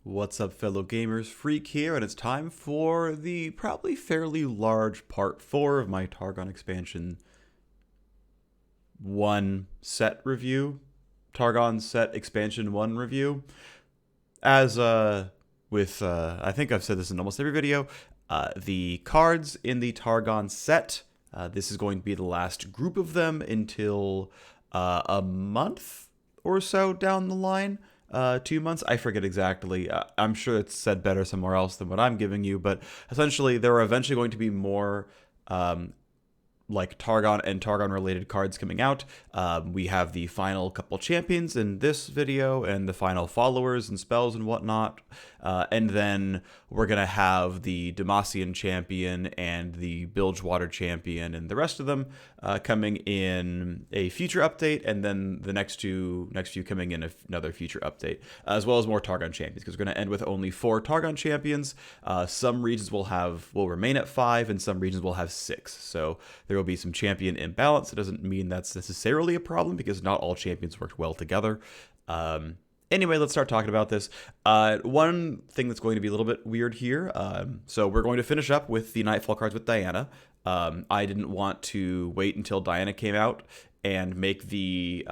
What's up, fellow gamers? Phreak here, and it's time for the probably fairly large part 4 of my Targon expansion 1 set review. Targon set expansion 1 review. As I think I've said this in almost every video, the cards in the Targon set, this is going to be the last group of them until a month or so down the line. 2 months, I forget exactly. I'm sure it's said better somewhere else than what I'm giving you, but essentially there are eventually going to be more like Targon and Targon related cards coming out. We have the final couple champions in this video and the final followers and spells and whatnot. And then we're going to have the Demacian champion and the Bilgewater champion and the rest of them coming in a future update, and then the next few coming in another future update, as well as more Targon champions, because we're going to end with only 4 Targon champions. Some regions will remain at 5, and some regions will have 6. So there will be some champion imbalance. It doesn't mean that's necessarily a problem, because not all champions worked well together. Anyway, let's start talking about this. One thing that's going to be a little bit weird here. So we're going to finish up with the Nightfall cards with Diana. I didn't want to wait until Diana came out and make the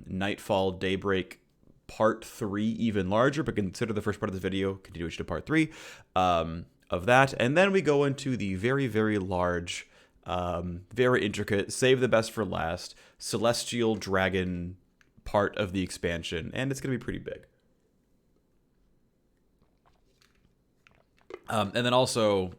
Nightfall Daybreak part 3 even larger, but consider the first part of this video continuation to part 3 of that. And then we go into the very, very large, very intricate, save the best for last, Celestial Dragon part of the expansion, and it's going to be pretty big. And then also,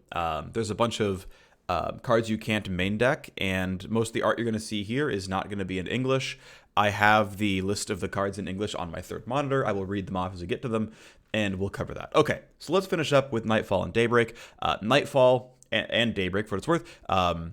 there's a bunch of cards you can't main deck, and most of the art you're going to see here is not going to be in English. I have the list of the cards in English on my third monitor. I will read them off as we get to them, and we'll cover that. Okay, so let's finish up with Nightfall and Daybreak. Nightfall and Daybreak, for what it's worth.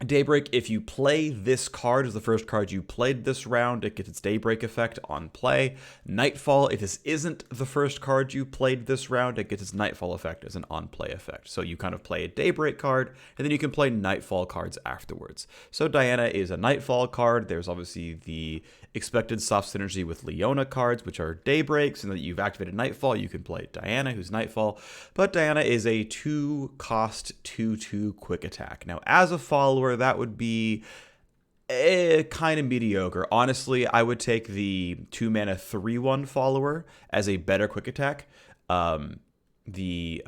Daybreak, if you play this card as the first card you played this round, it gets its Daybreak effect on play. Nightfall, if this isn't the first card you played this round, it gets its Nightfall effect as an on-play effect. So you kind of play a Daybreak card, and then you can play Nightfall cards afterwards. So Diana is a Nightfall card. There's obviously the expected soft synergy with Leona cards, which are Daybreaks, and that you've activated Nightfall, you can play Diana, who's Nightfall. But Diana is a 2-cost 2/2 quick attack. Now, as a follower, that would be kind of mediocre. Honestly, I would take the 2-mana 3/1 follower as a better quick attack. The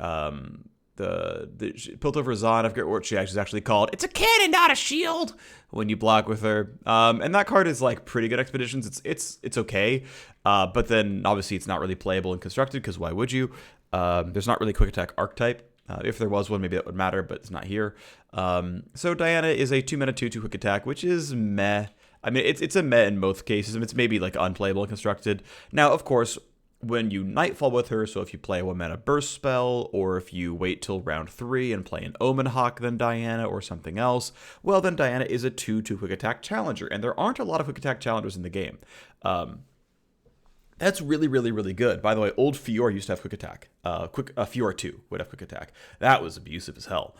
Piltover Zahn, I forget what she is actually called. It's a cannon, not a shield, when you block with her. And that card is like pretty good expeditions. It's okay. But then obviously it's not really playable and constructed, because why would you? There's not really quick attack archetype. If there was one, maybe that would matter, but it's not here. So Diana is a 2-mana 2/2 quick attack, which is meh. I mean, it's a meh in both cases. It's maybe like unplayable and constructed. Now, of course, when you Nightfall with her, so if you play a 1-mana burst spell, or if you wait till round 3 and play an Omen Hawk, then Diana, or something else, well, then Diana is a 2/2 quick attack challenger, and there aren't a lot of quick attack challengers in the game. That's really, really, really good. By the way, old Fiora used to have quick attack. Fiora 2 would have quick attack. That was abusive as hell.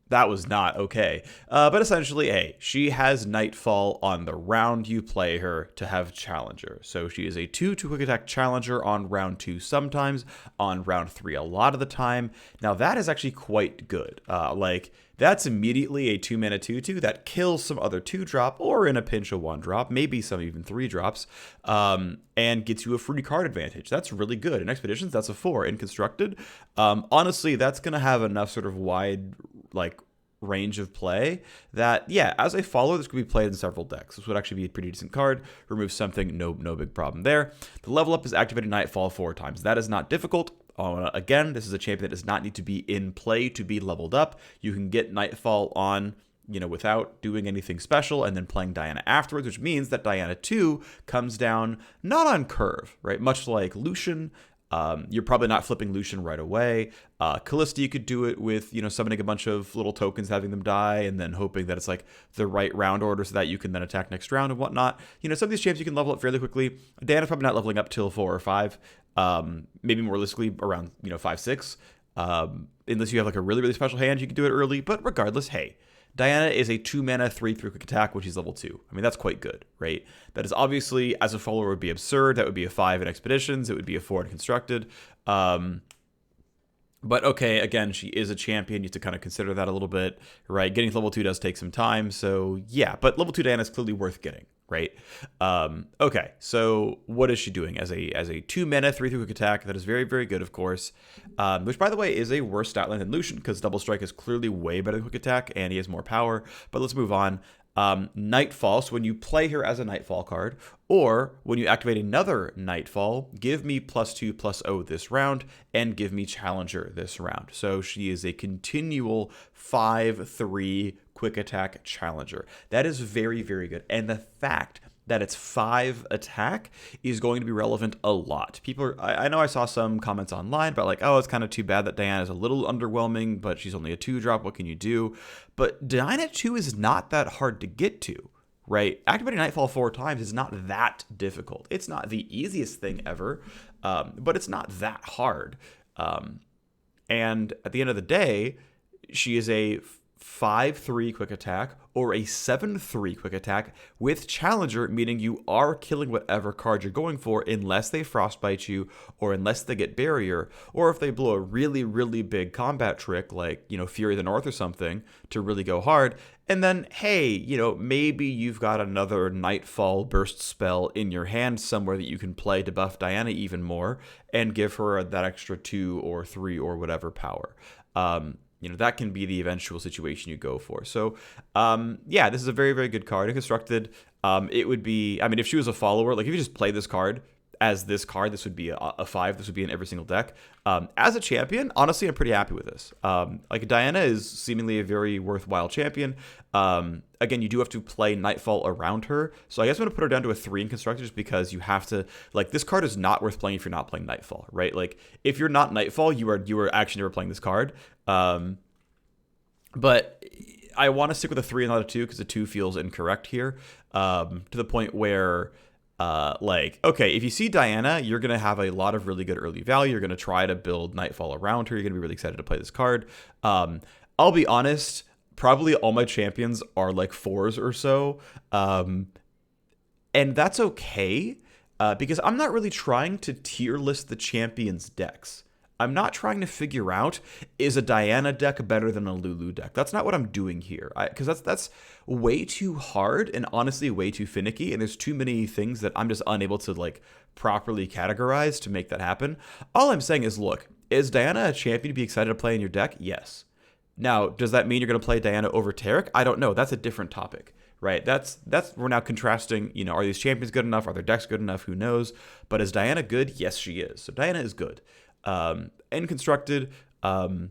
That was not okay. But essentially, hey, she has Nightfall on the round you play her to have Challenger. So she is a 2/2 quick attack Challenger on round 2 sometimes, on round 3 a lot of the time. Now that is actually quite good. That's immediately a 2-mana 2/2 that kills some other 2-drop, or in a pinch a 1-drop, maybe some even 3-drops, and gets you a free card advantage. That's really good. In Expeditions, that's a 4. In Constructed, honestly, that's going to have enough sort of wide range of play that, yeah, as a follower, this could be played in several decks. This would actually be a pretty decent card. Remove something, no big problem there. The level up is activated Nightfall 4 times. That is not difficult. Again, this is a champion that does not need to be in play to be leveled up. You can get Nightfall on, without doing anything special, and then playing Diana afterwards, which means that Diana 2 comes down not on curve, right? Much like Lucian. You're probably not flipping Lucian right away. Callista, you could do it with, summoning a bunch of little tokens, having them die, and then hoping that it's like the right round order so that you can then attack next round and whatnot. Some of these champs you can level up fairly quickly. Diana's probably not leveling up till 4 or 5. Maybe more realistically around, 5, 6. Unless you have like a really, really special hand, you can do it early. But regardless, hey, Diana is a 2-mana 3/3 quick attack, which is level 2. I mean, that's quite good, right? That is obviously, as a follower, would be absurd. That would be a 5 in Expeditions. It would be a 4 in Constructed. But okay, again, she is a champion. You have to kind of consider that a little bit, right? Getting to level 2 does take some time. So yeah, but level 2 Diana is clearly worth getting, right? Okay, so what is she doing as a 2-mana 3/3 quick attack? That is very, very good, of course. Which, by the way, is a worse stat line than Lucian, because Double Strike is clearly way better than quick attack, and he has more power. But let's move on. Nightfall, so when you play her as a Nightfall card, or when you activate another Nightfall, give me +2/+0 this round, and give me Challenger this round. So she is a continual 5/3 quick attack Challenger. That is very, very good. And the fact that it's 5 attack is going to be relevant a lot. I know I saw some comments online about like, oh, it's kind of too bad that Diana is a little underwhelming, but she's only a 2-drop. What can you do? But Diana 2 is not that hard to get to, right? Activating Nightfall 4 times is not that difficult. It's not the easiest thing ever, but it's not that hard. And at the end of the day, she is a 5/3 quick attack or a 7/3 quick attack with Challenger, meaning you are killing whatever card you're going for unless they frostbite you or unless they get barrier, or if they blow a really, really big combat trick like, you know, Fury of the North or something to really go hard. And then, hey, you know, maybe you've got another Nightfall burst spell in your hand somewhere that you can play to buff Diana even more and give her that extra 2 or 3 or whatever power. You know, that can be the eventual situation you go for. So, yeah, this is a very, very good card. Constructed, it would be, I mean, if she was a follower, like if you just play this card as this card, this would be a 5. This would be in every single deck. As a champion, honestly, I'm pretty happy with this. Like Diana is seemingly a very worthwhile champion. Again, you do have to play Nightfall around her. So I guess I'm going to put her down to a 3 in Constructed just because you have to, like, this card is not worth playing if you're not playing Nightfall, right? Like, if you're not Nightfall, you are actually never playing this card. But I want to stick with a 3 and not a 2 because a 2 feels incorrect here, to the point where, like, okay, if you see Diana, you're going to have a lot of really good early value. You're going to try to build Nightfall around her. You're going to be really excited to play this card. I'll be honest, probably all my champions are like 4s or so. And that's okay, because I'm not really trying to tier list the champions' decks. I'm not trying to figure out, is a Diana deck better than a Lulu deck? That's not what I'm doing here, because that's way too hard and honestly way too finicky, and there's too many things that I'm just unable to like properly categorize to make that happen. All I'm saying is, look, is Diana a champion to be excited to play in your deck? Yes. Now, does that mean you're going to play Diana over Tarek? I don't know. That's a different topic, right? That's we're now contrasting, you know, are these champions good enough? Are their decks good enough? Who knows? But is Diana good? Yes, she is. So Diana is good. And Constructed, you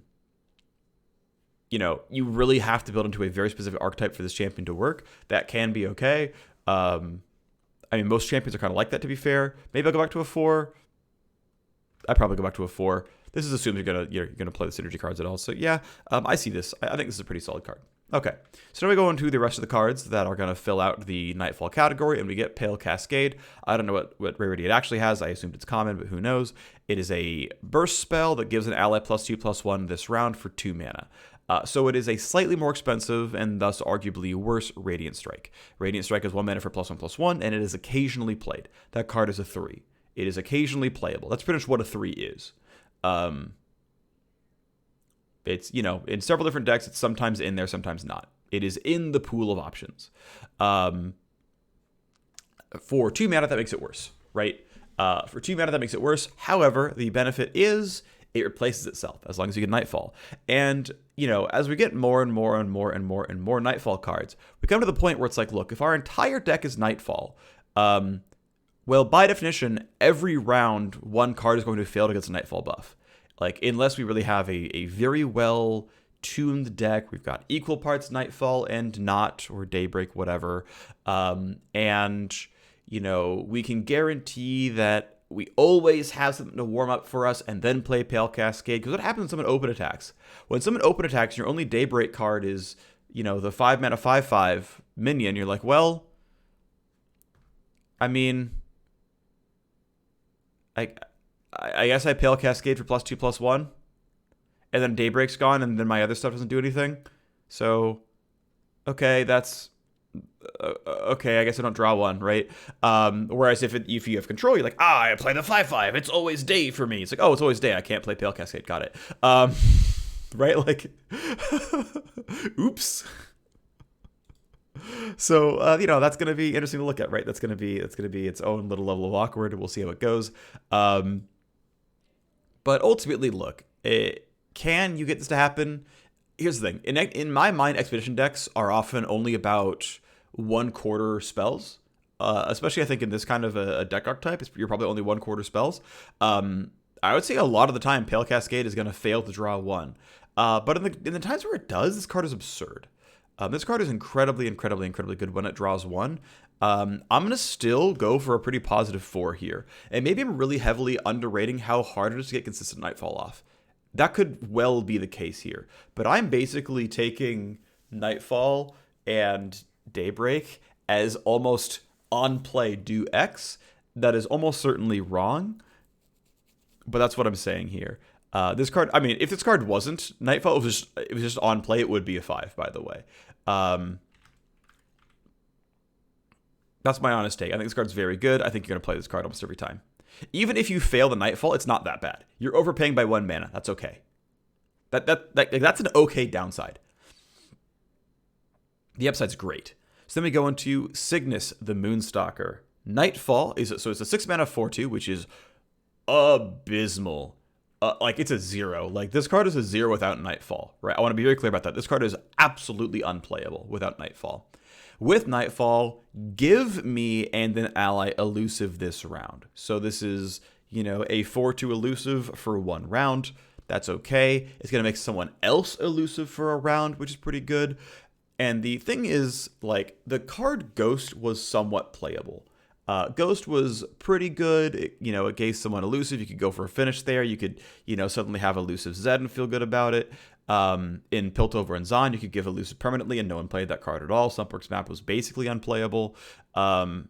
know, you really have to build into a very specific archetype for this champion to work. That can be okay. I mean, most champions are kind of like that, to be fair. Maybe I'll go back to a 4. I'd probably go back to a 4. This is assuming you're gonna play the synergy cards at all. So yeah, I see this. I think this is a pretty solid card. Okay, so now we go into the rest of the cards that are going to fill out the Nightfall category, and we get Pale Cascade. I don't know what rarity it actually has. I assumed it's common, but who knows? It is a burst spell that gives an ally +2/+1 this round for 2 mana. So it is a slightly more expensive and thus arguably worse Radiant Strike. Radiant Strike is 1 mana for +1/+1, and it is occasionally played. That card is a 3. It is occasionally playable. That's pretty much what a 3 is. It's, you know, in several different decks, it's sometimes in there, sometimes not. It is in the pool of options. For 2 mana, that makes it worse, right? For 2 mana, that makes it worse. However, the benefit is it replaces itself as long as you get Nightfall. And, you know, as we get more and more and more and more and more Nightfall cards, we come to the point where it's like, look, if our entire deck is Nightfall, well, by definition, every round, one card is going to fail to get a Nightfall buff. Like, unless we really have a very well-tuned deck, we've got equal parts Nightfall and not, or Daybreak, whatever. And, you know, we can guarantee that we always have something to warm up for us and then play Pale Cascade. Because what happens when someone open attacks? When someone open attacks, your only Daybreak card is, you know, the 5 mana 5/5 minion. You're like, well, I mean, I guess I Pale Cascade for +2/+1, and then Daybreak's gone, and then my other stuff doesn't do anything. So, Okay, that's okay. I guess I don't draw one, right? Whereas if you have control, you're like, I play the 5/5. It's always day for me. It's like, oh, it's always day. I can't play Pale Cascade. Got it. Right? Like, oops. So that's gonna be interesting to look at, right? That's gonna be its own little level of awkward. We'll see how it goes. But ultimately, look, can you get this to happen? Here's the thing. In my mind, expedition decks are often only about 1/4 spells. Especially, I think, in this kind of a deck archetype, you're probably only 1/4 spells. I would say a lot of the time, Pale Cascade is going to fail to draw one. But in the times where it does, this card is absurd. This card is incredibly good when it draws one. I'm going to still go for a pretty positive 4 here. And maybe I'm really heavily underrating how hard it is to get consistent Nightfall off. That could well be the case here. But I'm basically taking Nightfall and Daybreak as almost on play do X. That is almost certainly wrong. But that's what I'm saying here. This card, I mean, if this card wasn't Nightfall, it was just on play, it would be a 5, by the way. That's my honest take. I think this card's very good. I think you're going to play this card almost every time. Even if you fail the Nightfall, it's not that bad. You're overpaying by 1 mana. That's okay. That's an okay downside. The upside's great. So then we go into Cygnus the Moonstalker. Nightfall it's a 6 mana 4/2, which is abysmal. Like, it's a 0. Like, this card is a 0 without Nightfall, right? I want to be very clear about that. This card is absolutely unplayable without Nightfall. With Nightfall, give me and an ally elusive this round. So this is, a 4/2 elusive for 1 round. That's okay. It's going to make someone else elusive for a round, which is pretty good. And the thing is, like, the card Ghost was somewhat playable. Ghost was pretty good. It gave someone elusive. You could go for a finish there. You could, suddenly have elusive Zed and feel good about it. In Piltover and Zon, you could give elusive permanently, and no one played that card at all. Sunperk's map was basically unplayable. Had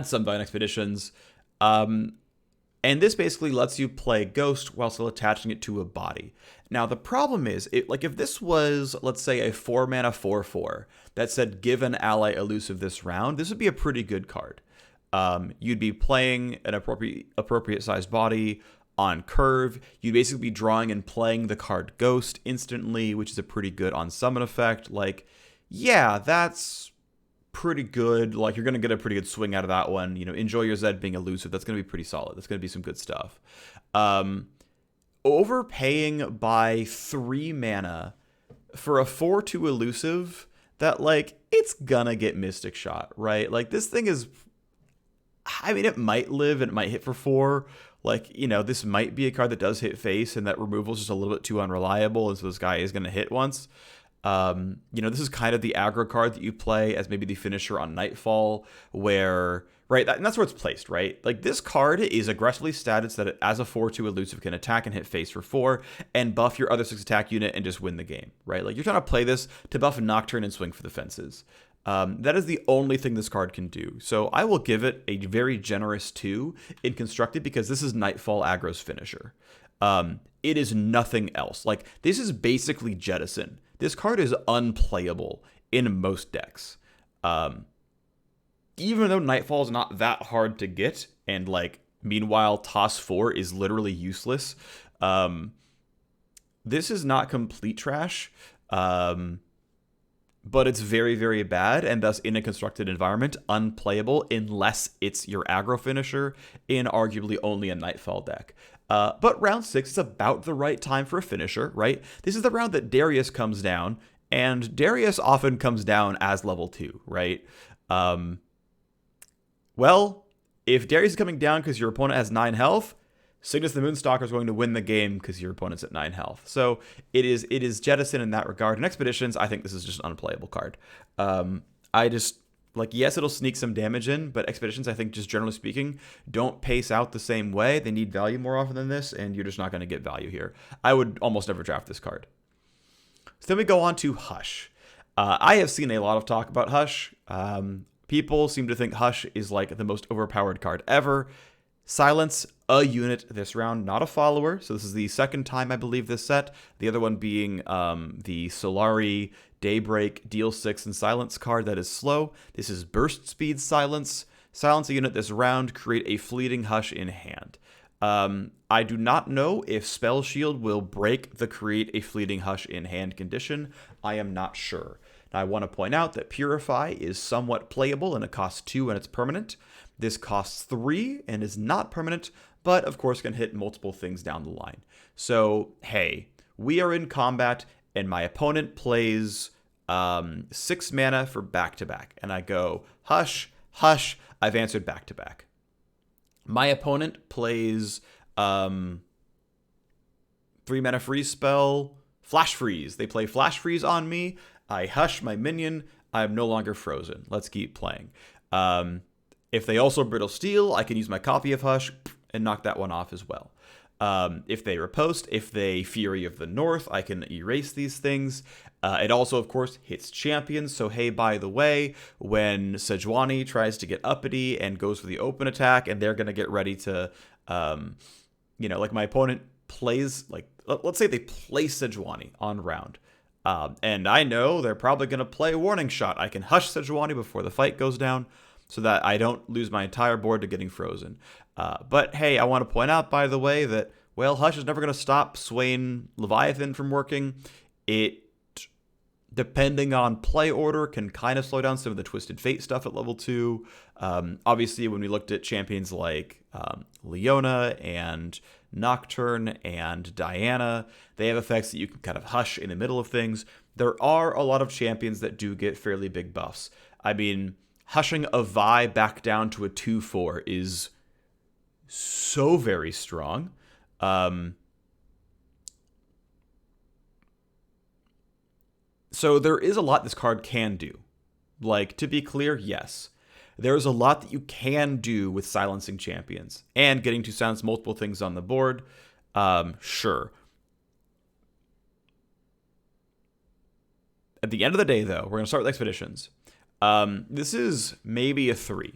some Vine Expeditions. And this basically lets you play Ghost while still attaching it to a body. Now, the problem is, if this was, let's say, a 4 mana 4/4 that said give an ally elusive this round, this would be a pretty good card. You'd be playing an appropriate sized body on curve. You'd basically be drawing and playing the card Ghost instantly, which is a pretty good on summon effect. Like, yeah, that's pretty good. Like, you're going to get a pretty good swing out of that one. Enjoy your Zed being elusive. That's going to be pretty solid. That's going to be some good stuff. Overpaying by 3 mana for a 4/2 elusive that, like, it's gonna get Mystic Shot, right? Like, this thing is, I mean, it might live and it might hit for 4. Like, this might be a card that does hit face and that removal is just a little bit too unreliable, and so this guy is going to hit once. This is kind of the aggro card that you play as maybe the finisher on Nightfall, where, right, and that's where it's placed, right? Like, this card is aggressively statted so that it, as a 4/2 elusive, can attack and hit face for 4 and buff your other 6 attack unit and just win the game, right? Like, you're trying to play this to buff Nocturne and swing for the fences. That is the only thing this card can do. So I will give it a very generous 2 in Constructed, because this is Nightfall aggro's finisher. It is nothing else. Like, this is basically Jettison. This card is unplayable in most decks. Even though Nightfall is not that hard to get, and, like, meanwhile Toss 4 is literally useless, this is not complete trash. But it's very, very bad, and thus, in a constructed environment, unplayable unless it's your aggro finisher in arguably only a Nightfall deck. But round 6 is about the right time for a finisher, right? This is the round that Darius comes down, and Darius often comes down as level 2, right? Well, if Darius is coming down because your opponent has 9 health, Cygnus the Moonstalker is going to win the game because your opponent's at 9 health. So it is Jettison in that regard. In Expeditions, I think this is just an unplayable card. I just, like, yes, it'll sneak some damage in, but Expeditions, I think, just generally speaking, don't pace out the same way. They need value more often than this, and you're just not going to get value here. I would almost never draft this card. So then we go on to Hush. I have seen a lot of talk about Hush. People seem to think Hush is, like, the most overpowered card ever. Silence a unit this round, not a follower. So this is the second time, I believe, this set. The other one being the Solari Daybreak, deal 6 and silence card that is slow. This is burst speed silence. Silence a unit this round, create a fleeting hush in hand. I do not know if Spell Shield will break the create a fleeting hush in hand condition. I am not sure. Now, I want to point out that Purify is somewhat playable and it costs 2 and it's permanent. This costs 3 and is not permanent, but of course can hit multiple things down the line. So, hey, we are in combat and my opponent plays 6 mana for back-to-back. And I go, hush, hush, I've answered back-to-back. My opponent plays 3 mana freeze spell, Flash Freeze. They play Flash Freeze on me. I hush my minion. I'm no longer frozen. Let's keep playing. If they also Brittle Steel, I can use my copy of Hush and knock that one off as well. If they riposte, if they Fury of the North, I can erase these things. It also, of course, hits champions. So, hey, by the way, when Sejuani tries to get uppity and goes for the open attack, and they're going to get ready to, like my opponent plays, like, let's say they play Sejuani on round. And I know they're probably going to play Warning Shot. I can hush Sejuani before the fight goes down so that I don't lose my entire board to getting frozen. But hey, I want to point out, by the way, that, well, Hush is never going to stop Swain Leviathan from working. It, depending on play order, can kind of slow down some of the Twisted Fate stuff at level 2. Obviously, when we looked at champions like Leona and Nocturne and Diana, they have effects that you can kind of hush in the middle of things. There are a lot of champions that do get fairly big buffs. I mean, hushing a Vi back down to a 2/4 is so very strong. So there is a lot this card can do. Like, to be clear, yes. There's a lot that you can do with silencing champions and getting to silence multiple things on the board. Sure. At the end of the day, though, we're going to start with expeditions. This is maybe a 3.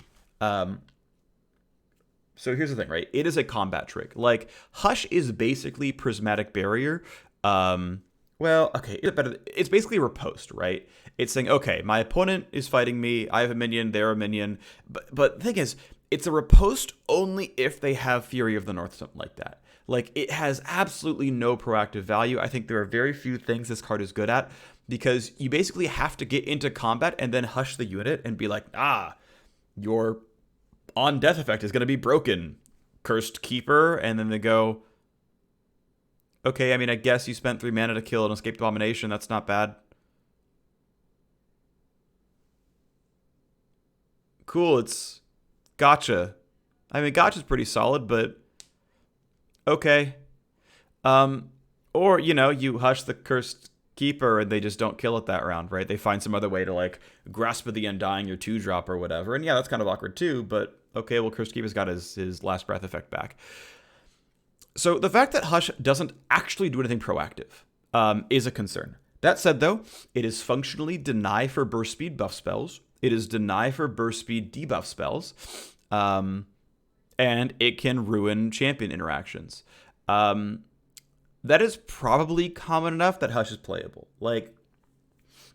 So here's the thing, right? It is a combat trick. Like, Hush is basically Prismatic Barrier. Well, okay, it's basically a riposte, right? It's saying, okay, my opponent is fighting me. I have a minion. They're a minion. But the thing is, it's a riposte only if they have Fury of the North, something like that. Like, it has absolutely no proactive value. I think there are very few things this card is good at because you basically have to get into combat and then hush the unit and be like, your on death effect is going to be broken, Cursed Keeper. And then they go, okay, I mean, I guess you spent 3 mana to kill an Escaped Abomination. That's not bad. Cool, it's gotcha. I mean, gotcha's pretty solid, but okay. Or, you hush the Cursed Keeper and they just don't kill it that round, right? They find some other way to, like, Grasp of the Undying your 2-drop or whatever. And yeah, that's kind of awkward too, but okay, well, Cursed Keeper's got his last breath effect back. So the fact that Hush doesn't actually do anything proactive is a concern. That said, though, it is functionally deny for burst speed buff spells. It is deny for burst speed debuff spells. And it can ruin champion interactions. That is probably common enough that Hush is playable. Like,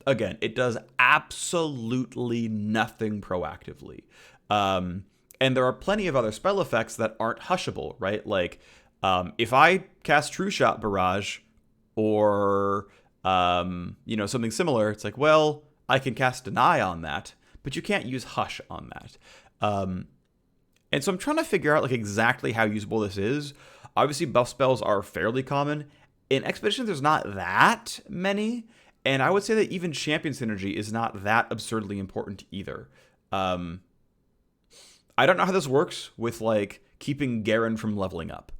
again, it does absolutely nothing proactively. And there are plenty of other spell effects that aren't hushable, right? Like, if I cast True Shot Barrage or, something similar, it's like, well, I can cast Deny on that, but you can't use Hush on that. And so I'm trying to figure out, like, exactly how usable this is. Obviously, buff spells are fairly common. In Expeditions, there's not that many, and I would say that even Champion Synergy is not that absurdly important either. I don't know how this works with, like, keeping Garen from leveling up.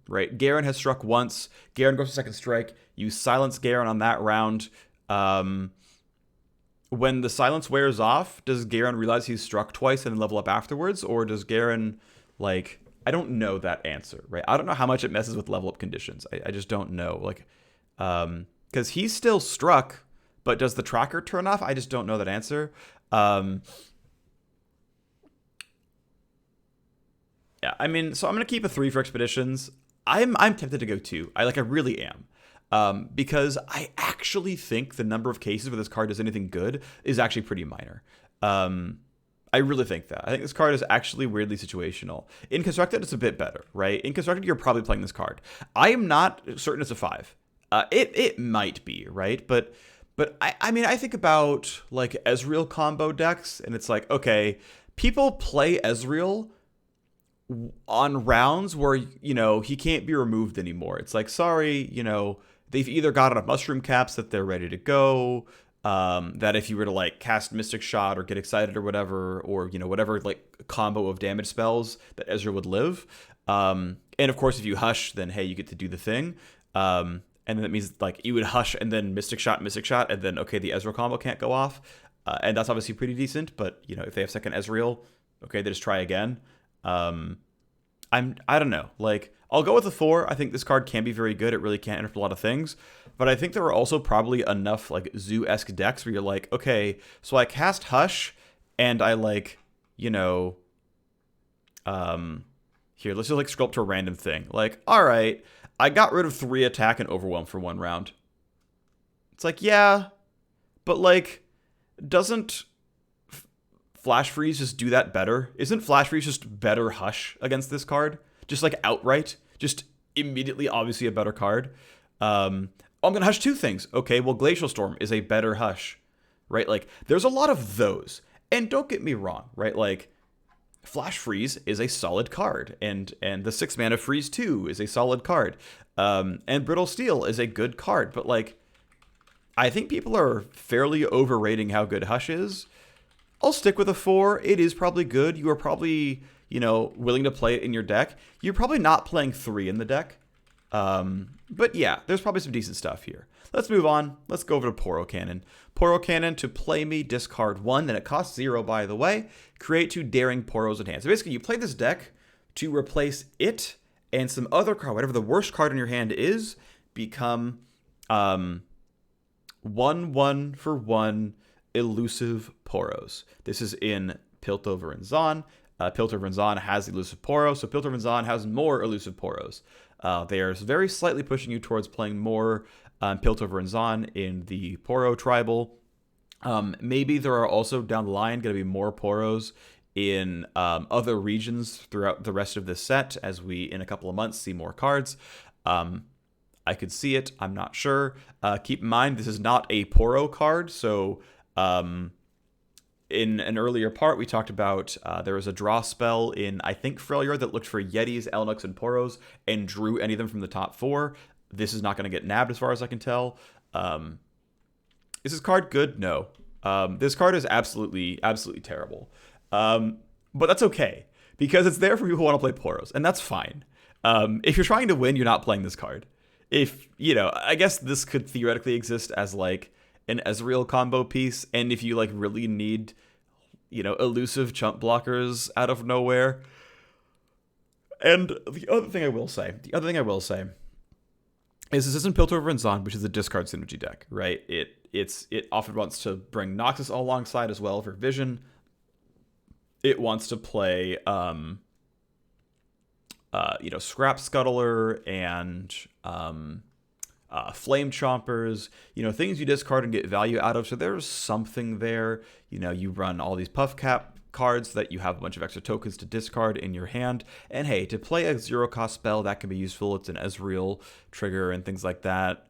Right? Garen has struck once. Garen goes to second strike. You silence Garen on that round. When the silence wears off, does Garen realize he's struck twice and then level up afterwards? Or does Garen, like... I don't know that answer, right? I don't know how much it messes with level up conditions. I just don't know. Like, because he's still struck, but does the tracker turn off? I just don't know that answer. Yeah, I mean, so I'm gonna keep a 3 for Expeditions. I'm tempted to go 2. I really am. because I actually think the number of cases where this card does anything good is actually pretty minor. I really think that. I think this card is actually weirdly situational. In Constructed, it's a bit better, right? In Constructed, you're probably playing this card. I am not certain it's a 5. It might be, right? But I mean, I think about like Ezreal combo decks, and it's like, okay, people play Ezreal on rounds where, you know, he can't be removed anymore. It's like, sorry, you know, they've either got enough mushroom caps that they're ready to go, that if you were to like cast Mystic Shot or get excited or whatever, or, you know, whatever like combo of damage spells that Ezreal would live. And of course, if you hush, then hey, you get to do the thing. And then that means like you would hush and then Mystic Shot, and then okay, the Ezreal combo can't go off. And that's obviously pretty decent, but you know, if they have second Ezreal, okay, they just try again. I don't know. Like, I'll go with a 4. I think this card can be very good. It really can interrupt a lot of things. But I think there are also probably enough like Zoo-esque decks where you're like, okay, so I cast Hush and I like, you know, here, let's just like scroll up to a random thing. Like, all right, I got rid of 3 attack and overwhelm for 1 round. It's like, yeah, but like, doesn't Flash Freeze just do that better? Isn't Flash Freeze just better Hush against this card? Just like outright, just immediately, obviously a better card. I'm gonna Hush 2 things. Okay, well, Glacial Storm is a better Hush, right? Like, there's a lot of those. And don't get me wrong, right? Like, Flash Freeze is a solid card, and the 6 mana Freeze 2 is a solid card, and Brittle Steel is a good card. But like, I think people are fairly overrating how good Hush is. I'll stick with a 4. It is probably good. You are probably, you know, willing to play it in your deck. You're probably not playing 3 in the deck. But yeah, there's probably some decent stuff here. Let's move on. Let's go over to Poro Cannon. Poro Cannon, to play me, discard 1, then it costs 0, by the way. Create 2 Daring Poros in hand. So basically, you play this deck to replace it and some other card, whatever the worst card in your hand is, become 1/1 for 1 elusive Poros. This is in Piltover and Zon. Piltover and Zon has elusive Poro, so Piltover and Zon has more elusive Poros. They are very slightly pushing you towards playing more Piltover and Zon in the Poro tribal. Maybe there are also down the line going to be more Poros in other regions throughout the rest of this set, as we in a couple of months see more cards. I could see it. I'm not sure. Keep in mind, this is not a Poro card, so in an earlier part, we talked about there was a draw spell in, I think, Freljord that looked for Yetis, Elnuks, and Poros and drew any of them from the top 4. This is not going to get nabbed as far as I can tell. Is this card good? No. This card is absolutely terrible. But that's okay, because it's there for people who want to play Poros, and that's fine. If you're trying to win, you're not playing this card. If, you know, I guess this could theoretically exist as like an Ezreal combo piece, and if you like really need, you know, elusive chump blockers out of nowhere. And the other thing I will say is this isn't Piltover and Zon, which is a discard synergy deck, right? It often wants to bring Noxus alongside as well for Vision. It wants to play you know, Scrap Scuttler and Flame Chompers, you know, things you discard and get value out of. So there's something there. You know, you run all these Puff Cap cards so that you have a bunch of extra tokens to discard in your hand. And hey, to play a 0-cost spell, that can be useful. It's an Ezreal trigger and things like that.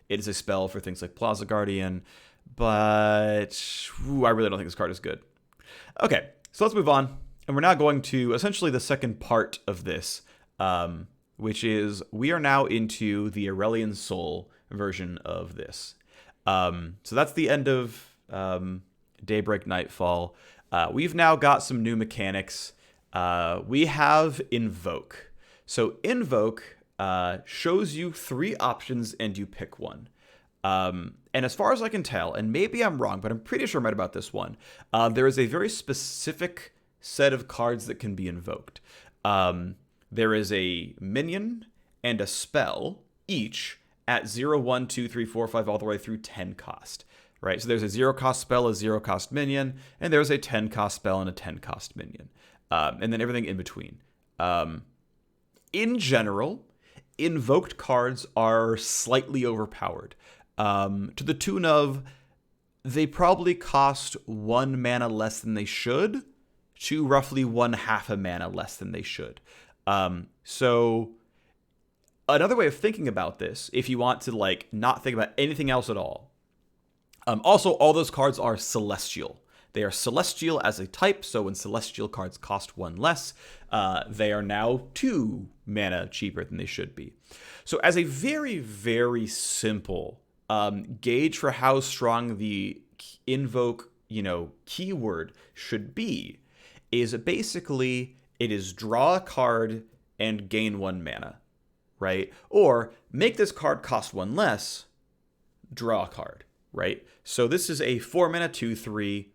It is a spell for things like Plaza Guardian, but I really don't think this card is good. Okay, so let's move on. And we're now going to essentially the second part of this, which is we are now into the Irelian Soul version of this. So that's the end of Daybreak Nightfall. We've now got some new mechanics. We have Invoke. So Invoke shows you 3 options and you pick one. And as far as I can tell, and maybe I'm wrong, but I'm pretty sure I'm right about this one, there is a very specific set of cards that can be invoked. There is a minion and a spell, each at 0, 1, 2, 3, 4, 5, all the way through 10 cost. Right? So there's a 0-cost spell, a 0-cost minion, and there's a 10-cost spell and a 10-cost minion. And then everything in between. In general, invoked cards are slightly overpowered, to the tune of they probably cost 1 mana less than they should, to roughly 1/2 a mana less than they should. So another way of thinking about this, if you want to like not think about anything else at all, also all those cards are celestial. They are celestial as a type, so when celestial cards cost 1 less, they are now 2 mana cheaper than they should be. So as a very, very simple gauge for how strong the invoke, keyword should be, is basically it is draw a card and gain 1 mana, right? Or make this card cost 1 less, draw a card, right? So this is a 4 mana 2/3.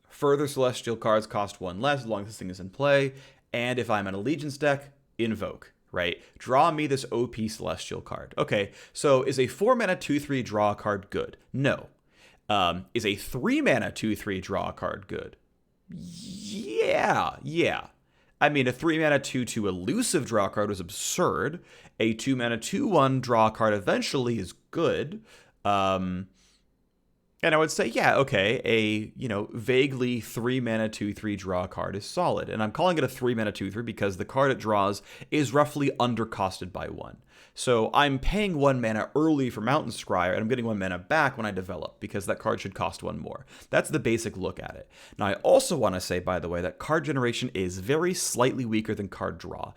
Further celestial cards cost 1 less as long as this thing is in play. And if I'm an allegiance deck, invoke, right? Draw me this OP celestial card. Okay, so is a 4 mana 2/3 draw a card good? No. Is a 3 mana 2/3 draw a card good? Yeah. I mean, a 3 mana 2/2 elusive draw card was absurd. A 2 mana 2/1 draw card eventually is good. And I would say, yeah, okay, a, vaguely 3 mana 2/3 draw card is solid. And I'm calling it a 3 mana 2/3 because the card it draws is roughly undercosted by 1. So I'm paying 1 mana early for Mountain Scryer, and I'm getting 1 mana back when I develop, because that card should cost 1 more. That's the basic look at it. Now, I also want to say, by the way, that card generation is very slightly weaker than card draw.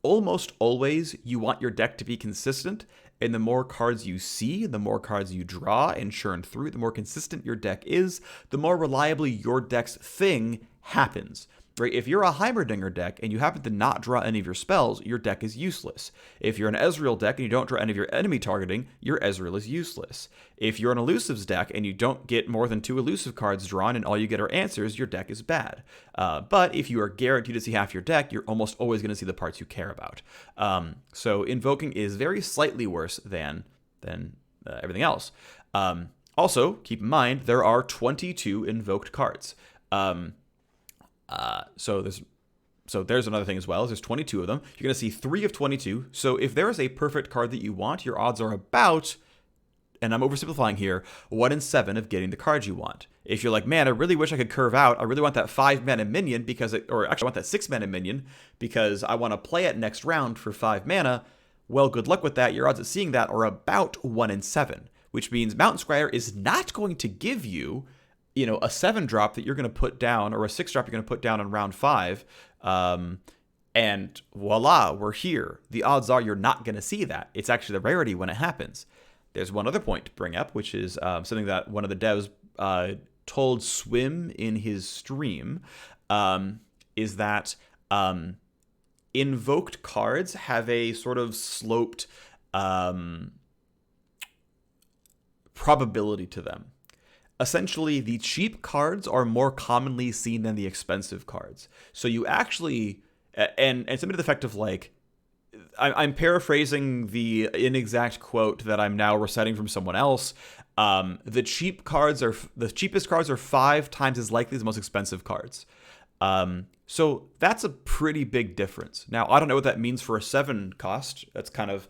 Almost always, you want your deck to be consistent, and the more cards you see, the more cards you draw and churn through, the more consistent your deck is, the more reliably your deck's thing happens. Right? If you're a Heimerdinger deck and you happen to not draw any of your spells, your deck is useless. If you're an Ezreal deck and you don't draw any of your enemy targeting, your Ezreal is useless. If you're an Elusives deck and you don't get more than 2 elusive cards drawn and all you get are answers, your deck is bad. But if you are guaranteed to see half your deck, you're almost always going to see the parts you care about. So invoking is very slightly worse than everything else. Also, keep in mind, there are 22 invoked cards. So there's another thing as well. There's 22 of them. You're going to see 3 of 22. So if there is a perfect card that you want, your odds are about, and I'm oversimplifying here, 1 in 7 of getting the card you want. If you're like, man, I really wish I could curve out. I really want that 5 mana minion or actually I want that 6 mana minion because I want to play it next round for 5 mana. Well, good luck with that. Your odds of seeing that are about 1 in 7, which means Mountain Scryer is not going to give you a 7 drop that you're going to put down, or a 6 drop you're going to put down in round 5, and voila, we're here. The odds are you're not going to see that. It's actually the rarity when it happens. There's one other point to bring up, which is something that one of the devs told Swim in his stream, is that invoked cards have a sort of sloped probability to them. Essentially, the cheap cards are more commonly seen than the expensive cards. So you actually, and something to the effect of like, I'm paraphrasing the inexact quote that I'm now reciting from someone else. The cheapest cards are 5 times as likely as the most expensive cards. So that's a pretty big difference. Now, I don't know what that means for a 7 cost. That's kind of,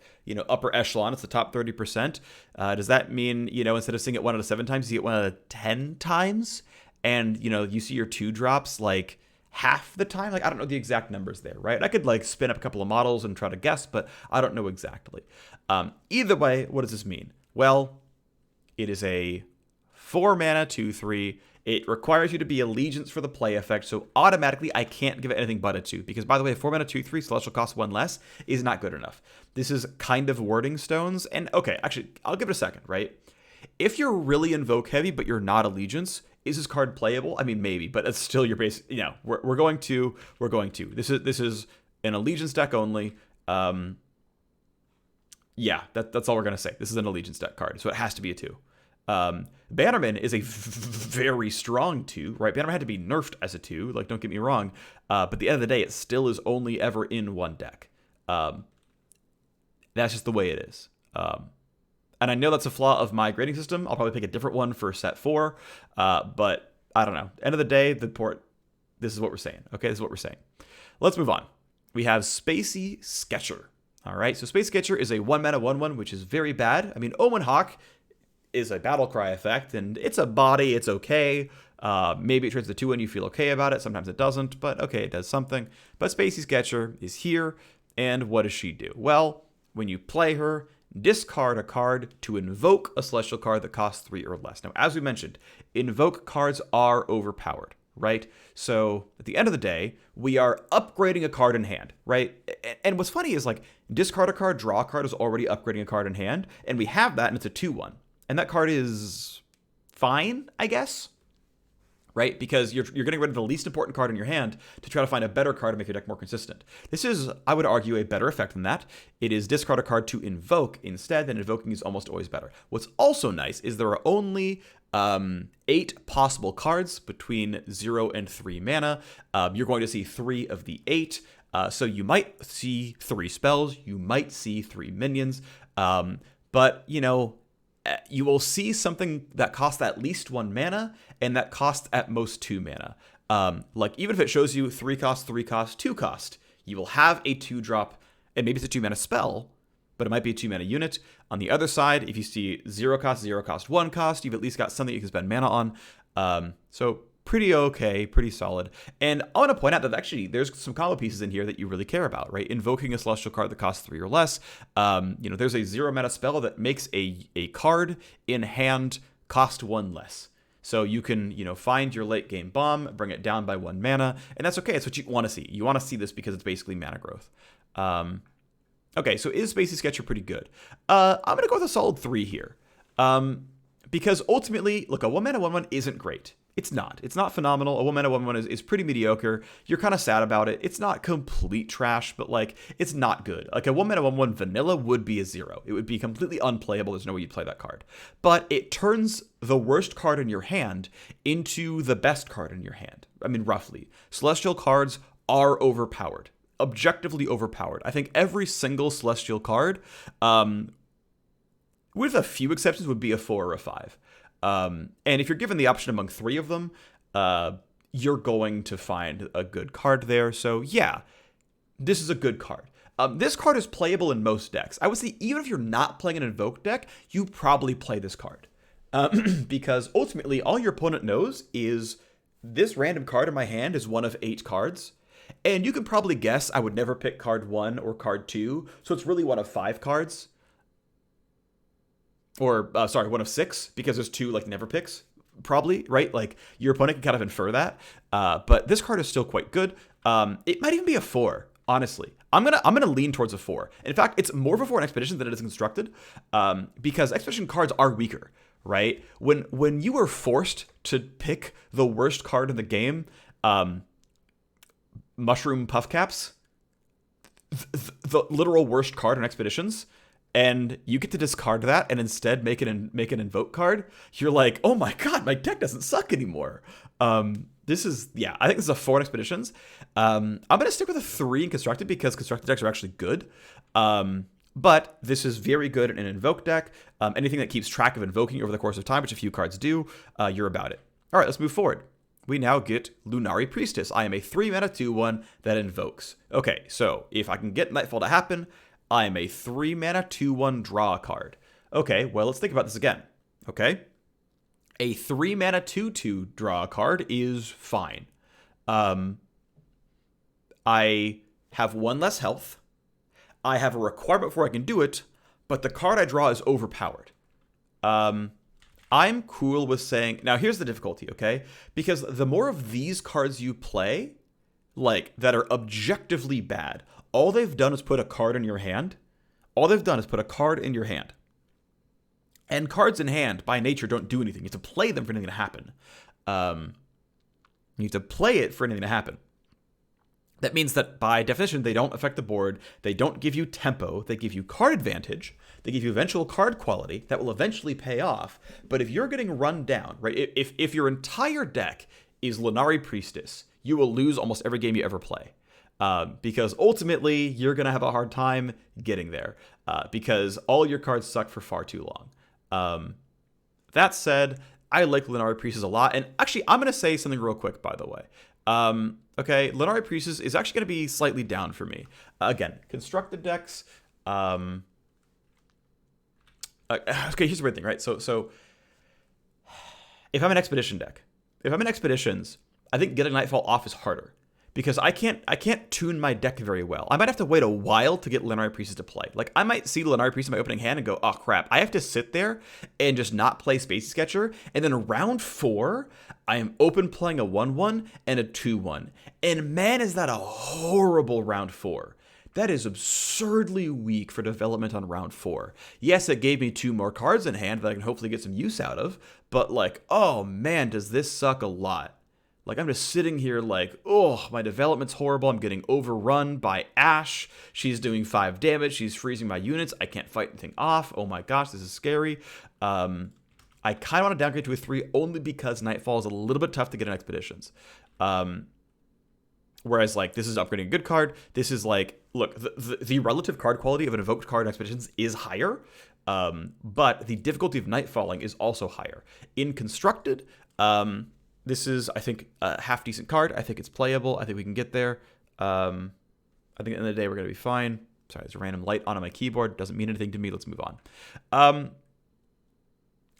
upper echelon. It's the top 30%. Does that mean, instead of seeing it 1 out of 7 times, you get 1 out of 10 times? And, you see your 2 drops like half the time? Like, I don't know the exact numbers there, right? I could like spin up a couple of models and try to guess, but I don't know exactly. Either way, what does this mean? Well, it is a 4 mana 2/3. It requires you to be allegiance for the play effect, so automatically I can't give it anything but a 2. Because, by the way, 4 mana 2/3 celestial cost 1 less is not good enough. This is kind of wording stones. And, okay, actually, I'll give it a second, right? If you're really invoke heavy, but you're not allegiance, is this card playable? I mean, maybe, but it's still your base. We're going to. This is an allegiance deck only. Yeah, that's all we're going to say. This is an allegiance deck card, so it has to be a 2. Bannerman is a very strong 2, right? Bannerman had to be nerfed as a 2, like, don't get me wrong. But at the end of the day, it still is only ever in 1 deck. That's just the way it is. And I know that's a flaw of my grading system. I'll probably pick a different one for set 4. But I don't know. End of the day, this is what we're saying. Okay, this is what we're saying. Let's move on. We have Spacey Skecher. All right, so Spacey Skecher is a 1-mana 1/1, which is very bad. I mean, Omen Hawk is a battle cry effect, and it's a body, it's okay. Maybe it turns to 2 and you feel okay about it. Sometimes it doesn't, but okay, it does something. But Spacey Skecher is here, and what does she do? Well, when you play her, discard a card to invoke a celestial card that costs 3 or less. Now, as we mentioned, invoke cards are overpowered, right? So at the end of the day, we are upgrading a card in hand, right? And what's funny is like discard a card, draw a card is already upgrading a card in hand, and we have that, and it's a 2/1. And that card is fine, I guess, right? Because you're getting rid of the least important card in your hand to try to find a better card to make your deck more consistent. This is, I would argue, a better effect than that. It is discard a card to invoke instead, and invoking is almost always better. What's also nice is there are only 8 possible cards between 0 and 3 mana. You're going to see 3 of the 8. So you might see 3 spells, you might see 3 minions, but, you know, you will see something that costs at least 1 mana and that costs at most 2 mana. Like, even if it shows you 3 cost, 3 cost, 2 cost, you will have a 2-drop, and maybe it's a 2-mana spell, but it might be a 2-mana unit. On the other side, if you see 0 cost, 1 cost, you've at least got something you can spend mana on. So pretty okay, pretty solid. And I want to point out that actually there's some combo pieces in here that you really care about, right? Invoking a celestial card that costs 3 or less. You know, there's a 0-mana spell that makes a card in hand cost 1 less. So you can, you know, find your late game bomb, bring it down by 1 mana, and that's okay. It's what you want to see. You want to see this because it's basically mana growth. Okay, so is Spacey Skecher pretty good? I'm going to go with a solid 3 here. Because ultimately, look, a 1-mana 1/1 isn't great. It's not. It's not phenomenal. A 1-mana 1/1 is pretty mediocre. You're kind of sad about it. It's not complete trash, but, like, it's not good. Like, a 1-mana 1/1 vanilla would be a 0. It would be completely unplayable. There's no way you'd play that card. But it turns the worst card in your hand into the best card in your hand. I mean, roughly. Celestial cards are overpowered. Objectively overpowered. I think every single celestial card, with a few exceptions, would be a 4 or a 5. And if you're given the option among 3 of them, you're going to find a good card there. So yeah, this is a good card. This card is playable in most decks. I would say even if you're not playing an Invoke deck, you probably play this card. Because ultimately all your opponent knows is this random card in my hand is one of 8 cards. And you can probably guess I would never pick card 1 or card 2. So it's really one of 5 cards. Or, sorry, one of 6, because there's 2, like, never picks, probably, right? Like, your opponent can kind of infer that. But this card is still quite good. It might even be a 4, honestly. I'm gonna lean towards a 4. In fact, it's more of a 4 in Expedition than it is in Constructed, because Expedition cards are weaker, right? When you are forced to pick the worst card in the game, Mushroom Puffcaps, the literal worst card in Expeditions, and you get to discard that and instead make an Invoke card, you're like, oh my god, my deck doesn't suck anymore. This is, yeah, I think this is a 4 in Expeditions. I'm going to stick with a 3 in Constructed because Constructed decks are actually good. But this is very good in an Invoke deck. Anything that keeps track of invoking over the course of time, which a few cards do, you're about it. All right, let's move forward. We now get Lunari Priestess. I am a 3-mana 2/1 that invokes. Okay, so if I can get Nightfall to happen, I am a 3-mana 2/1 draw card. Okay, well, let's think about this again. Okay? A 3-mana 2/2 draw card is fine. I have 1 less health. I have a requirement before I can do it, but the card I draw is overpowered. I'm cool with saying... Now, here's the difficulty, okay? Because the more of these cards you play, like, that are objectively bad... All they've done is put a card in your hand. All they've done is put a card in your hand. And cards in hand, by nature, don't do anything. You have to play them for anything to happen. You have to play it for anything to happen. That means that, by definition, they don't affect the board. They don't give you tempo. They give you card advantage. They give you eventual card quality that will eventually pay off. But if you're getting run down, right? If your entire deck is Lunari Priestess, you will lose almost every game you ever play. Because ultimately, you're going to have a hard time getting there. Because all your cards suck for far too long. That said, I like Lunari Priestess a lot. And actually, I'm going to say something real quick, by the way. Okay, Lunari Priestess is actually going to be slightly down for me. Again, constructed decks, Okay, here's the weird thing, right? So if I'm an expedition deck, if I'm in expeditions, I think getting Nightfall off is harder because I can't tune my deck very well. I might have to wait a while to get Lunari Priestess to play. Like, I might see Lunari Priestess in my opening hand and go, oh crap, I have to sit there and just not play Spacey Skecher. And then round 4, I am open playing a 1/1 and a 2/1. And man, is that a horrible round 4. That is absurdly weak for development on round 4. Yes, it gave me 2 more cards in hand that I can hopefully get some use out of, but like, oh man, does this suck a lot. Like, I'm just sitting here like, oh, my development's horrible. I'm getting overrun by Ash. She's doing 5 damage. She's freezing my units. I can't fight anything off. Oh my gosh, this is scary. I kind of want to downgrade to a 3 only because Nightfall is a little bit tough to get in expeditions. Whereas, like, this is upgrading a good card. This is like, look, the relative card quality of an evoked card in expeditions is higher, but the difficulty of Nightfalling is also higher. In constructed, this is, I think, a half-decent card. I think it's playable. I think we can get there. I think at the end of the day, we're going to be fine. Sorry, there's a random light on my keyboard. Doesn't mean anything to me. Let's move on.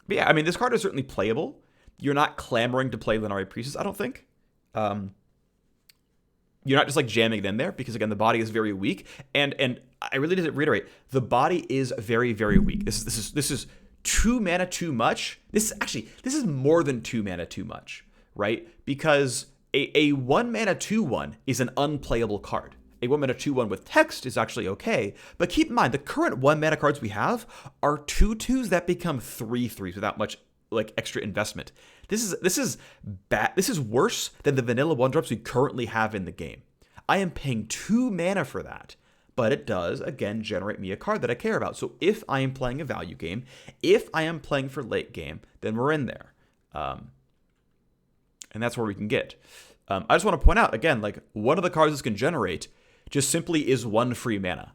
But yeah, I mean, this card is certainly playable. You're not clamoring to play Lunari Priestess, I don't think. You're not just like jamming it in there because, again, the body is very weak. And I really need to reiterate, the body is very, very weak. This is 2 mana too much. This is more than 2 mana too much, right? Because a 1 mana 2/1 is an unplayable card. A 1 mana 2/1 with text is actually okay, but keep in mind the current 1 mana cards we have are 2/2s that become 3/3s without much like extra investment. This is bad. This is worse than the vanilla 1-drops we currently have in the game. I am paying 2 mana for that. But it does, again, generate me a card that I care about. So if I am playing a value game, if I am playing for late game, then we're in there. And that's where we can get. I just want to point out, again, like, one of the cards this can generate just simply is 1 free mana.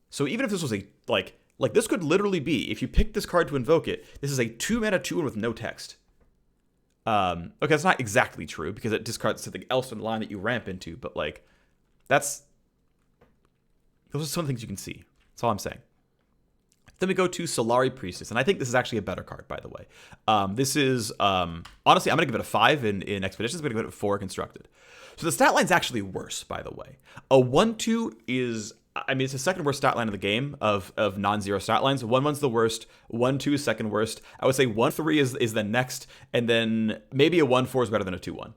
So even if this was a, like this could literally be, if you pick this card to invoke it, this is a 2 mana 2/1 with no text. Okay, that's not exactly true, because it discards something else in the line that you ramp into, but, like, those are some things you can see. That's all I'm saying. Then we go to Solari Priestess, and I think this is actually a better card, by the way. This is, honestly, I'm going to give it a 5 in Expeditions. I'm going to give it a 4 constructed. So the stat line's actually worse, by the way. A 1/2 is, I mean, it's the second worst stat line in the game of non-zero stat lines. 1/1's the worst. 1/2 is second worst. I would say 1/3 is the next, and then maybe a 1/4 is better than a 2/1.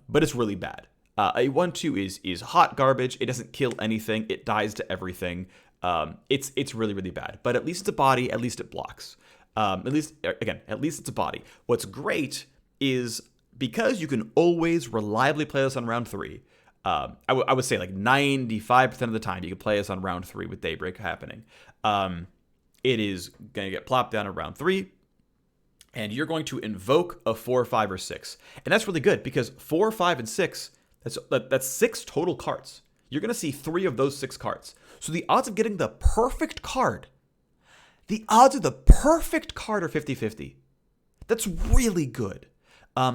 But it's really bad. A 1/2 is hot garbage. It doesn't kill anything. It dies to everything. It's really, really bad. But at least it's a body. At least it blocks. At least it's a body. What's great is because you can always reliably play this on round 3. I would say like 95% of the time you can play this on round 3 with Daybreak happening. It is going to get plopped down in round 3. And you're going to invoke a 4, 5, or 6. And that's really good because 4, 5, and 6... That's 6 total cards. You're going to see 3 of those 6 cards. So the odds of getting the perfect card, are 50-50. That's really good.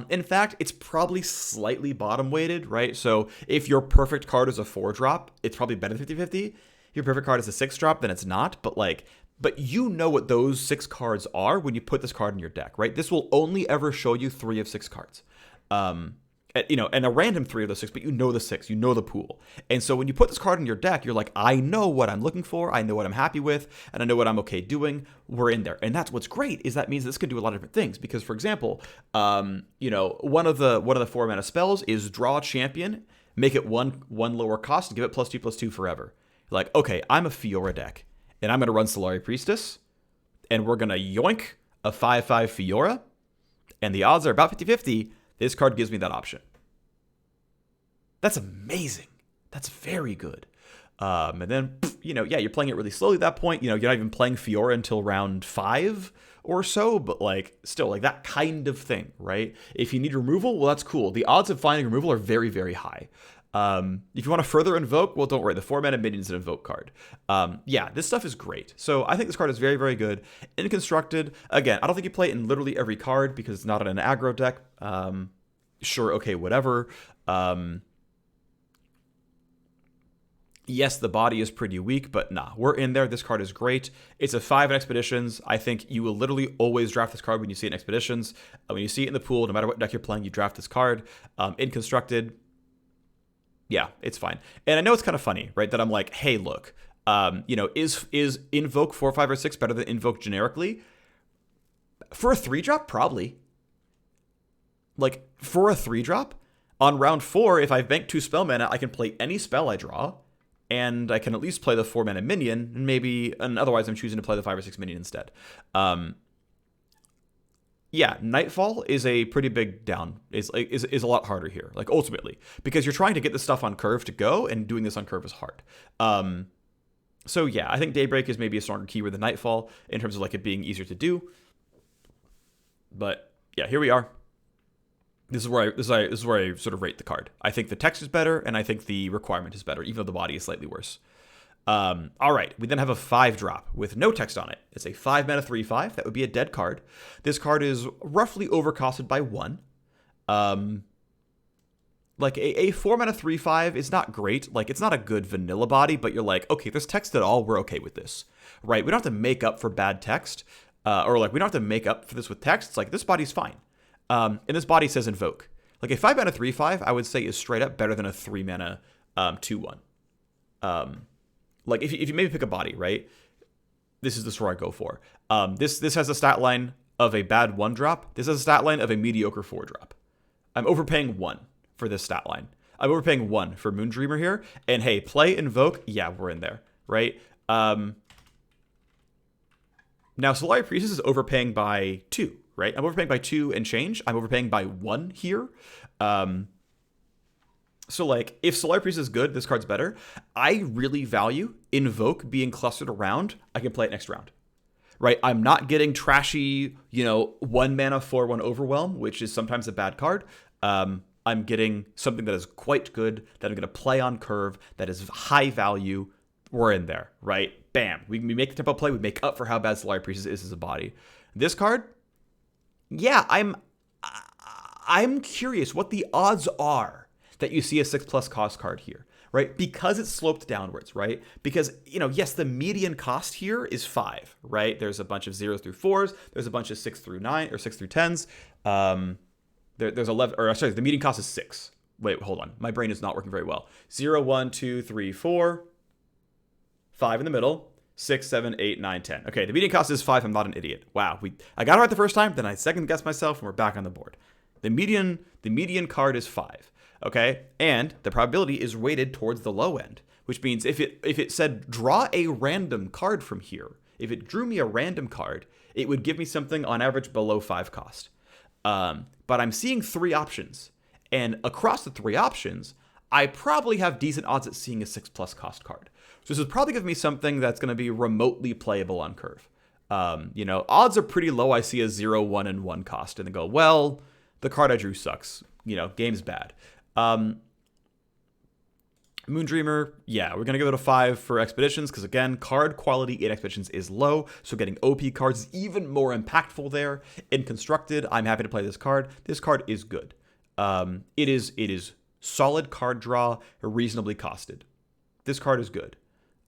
In fact, it's probably slightly bottom weighted, right? So if your perfect card is a 4-drop, it's probably better than 50-50. If your perfect card is a 6-drop, then it's not. But you know what those 6 cards are when you put this card in your deck, right? This will only ever show you 3 of 6 cards. And a random 3 of those 6, but you know the 6, you know the pool. And so when you put this card in your deck, you're like, I know what I'm looking for, I know what I'm happy with, and I know what I'm okay doing. We're in there. And that's what's great, is that means this can do a lot of different things. Because, for example, one of the 4 mana spells is draw a champion, make it one lower cost, and give it +2/+2 forever. You're like, okay, I'm a Fiora deck, and I'm going to run Solari Priestess, and we're going to yoink a 5/5 Fiora, and the odds are about 50-50. This card gives me that option. That's amazing. That's very good. And then, you're playing it really slowly at that point. You're not even playing Fiora until round 5 or so, but still that kind of thing, right? If you need removal, well, that's cool. The odds of finding removal are very, very high. If you want to further invoke, well, don't worry. The 4 mana Minion is an invoke card. This stuff is great. So I think this card is very, very good. In constructed, again, I don't think you play it in literally every card because it's not in an aggro deck. Sure, okay, whatever. Yes, the body is pretty weak, but nah, we're in there. This card is great. It's a 5 in Expeditions. I think you will literally always draft this card when you see it in Expeditions. When you see it in the pool, no matter what deck you're playing, you draft this card. In Constructed, yeah, it's fine. And I know it's kind of funny, right, that I'm like, hey, look, is Invoke 4, 5, or 6 better than Invoke generically? For a 3-drop, probably. Like, for a 3-drop, on round 4, if I bank 2 spell mana, I can play any spell I draw, and I can at least play the 4-mana minion, and otherwise I'm choosing to play the 5 or 6 minion instead. Yeah, Nightfall is a pretty big down. Is a lot harder here, like ultimately, because you're trying to get this stuff on curve to go, and doing this on curve is hard. So yeah, I think Daybreak is maybe a stronger keyword than Nightfall in terms of like it being easier to do. But yeah, here we are. This is where I sort of rate the card. I think the text is better, and I think the requirement is better, even though the body is slightly worse. All right, we then have a 5-drop with no text on it. It's a 5-mana 3/5. That would be a dead card. This card is roughly overcosted by 1. Like a 4-mana 3/5 is not great. Like, it's not a good vanilla body, but you're like, okay, if there's text at all, we're okay with this, right? We don't have to make up for bad text, or like we don't have to make up for this with text. It's like, this body's fine. And this body says Invoke. Like a 5-mana 3/5, I would say is straight up better than a 3-mana 2/1. Like if you maybe pick a body, right? This is the story I go for. This has a stat line of a bad 1-drop. This has a stat line of a mediocre 4-drop. I'm overpaying 1 for this stat line. I'm overpaying 1 for Moondreamer here. And hey, play Invoke. Yeah, we're in there, right? Now Solari Priestess is overpaying by 2. Right? I'm overpaying by 2 and change. I'm overpaying by 1 here. So, like, if Solari Priestess is good, this card's better. I really value Invoke being clustered around. I can play it next round. Right? I'm not getting trashy, 1-mana 4/1 Overwhelm, which is sometimes a bad card. I'm getting something that is quite good, that I'm going to play on curve, that is high value. We're in there, right? Bam. We make the tempo play. We make up for how bad Solari Priestess is as a body. This card, yeah, I'm curious what the odds are that you see a 6+ cost card here, right? Because it's sloped downwards, right? Because, yes, the median cost here is 5, right? There's a bunch of 0 through 4s. There's a bunch of 6 through 9 or 6 through 10s. There's 11, or sorry, the median cost is 6. Wait, hold on. My brain is not working very well. 0, 1, 2, 3, 4, 5 in the middle. 6, 7, 8, 9, 10. Okay, the median cost is 5. I'm not an idiot. Wow, I got it right the first time, then I second guessed myself, and we're back on the board. The median card is 5. Okay, and the probability is weighted towards the low end, which means if it said draw a random card from here, if it drew me a random card, it would give me something on average below 5 cost. But I'm seeing 3 options, and across the 3 options, I probably have decent odds at seeing a 6+ cost card. So this is probably giving me something that's going to be remotely playable on curve. Odds are pretty low. I see a 0, 1, and 1 cost, and they go, well, the card I drew sucks. Game's bad. Moondreamer, yeah, we're going to give it a 5 for Expeditions, because again, card quality in Expeditions is low, so getting OP cards is even more impactful there. In Constructed, I'm happy to play this card. This card is good. It is solid card draw, reasonably costed. This card is good.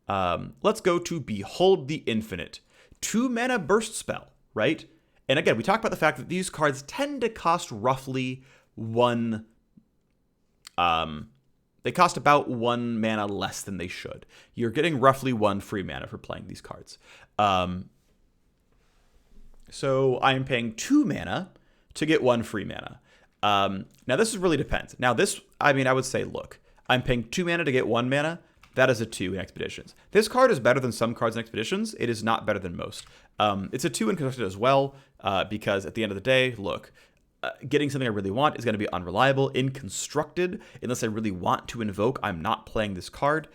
Let's go to Behold the Infinite. 2-mana burst spell, right? And again, we talked about the fact that these cards tend to cost roughly 1... they cost about 1 mana less than they should. You're getting roughly 1 free mana for playing these cards. So I am paying 2 mana to get 1 free mana. Now, this really depends. Now, I would say, look, I'm paying 2 mana to get 1 mana. That is a 2 in Expeditions. This card is better than some cards in Expeditions. It is not better than most. It's a 2 in Constructed as well, because at the end of the day, look, getting something I really want is going to be unreliable. In Constructed, unless I really want to Invoke, I'm not playing this card.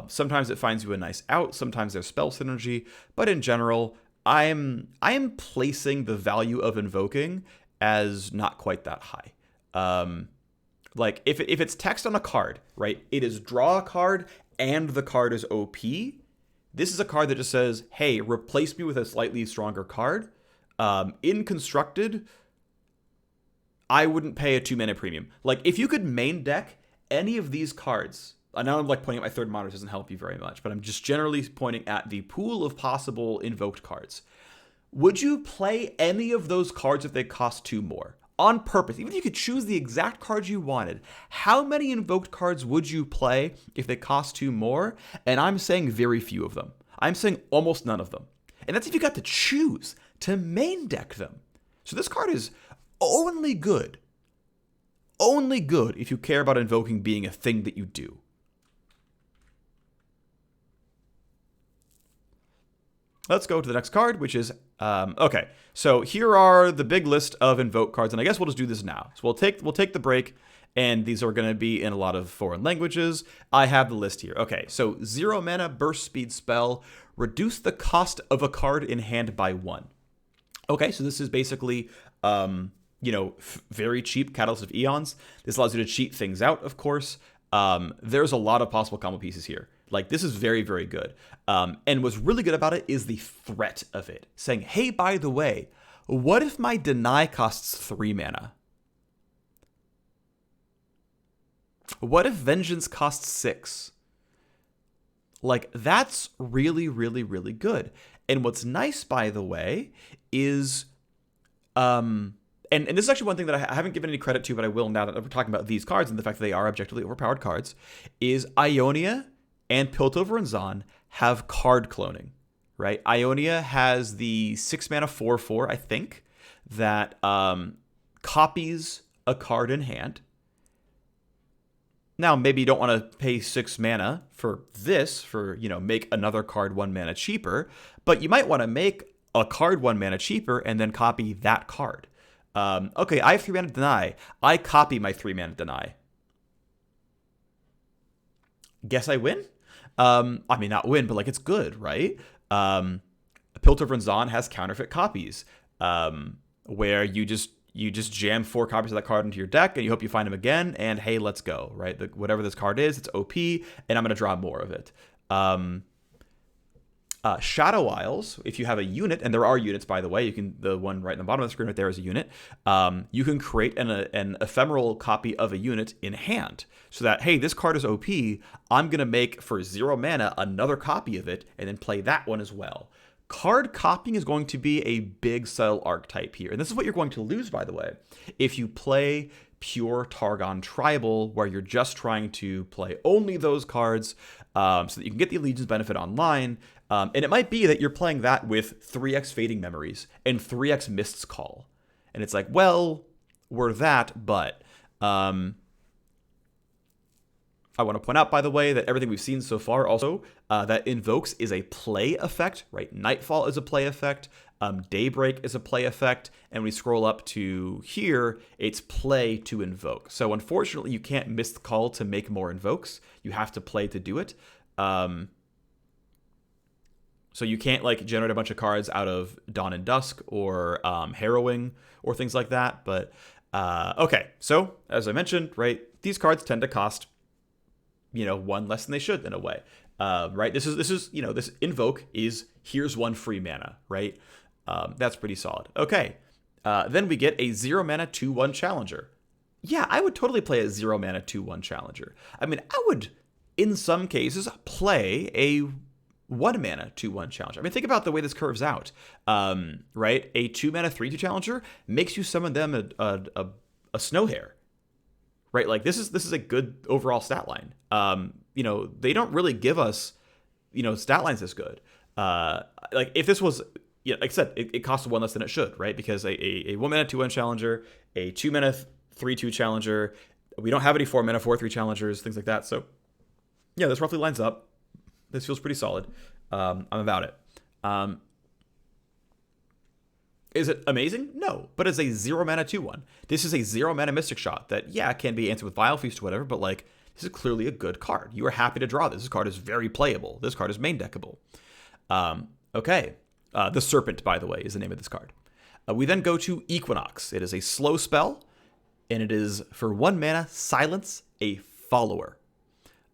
Sometimes it finds you a nice out. Sometimes there's spell synergy. But in general, I am placing the value of Invoking as not quite that high. Like, if it's text on a card, right, it is draw a card and the card is OP. This is a card that just says, hey, replace me with a slightly stronger card. In Constructed, I wouldn't pay a 2-mana premium. Like, if you could main deck any of these cards I know I'm like pointing at my third monitor doesn't help you very much, but I'm just generally pointing at the pool of possible invoked cards. Would you play any of those cards if they cost 2 more? On purpose, even if you could choose the exact cards you wanted, how many invoked cards would you play if they cost 2 more? And I'm saying very few of them. I'm saying almost none of them. And that's if you got to choose to main deck them. So this card is only good if you care about invoking being a thing that you do. Let's go to the next card, which is, okay, so here are the big list of invoke cards, and I guess we'll just do this now. So we'll take the break, and these are going to be in a lot of foreign languages. I have the list here. Okay, so 0 mana burst speed spell, reduce the cost of a card in hand by 1. Okay, so this is basically, very cheap Catalyst of Eons. This allows you to cheat things out, of course. There's a lot of possible combo pieces here. Like, this is very, very good. And what's really good about it is the threat of it. Saying, hey, by the way, what if my deny costs 3 mana? What if vengeance costs 6? Like, that's really, really, really good. And what's nice, by the way, is... And this is actually one thing that I haven't given any credit to, but I will now that we're talking about these cards and the fact that they are objectively overpowered cards, is Ionia and Piltover and Zon have card cloning, right? Ionia has the 6 mana 4/4, I think, that copies a card in hand. Now, maybe you don't want to pay 6 mana for this, make another card 1 mana cheaper, but you might want to make a card 1 mana cheaper and then copy that card. Okay, I have 3 mana deny. I copy my 3 mana deny. Guess I win? I mean, not win, but like it's good, right? Piltover and Zon has counterfeit copies, where you just jam 4 copies of that card into your deck, and you hope you find them again, and hey, let's go, right? Whatever this card is, it's OP, and I'm going to draw more of it. Shadow Isles, if you have a unit, and there are units, by the way, the one right in the bottom of the screen right there is a unit, you can create an ephemeral copy of a unit in hand, so that, hey, this card is OP, I'm going to make, for 0 mana, another copy of it, and then play that one as well. Card copying is going to be a big subtle archetype here, and this is what you're going to lose, by the way, if you play pure Targon Tribal, where you're just trying to play only those cards, so that you can get the Allegiance benefit online. And it might be that you're playing that with 3x Fading Memories and 3x Mist's Call. And it's like, well, we're that, but I want to point out, by the way, that everything we've seen so far also, that Invokes is a play effect, right? Nightfall is a play effect. Daybreak is a play effect. And when we scroll up to here, it's play to invoke. So unfortunately, you can't miss the call to make more invokes. You have to play to do it. So you can't like generate a bunch of cards out of Dawn and Dusk or Harrowing or things like that. But okay, so as I mentioned, right, these cards tend to cost 1 less than they should in a way. Right? This is this invoke is here's 1 free mana, right? That's pretty solid. Okay. Then we get a 0 mana 2/1 challenger. Yeah, I would totally play a 0 mana 2/1 challenger. I mean, I would in some cases play a 1 mana 2/1 challenger. I mean, think about the way this curves out. Right? A 2 mana 3/2 challenger makes you summon them a snow hare. Right? Like this is a good overall stat line. They don't really give us, stat lines this good. Like if this was, like I said, it costs 1 less than it should, right? Because a 1 mana 2/1 challenger, a 2 mana 3/2 challenger, we don't have any 4 mana 4/3 challengers, things like that. So yeah, this roughly lines up. This feels pretty solid. I'm about it. Is it amazing? No, but it's a 0 mana 2/1. This is a 0 mana Mystic Shot that, yeah, can be answered with Vile Feast or whatever, but like, this is clearly a good card. You are happy to draw this. This card is very playable. This card is main deckable. Okay. The Serpent, by the way, is the name of this card. We then go to Equinox. It is a slow spell, and it is for 1 mana, silence a follower.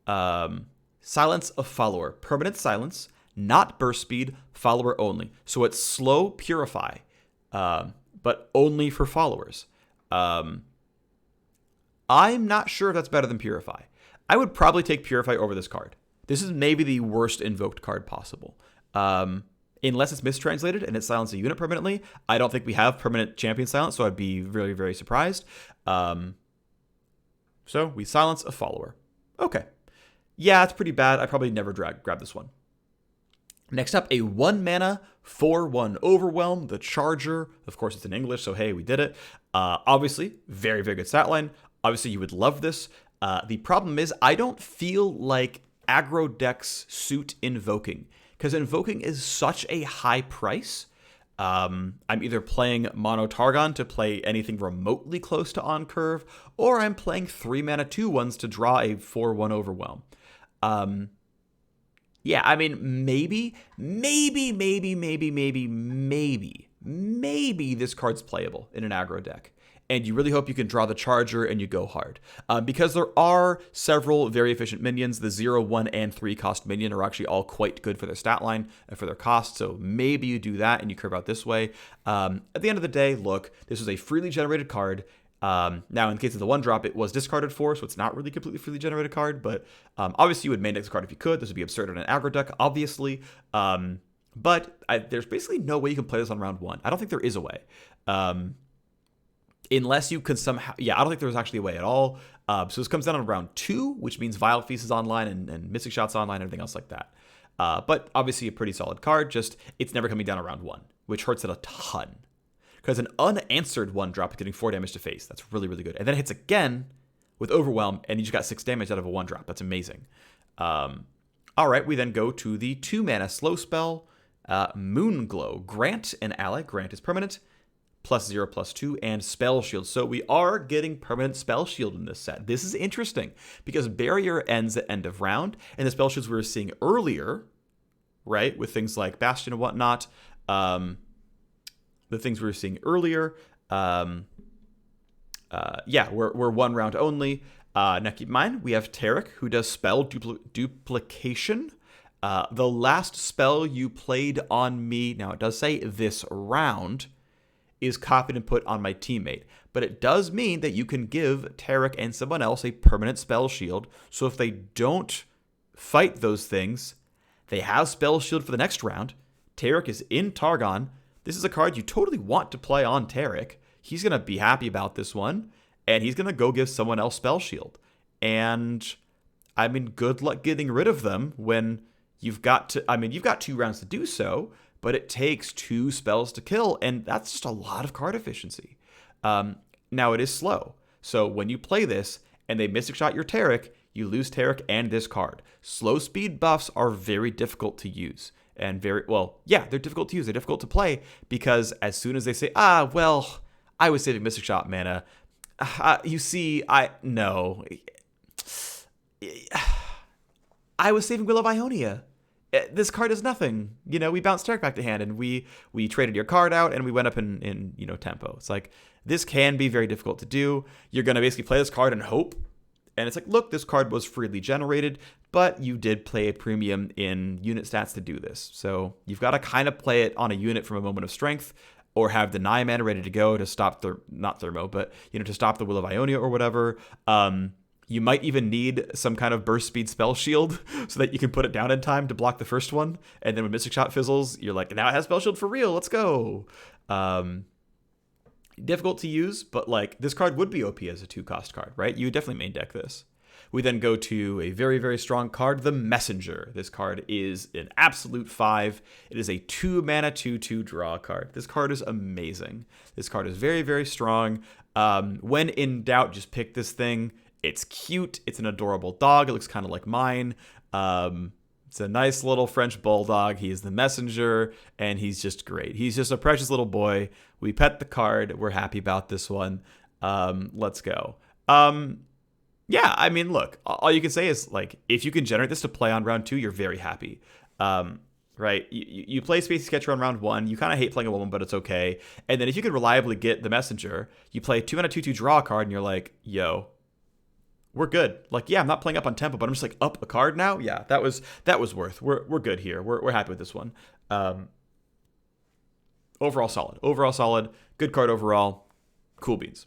Silence a follower. Permanent silence, not burst speed, follower only. So it's slow purify. But only for followers. I'm not sure if that's better than Purify. I would probably take Purify over this card. This is maybe the worst invoked card possible. Unless it's mistranslated and it silences a unit permanently. I don't think we have permanent champion silence, so I'd be very, very surprised. So we silence a follower. Okay. Yeah, it's pretty bad. I probably never grab this one. Next up, a 1 mana 4/1 Overwhelm, the Charger. Of course, it's in English, so hey, we did it. Obviously, very, very good stat line. Obviously, you would love this. The problem is I don't feel like aggro decks suit Invoking, because Invoking is such a high price. I'm either playing Mono Targon to play anything remotely close to on curve, or I'm playing 3 mana 2/1s to draw a 4/1 Overwhelm. Yeah, I mean, maybe this card's playable in an aggro deck. And you really hope you can draw the Charger and you go hard. Because there are several very efficient minions. The 0, 1, and 3 cost minion are actually all quite good for their stat line and for their cost. So maybe you do that and you curve out this way. At the end of the day, look, this is a freely generated card. Now, in the case of the 1-drop, it was discarded for, so it's not really completely freely generated card, but obviously you would main deck this card if you could. This would be absurd in an aggro deck, obviously. But there's basically no way you can play this on round 1. I don't think there is a way. Unless you can somehow... Yeah, I don't think there's actually a way at all. So this comes down on round 2, which means Vile Feast is online and Mystic Shot's online and everything else like that. But obviously a pretty solid card, just it's never coming down on round 1, which hurts it a ton. Because an unanswered 1-drop is getting 4 damage to face. That's really, really good. And then it hits again with Overwhelm, and you just got 6 damage out of a 1-drop. That's amazing. All right, we then go to the 2-mana slow spell, Moonglow. Grant an ally. Grant is permanent. +0, +2, and Spell Shield. So we are getting permanent Spell Shield in this set. This is interesting, because Barrier ends at end of round, and the Spell Shields we were seeing earlier, right, with things like Bastion and whatnot, the things we were seeing earlier, we're 1 round only. Now keep in mind, we have Tarek, who does spell duplication. The last spell you played on me, now it does say this round, is copied and put on my teammate. But it does mean that you can give Tarek and someone else a permanent spell shield. So if they don't fight those things, they have spell shield for the next round. Tarek is in Targon. This is a card you totally want to play on Tarek. He's going to be happy about this one, and he's going to go give someone else Spell Shield. And, I mean, good luck getting rid of them when you've got 2 rounds to do so, but it takes 2 spells to kill, and that's just a lot of card efficiency. Now, it is slow. So when you play this, and they Mystic Shot your Tarek, you lose Tarek and this card. Slow speed buffs are very difficult to use. And they're difficult to use. They're difficult to play because as soon as they say, I was saving Mystic Shot mana. I was saving Will of Ionia. This card is nothing. We bounced Tarek back to hand, and we traded your card out, and we went up in tempo. It's like, this can be very difficult to do. You're going to basically play this card and hope. And it's like, look, this card was freely generated, but you did play a premium in unit stats to do this. So you've got to kind of play it on a unit from a moment of strength, or have Deny Mana ready to go to stop to stop the Will of Ionia or whatever. You might even need some kind of burst speed spell shield so that you can put it down in time to block the first one. And then when Mystic Shot fizzles, you're like, now it has spell shield for real. Let's go. Difficult to use, but like this card would be OP as a 2-cost card, right? You would definitely main deck this. We then go to a very, very strong card, the Messenger. This card is an absolute 5. It is a 2-mana 2/2 draw card. This card is amazing. This card is very, very strong. When in doubt, just pick this thing. It's cute. It's an adorable dog. It looks kind of like mine. It's a nice little French bulldog. He is the messenger, and he's just great. He's just a precious little boy. We pet the card. We're happy about this one. Let's go. Yeah, I mean, look, all you can say is, like, if you can generate this to play on round 2, you're very happy. Right? You play Spacey Skecher on round 1. You kind of hate playing a woman, but it's okay. And then if you can reliably get the messenger, you play 2 mana 2/2 draw a card, and you're like, yo, we're good. Like, yeah, I'm not playing up on tempo, but I'm just like up a card now. Yeah, that was worth. We're good here. We're happy with this one. Overall solid. Good card overall. Cool beans.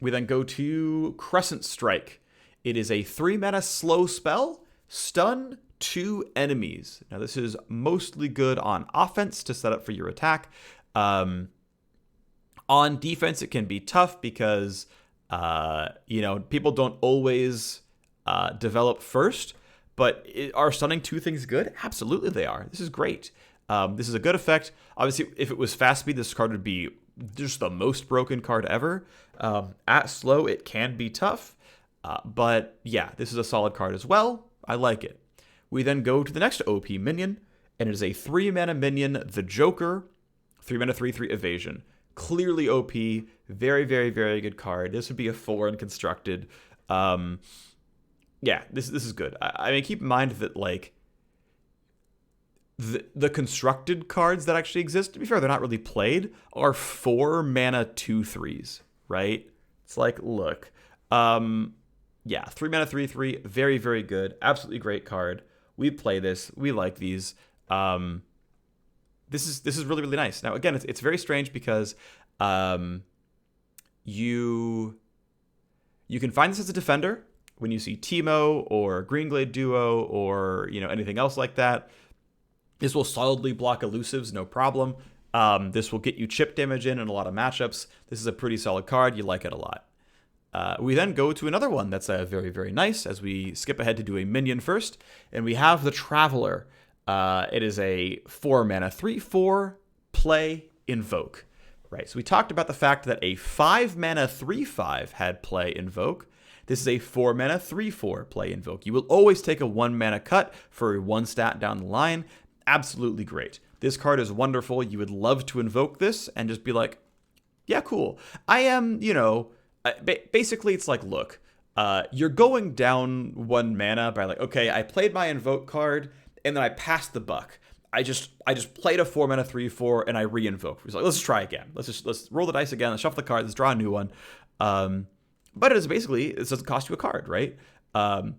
We then go to Crescent Strike. It is a 3-mana slow spell, stun 2 enemies. Now, this is mostly good on offense to set up for your attack. On defense, it can be tough because, people don't always develop first. But are stunning 2 things good? Absolutely they are. This is great. This is a good effect. Obviously, if it was fast speed, this card would be just the most broken card ever. At slow, it can be tough. But yeah, this is a solid card as well. I like it. We then go to the next OP minion, and it is a 3-mana minion, the Joker, 3-mana 3/3 evasion. Clearly OP, very, very, very good card. This would be a 4 and constructed. Yeah, this is good. I mean, keep in mind that, like, the constructed cards that actually exist, to be fair, they're not really played, are 4-mana 2/3s, right? It's like, look. Yeah, 3-mana 3/3, very, very good. Absolutely great card. We play this. We like these. This is really, really nice. Now, again, it's very strange because you can find this as a defender when you see Teemo or Greenglade Duo or anything else like that. This will solidly block elusives, no problem. This will get you chip damage in a lot of matchups. This is a pretty solid card. You like it a lot. We then go to another one that's very, very nice as we skip ahead to do a minion first. And we have the Traveler. It is a 4-mana 3/4 play Invoke. Right, so we talked about the fact that a 5-mana 3/5 had play Invoke. This is a 4-mana 3/4 play Invoke. You will always take a 1-mana cut for 1 stat down the line. Absolutely great. This card is wonderful. You would love to invoke this and just be like, yeah, cool. I am, basically it's like, look, you're going down 1 mana by like, okay, I played my Invoke card and then I passed the buck. I just played a 4-mana 3/4 and I re-invoke. It's like, let's try again. Let's roll the dice again. Let's shuffle the cards. Let's draw a new one. But it is basically, it doesn't cost you a card, right?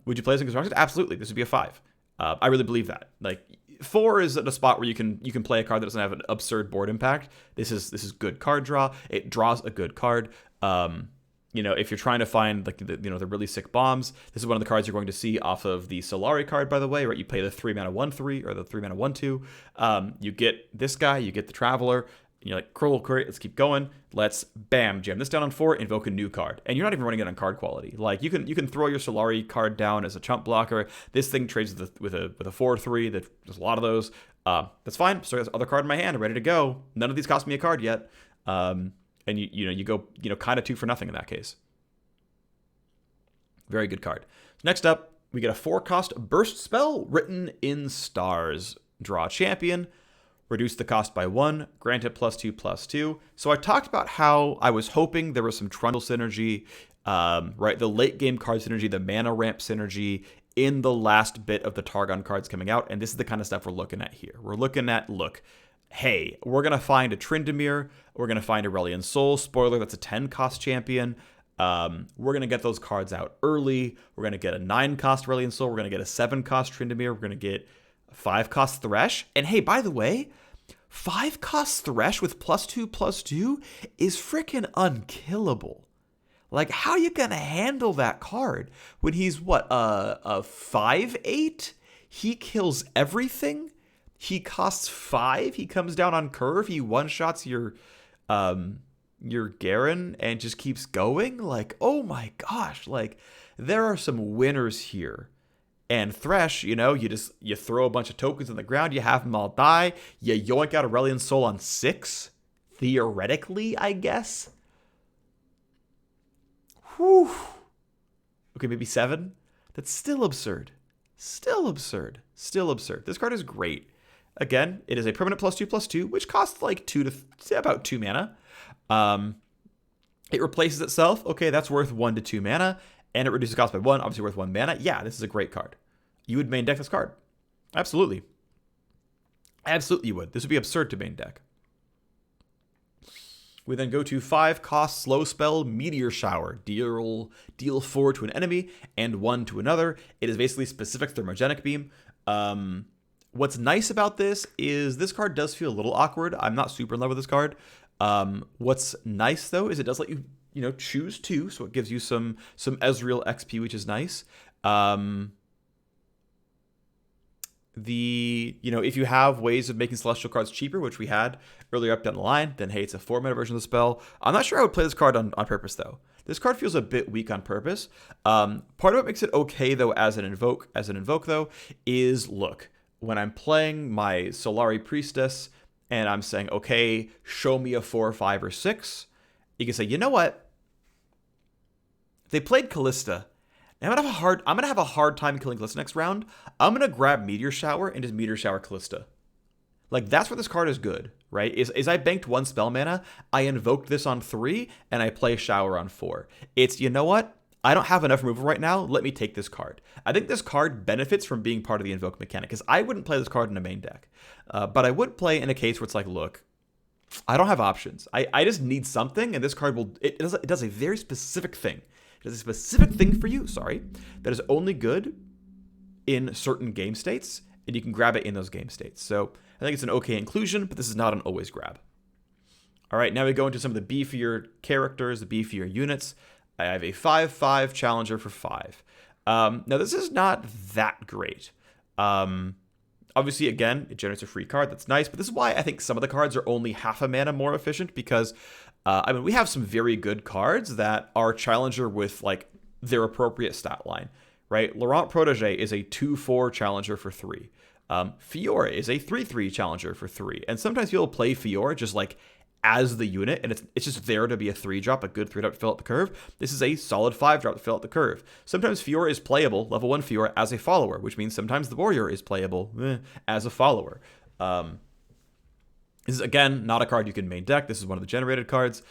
Would you play as a constructed? Absolutely. This would be a 5. I really believe that. Like, 4 is at a spot where you can play a card that doesn't have an absurd board impact. This is good card draw. It draws a good card. If you're trying to find like the really sick bombs, this is one of the cards you're going to see off of the Solari card, by the way, right? You play the 3-mana 1/3 or the 3-mana 1/2. You get this guy, you get the Traveler. And you're like, cool, great, let's keep going. Let's bam, jam this down on 4, invoke a new card. And you're not even running it on card quality. Like you can throw your Solari card down as a chump blocker. This thing trades with a 4/3. There's a lot of those. That's fine. So there's other card in my hand, ready to go. None of these cost me a card yet. And you go kind of 2 for nothing in that case. Very good card. Next up, we get a 4-cost burst spell written in stars. Draw a champion. Reduce the cost by 1, grant it +2/+2. So I talked about how I was hoping there was some Trundle synergy, right? The late game card synergy, the mana ramp synergy in the last bit of the Targon cards coming out. And this is the kind of stuff we're looking at here. We're looking at, look, hey, we're going to find a Tryndamere. We're going to find Irelian Soul. Spoiler, that's a 10-cost champion. We're going to get those cards out early. We're going to get a 9-cost Irelian Soul. We're going to get a 7-cost Tryndamere. We're going to get a 5-cost Thresh. And hey, by the way, 5-cost Thresh with +2/+2 is freaking unkillable. Like, how are you gonna handle that card when he's what, a 5/8? He kills everything. He costs 5. He comes down on curve. He one-shots your Garen and just keeps going. Like, oh my gosh! Like, there are some winners here. And Thresh, you throw a bunch of tokens on the ground, you have them all die, you yoink out Aurelian Soul on 6, theoretically, I guess. Whew. Okay, maybe 7? That's still absurd. Still absurd. Still absurd. This card is great. Again, it is a permanent +2/+2, which costs like about 2 mana. It replaces itself. Okay, that's worth 1 to 2 mana. And it reduces the cost by 1, obviously worth 1 mana. Yeah, this is a great card. You would main deck this card. Absolutely. Absolutely you would. This would be absurd to main deck. We then go to 5-cost slow spell Meteor Shower. Deal 4 to an enemy and 1 to another. It is basically specific thermogenic beam. What's nice about this is this card does feel a little awkward. I'm not super in love with this card. What's nice, though, is it does let you choose 2, so it gives you some Ezreal XP, which is nice. If you have ways of making celestial cards cheaper, which we had earlier up down the line, then hey, it's a 4-mana version of the spell. I'm not sure I would play this card on purpose, though. This card feels a bit weak on purpose. Part of what makes it okay, though, as an invoke, though, is, look, when I'm playing my Solari Priestess and I'm saying, okay, show me a 4, 5, or 6, you can say, you know what? They played Callista. I'm gonna have a hard time killing Callista next round. I'm gonna grab Meteor Shower and just Meteor Shower Callista. Like, that's where this card is good, right? Is I banked 1 spell mana, I invoked this on 3, and I play Shower on 4. It's, you know what? I don't have enough removal right now. Let me take this card. I think this card benefits from being part of the invoke mechanic, because I wouldn't play this card in a main deck. But I would play in a case where it's like, look, I don't have options. I just need something, and this card it does a very specific thing. It does a specific thing for you, that is only good in certain game states, and you can grab it in those game states. So I think it's an okay inclusion, but this is not an always grab. All right, now we go into some of the beefier characters, the beefier units. I have a 5/5 challenger for 5. Now, this is not that great. Obviously, again, it generates a free card. That's nice, but this is why I think some of the cards are only half a mana more efficient, because we have some very good cards that are challenger with like their appropriate stat line, right? Laurent Protégé is a 2/4 challenger for 3. Fiora is a 3/3 challenger for 3. And sometimes people play Fiora just like as the unit, and it's just there to be a 3-drop, a good 3-drop to fill out the curve. This is a solid 5-drop to fill out the curve. Sometimes Fiora is playable, level 1 Fiora, as a follower, which means sometimes the warrior is playable as a follower. This is, again, not a card you can main deck. This is one of the generated cards.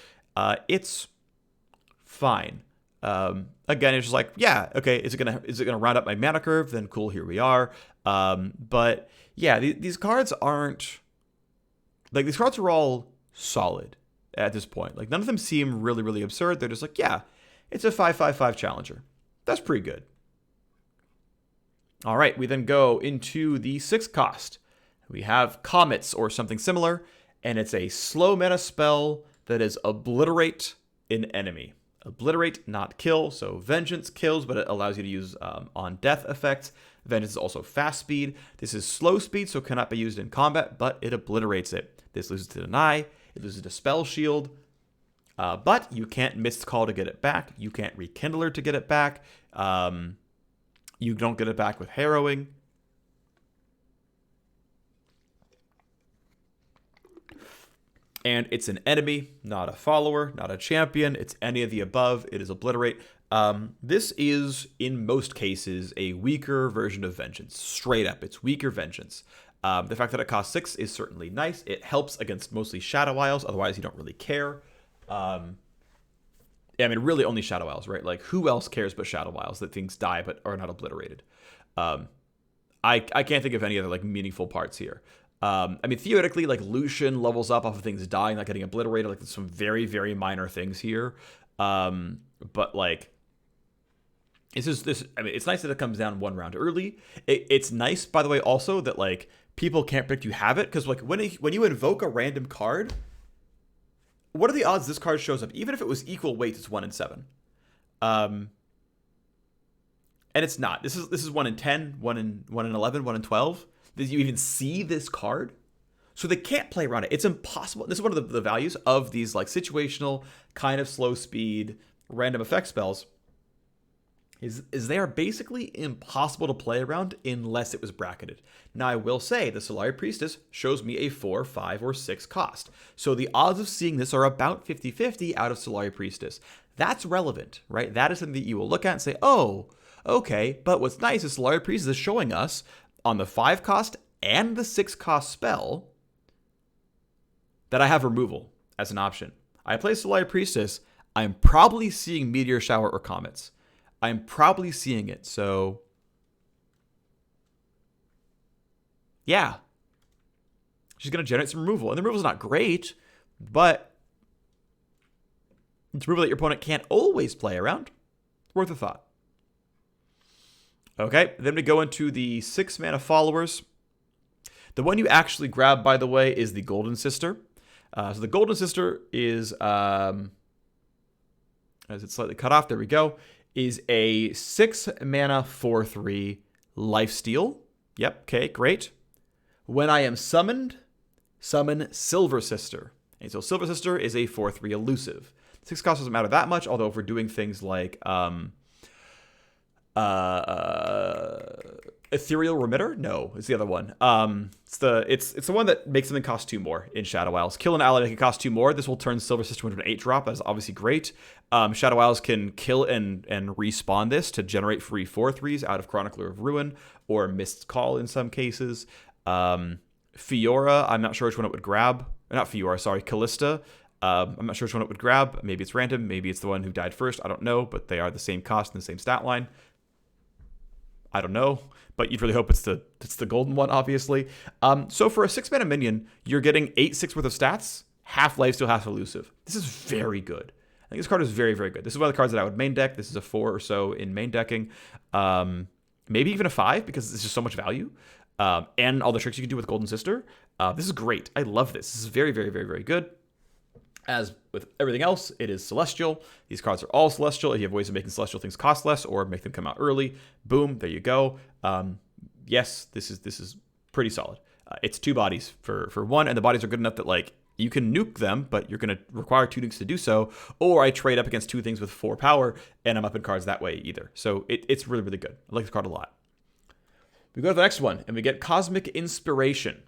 It's fine. Again, it's just like, yeah, okay, is it gonna round up my mana curve? Then cool, here we are. But yeah, these cards aren't like, these cards are all solid at this point. Like, none of them seem really, really absurd. They're just like, yeah, it's a 5/5/5 challenger. That's pretty good. All right, we then go into the 6 cost. We have Comets or something similar, and it's a slow mana spell that is obliterate an enemy. Obliterate, not kill. So Vengeance kills, but it allows you to use on death effects. Vengeance is also fast speed. This is slow speed, so cannot be used in combat, but it obliterates it. This loses to deny. It loses to spell shield. But you can't Mist Call to get it back. You can't Rekindler to get it back. You don't get it back with Harrowing. And it's an enemy, not a follower, not a champion. It's any of the above. It is obliterate. This is, in most cases, a weaker version of Vengeance. Straight up, it's weaker Vengeance. The fact that it costs 6 is certainly nice. It helps against mostly Shadow Isles. Otherwise, you don't really care. Really only Shadow Isles, right? Like, who else cares but Shadow Isles that things die but are not obliterated? I can't think of any other like meaningful parts here. Theoretically, like, Lucian levels up off of things dying, not getting obliterated. Like, there's some very, very minor things here. But, like, it's nice that it comes down 1 round early. It's nice, by the way, also that, like, people can't predict you have it. Because, like, when you invoke a random card, what are the odds this card shows up? Even if it was equal weight, it's 1 in 7. And it's not. This is 1 in 10, 1 in 11, 1 in 12. Did you even see this card? So they can't play around it. It's impossible. This is one of the values of these like situational, kind of slow speed, random effect spells. Is they are basically impossible to play around unless it was bracketed. Now, I will say the Solari Priestess shows me a 4, 5, or 6 cost. So the odds of seeing this are about 50-50 out of Solari Priestess. That's relevant, right? That is something that you will look at and say, oh, okay. But what's nice is Solari Priestess is showing us on the 5 cost and the 6 cost spell that I have removal as an option. I play Solari Priestess. I'm probably seeing Meteor Shower or Comets. I'm probably seeing it. So, yeah. She's going to generate some removal. And the removal's not great, but it's removal that your opponent can't always play around. Worth a thought. Okay, then we go into the 6 mana followers. The one you actually grab, by the way, is the Golden Sister. So the Golden Sister is as it's slightly cut off, there we go, is a 6 mana 4/3 lifesteal. Yep, okay, great. When I am summoned, summon Silver Sister. And so Silver Sister is a 4/3 elusive. 6 cost doesn't matter that much, although if we're doing things like Ethereal Remitter? No, it's the other one. It's the one that makes something cost 2 more in Shadow Isles. Kill an ally, make it cost 2 more. This will turn Silver Sister into an 8-drop. That's obviously great. Shadow Isles can kill and respawn this to generate free 4/3s out of Chronicler of Ruin or Mist's Call in some cases. Fiora, I'm not sure which one it would grab. Not Fiora, sorry, Callista. I'm not sure which one it would grab. Maybe it's random. Maybe it's the one who died first. I don't know, but they are the same cost and the same stat line. I don't know, but you'd really hope it's the golden one, obviously. So for a 6-mana minion, you're getting 8/6 worth of stats, half lifesteal, half elusive. This is very good. I think this card is very, very good. This is one of the cards that I would main deck. This is a 4 or so in main decking. Maybe even a 5 because it's just so much value. And all the tricks you can do with Golden Sister. This is great. I love this. This is very, very, very, very good. As with everything else, it is Celestial. These cards are all Celestial. If you have ways of making Celestial things cost less or make them come out early, boom, there you go. Yes, this is pretty solid. It's 2 bodies for 1, and the bodies are good enough that like you can nuke them, but you're going to require 2 nukes to do so. Or I trade up against 2 things with 4 power, and I'm up in cards that way either. So it's really, really good. I like this card a lot. We go to the next one, and we get Cosmic Inspiration.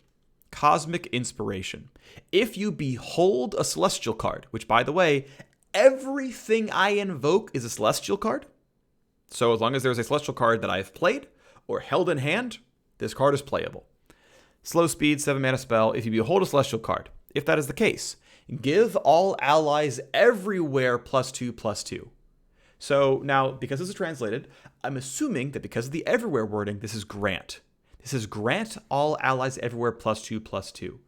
Cosmic Inspiration. If you behold a Celestial card, which, by the way, everything I invoke is a Celestial card. So as long as there's a Celestial card that I've played or held in hand, this card is playable. Slow speed, 7 mana spell. If you behold a Celestial card, if that is the case, give all allies everywhere +2/+2. So now, because this is translated, I'm assuming that because of the everywhere wording, this is grant. This is grant all allies everywhere +2/+2.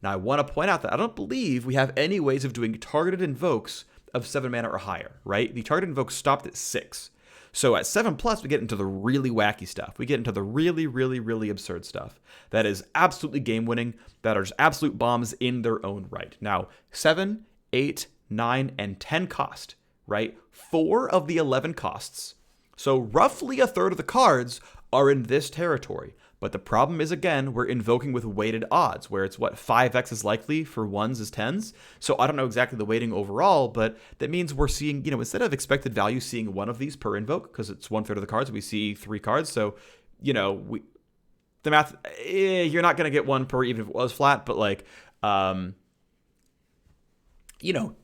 Now, I want to point out that I don't believe we have any ways of doing targeted invokes of 7 mana or higher, right? The targeted invokes stopped at 6. So at 7+, we get into the really wacky stuff. We get into the really, really, really absurd stuff. That is absolutely game-winning, that are just absolute bombs in their own right. Now, 7, 8, 9, and 10 cost, right? 4 of the 11 costs. So roughly a third of the cards are in this territory. But the problem is, again, we're invoking with weighted odds, where it's, 5x is likely for 1s is 10s. So I don't know exactly the weighting overall, but that means we're seeing, instead of expected value, seeing 1 of these per invoke, because it's 1/3 of the cards, we see 3 cards. So, the math, you're not going to get 1 per even if it was flat, but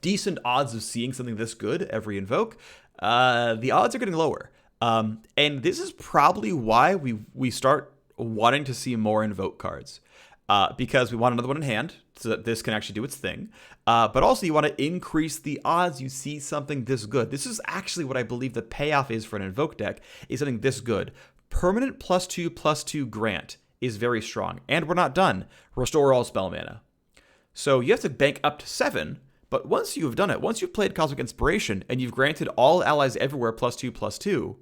decent odds of seeing something this good every invoke. The odds are getting lower. And this is probably why we start wanting to see more invoke cards, because we want another one in hand so that this can actually do its thing, but also you want to increase the odds you see something this good. This is actually what I believe the payoff is for an invoke deck, is something this good. Permanent +2/+2 grant is very strong, and we're not done. Restore all spell mana. So you have to bank up to 7, but once you've done it, once you've played Cosmic Inspiration and you've granted all allies everywhere +2/+2,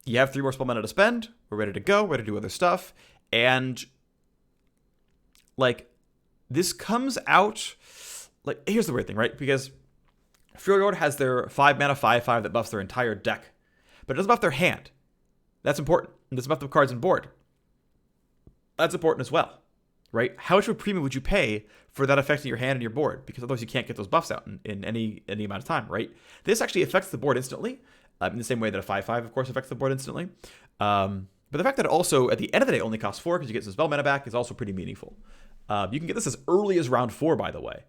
you have 3 more spell mana to spend. We're ready to go. Ready to do other stuff. And, this comes out... here's the weird thing, right? Because Freljord has their 5 mana 5/5 that buffs their entire deck. But it doesn't buff their hand. That's important. It doesn't buff the cards on board. That's important as well, right? How much of a premium would you pay for that affecting your hand and your board? Because otherwise you can't get those buffs out in any amount of time, right? This actually affects the board instantly. In the same way that a 5/5, of course, affects the board instantly. But the fact that it also, at the end of the day, only costs 4 because you get some spell mana back is also pretty meaningful. You can get this as early as round 4, by the way.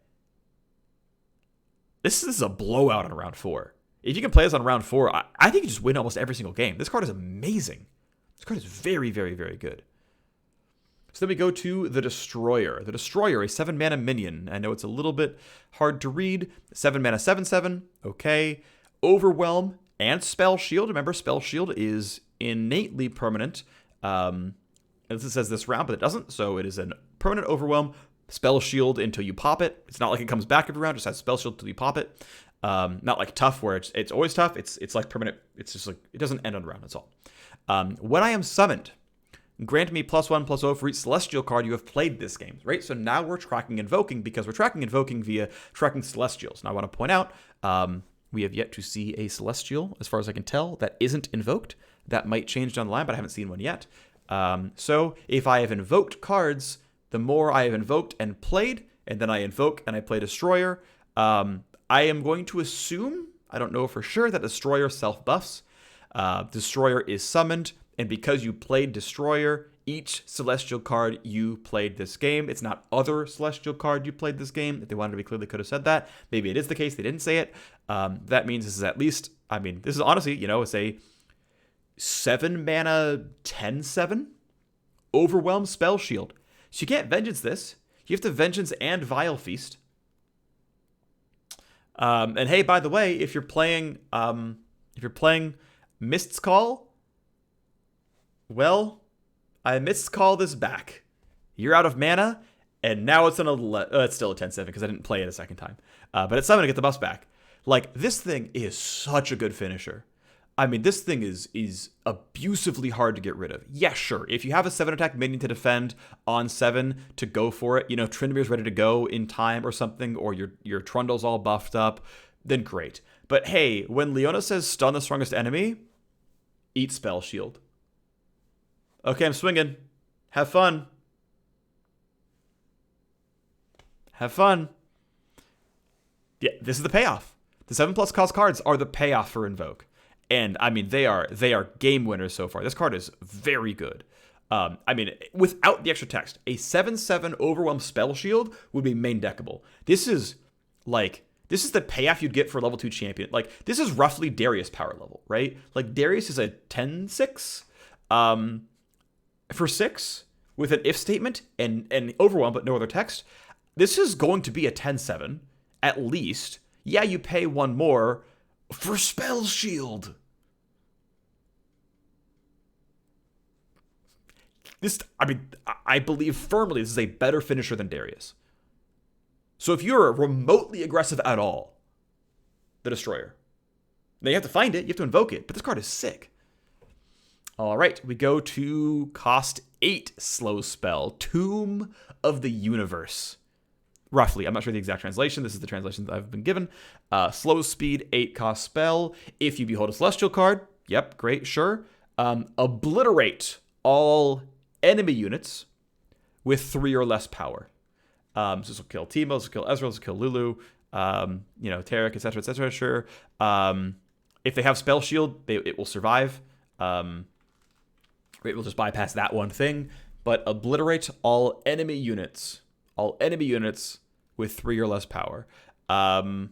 This is a blowout on round 4. If you can play this on round 4, I think you just win almost every single game. This card is amazing. This card is very, very, very good. So then we go to the Destroyer. The Destroyer, a 7 mana minion. I know it's a little bit hard to read. 7 mana 7/7. Okay. Overwhelm and Spell Shield. Remember, Spell Shield is innately permanent. It says this round, but it doesn't. So it is a permanent Overwhelm, Spell Shield until you pop it. It's not like it comes back every round. It just has Spell Shield until you pop it. Not like Tough, where it's always tough. It's like permanent. It's just like, it doesn't end on the round. That's all. When I am summoned, grant me +1/+0 for each celestial card you have played this game, right? So now we're tracking invoking because we're tracking invoking via tracking celestials. Now I want to point out, we have yet to see a celestial, as far as I can tell, that isn't invoked. That might change down the line, but I haven't seen one yet. So if I have invoked cards, the more I have invoked and played, and then I invoke and I play Destroyer, I am going to assume, I don't know for sure, that Destroyer self-buffs. Destroyer is summoned, and because you played Destroyer, each celestial card you played this game, it's not other celestial card you played this game. If they wanted to be clear, they could have said that. Maybe it is the case, they didn't say it. That means this is at least, I mean, this is honestly, you know, it's a 7 mana 10/7 Overwhelm Spell Shield. So you can't Vengeance this. You have to Vengeance and Vile Feast. And hey, by the way, if you're playing Mist's Call, well, I Mist's Call this back. You're out of mana, and now it's it's still a 10/7 because I didn't play it a second time. But it's time to get the buffs back. Like, this thing is such a good finisher. I mean, this thing is abusively hard to get rid of. Yeah, sure. If you have a 7-attack minion to defend on 7 to go for it, you know, Tryndamere's ready to go in time or something, or your Trundle's all buffed up, then great. But hey, when Leona says stun the strongest enemy, eat Spell Shield. Okay, I'm swinging. Have fun. Have fun. Yeah, this is the payoff. The 7+ cost cards are the payoff for Invoke. And, I mean, they are game winners so far. This card is very good. I mean, without the extra text, a 7/7 Overwhelm Spell Shield would be main deckable. This is the payoff you'd get for a level 2 champion. Like, this is roughly Darius power level, right? Like, Darius is a 10/6 for 6 with an if statement and Overwhelm, but no other text. This is going to be a 10/7, at least. Yeah, you pay one more for Spell Shield. This, I mean, I believe firmly this is a better finisher than Darius. So if you're remotely aggressive at all, the Destroyer. Now you have to find it, you have to invoke it, but this card is sick. All right, we go to cost 8 slow spell, Tomb of the Universe. Roughly, I'm not sure the exact translation. This is the translation that I've been given. Slow speed, 8 cost spell. If you behold a celestial card, yep, great, sure. Obliterate all enemy units with 3 or less power. So this will kill Teemo, this will kill Ezreal, this will kill Lulu, you know, Taric, etc., sure. If they have Spell Shield, it will survive. It will just bypass that one thing. But obliterate all enemy units. All enemy units with 3 or less power. And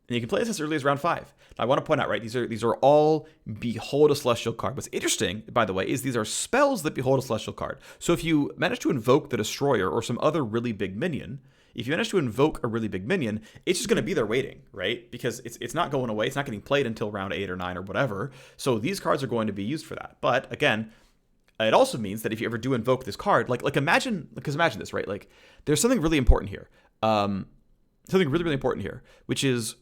you can play this as early as round 5. Now, I want to point out, right, these are all Behold a Celestial card. What's interesting, by the way, is these are spells that Behold a Celestial card. So if you manage to invoke the Destroyer or some other really big minion, if you manage to invoke a really big minion, it's just going to be there waiting, right? Because it's not going away. It's not getting played until round 8 or 9 or whatever. So these cards are going to be used for that. But again, it also means that if you ever do invoke this card, like imagine this, right? Like, there's something really important here. Something really, really important here, which is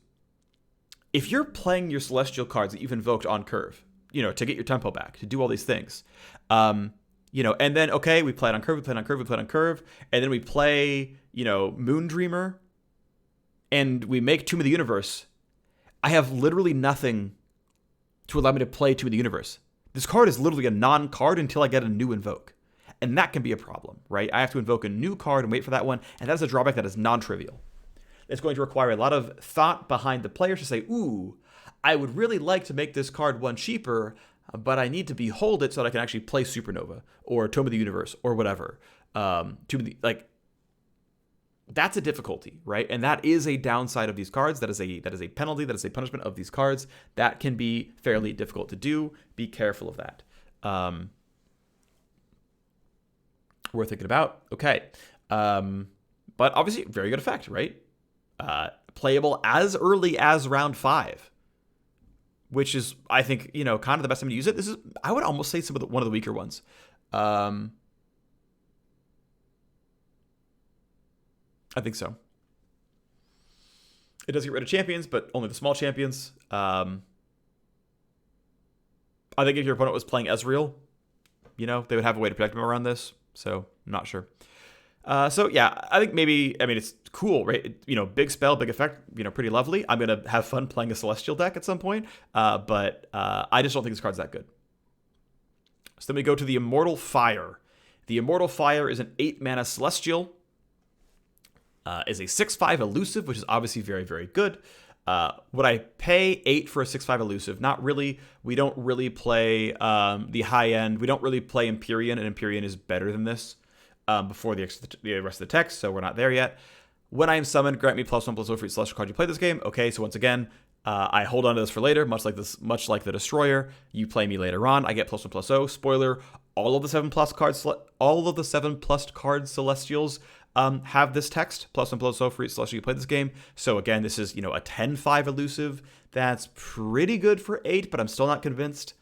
if you're playing your celestial cards that you've invoked on curve, you know, to get your tempo back, to do all these things, you know, and then, okay, we played on curve, and then we play, you know, Moondreamer, and we make Tomb of the Universe. I have literally nothing to allow me to play Tomb of the Universe. This card is literally a non-card until I get a new invoke. And that can be a problem, right? I have to invoke a new card and wait for that one, and that's a drawback that is non-trivial. It's going to require a lot of thought behind the players to say, ooh, I would really like to make this card one cheaper, but I need to behold it so that I can actually play Supernova or Tomb of the Universe or whatever. That's a difficulty, right? And that is a downside of these cards. That is a penalty. That is a punishment of these cards. That can be fairly difficult to do. Be careful of that. Worth thinking about. Okay. But obviously, very good effect, right? Playable as early as round 5, which is, I think, you know, kind of the best time to use it. This is, I would almost say, one of the weaker ones. I think so. It does get rid of champions, but only the small champions. I think if your opponent was playing Ezreal, they would have a way to protect him around this. So I'm not sure. So yeah, I think maybe, it's cool, right? Big spell, big effect, pretty lovely. I'm going to have fun playing a Celestial deck at some point, but I just don't think this card's that good. So then we go to the Immortal Fire. The Immortal Fire is an 8-mana Celestial, is a 6/5 elusive, which is obviously very, very good. Would I pay 8 for a 6/5 elusive? Not really. We don't really play the high end. We don't really play Empyrean, and Empyrean is better than this before the rest of the text, so we're not there yet. When I am summoned, grant me +1/+0 for each celestial card you play this game. Okay, so once again, I hold on to this for later, much like the Destroyer. You play me later on. I get +1/+0. Spoiler: all of the 7+ cards, all of the 7+ card Celestials have this text, +1/+0 for each celestial you play this game. So again, this is a 10/5 elusive. That's pretty good for 8, but I'm still not convinced.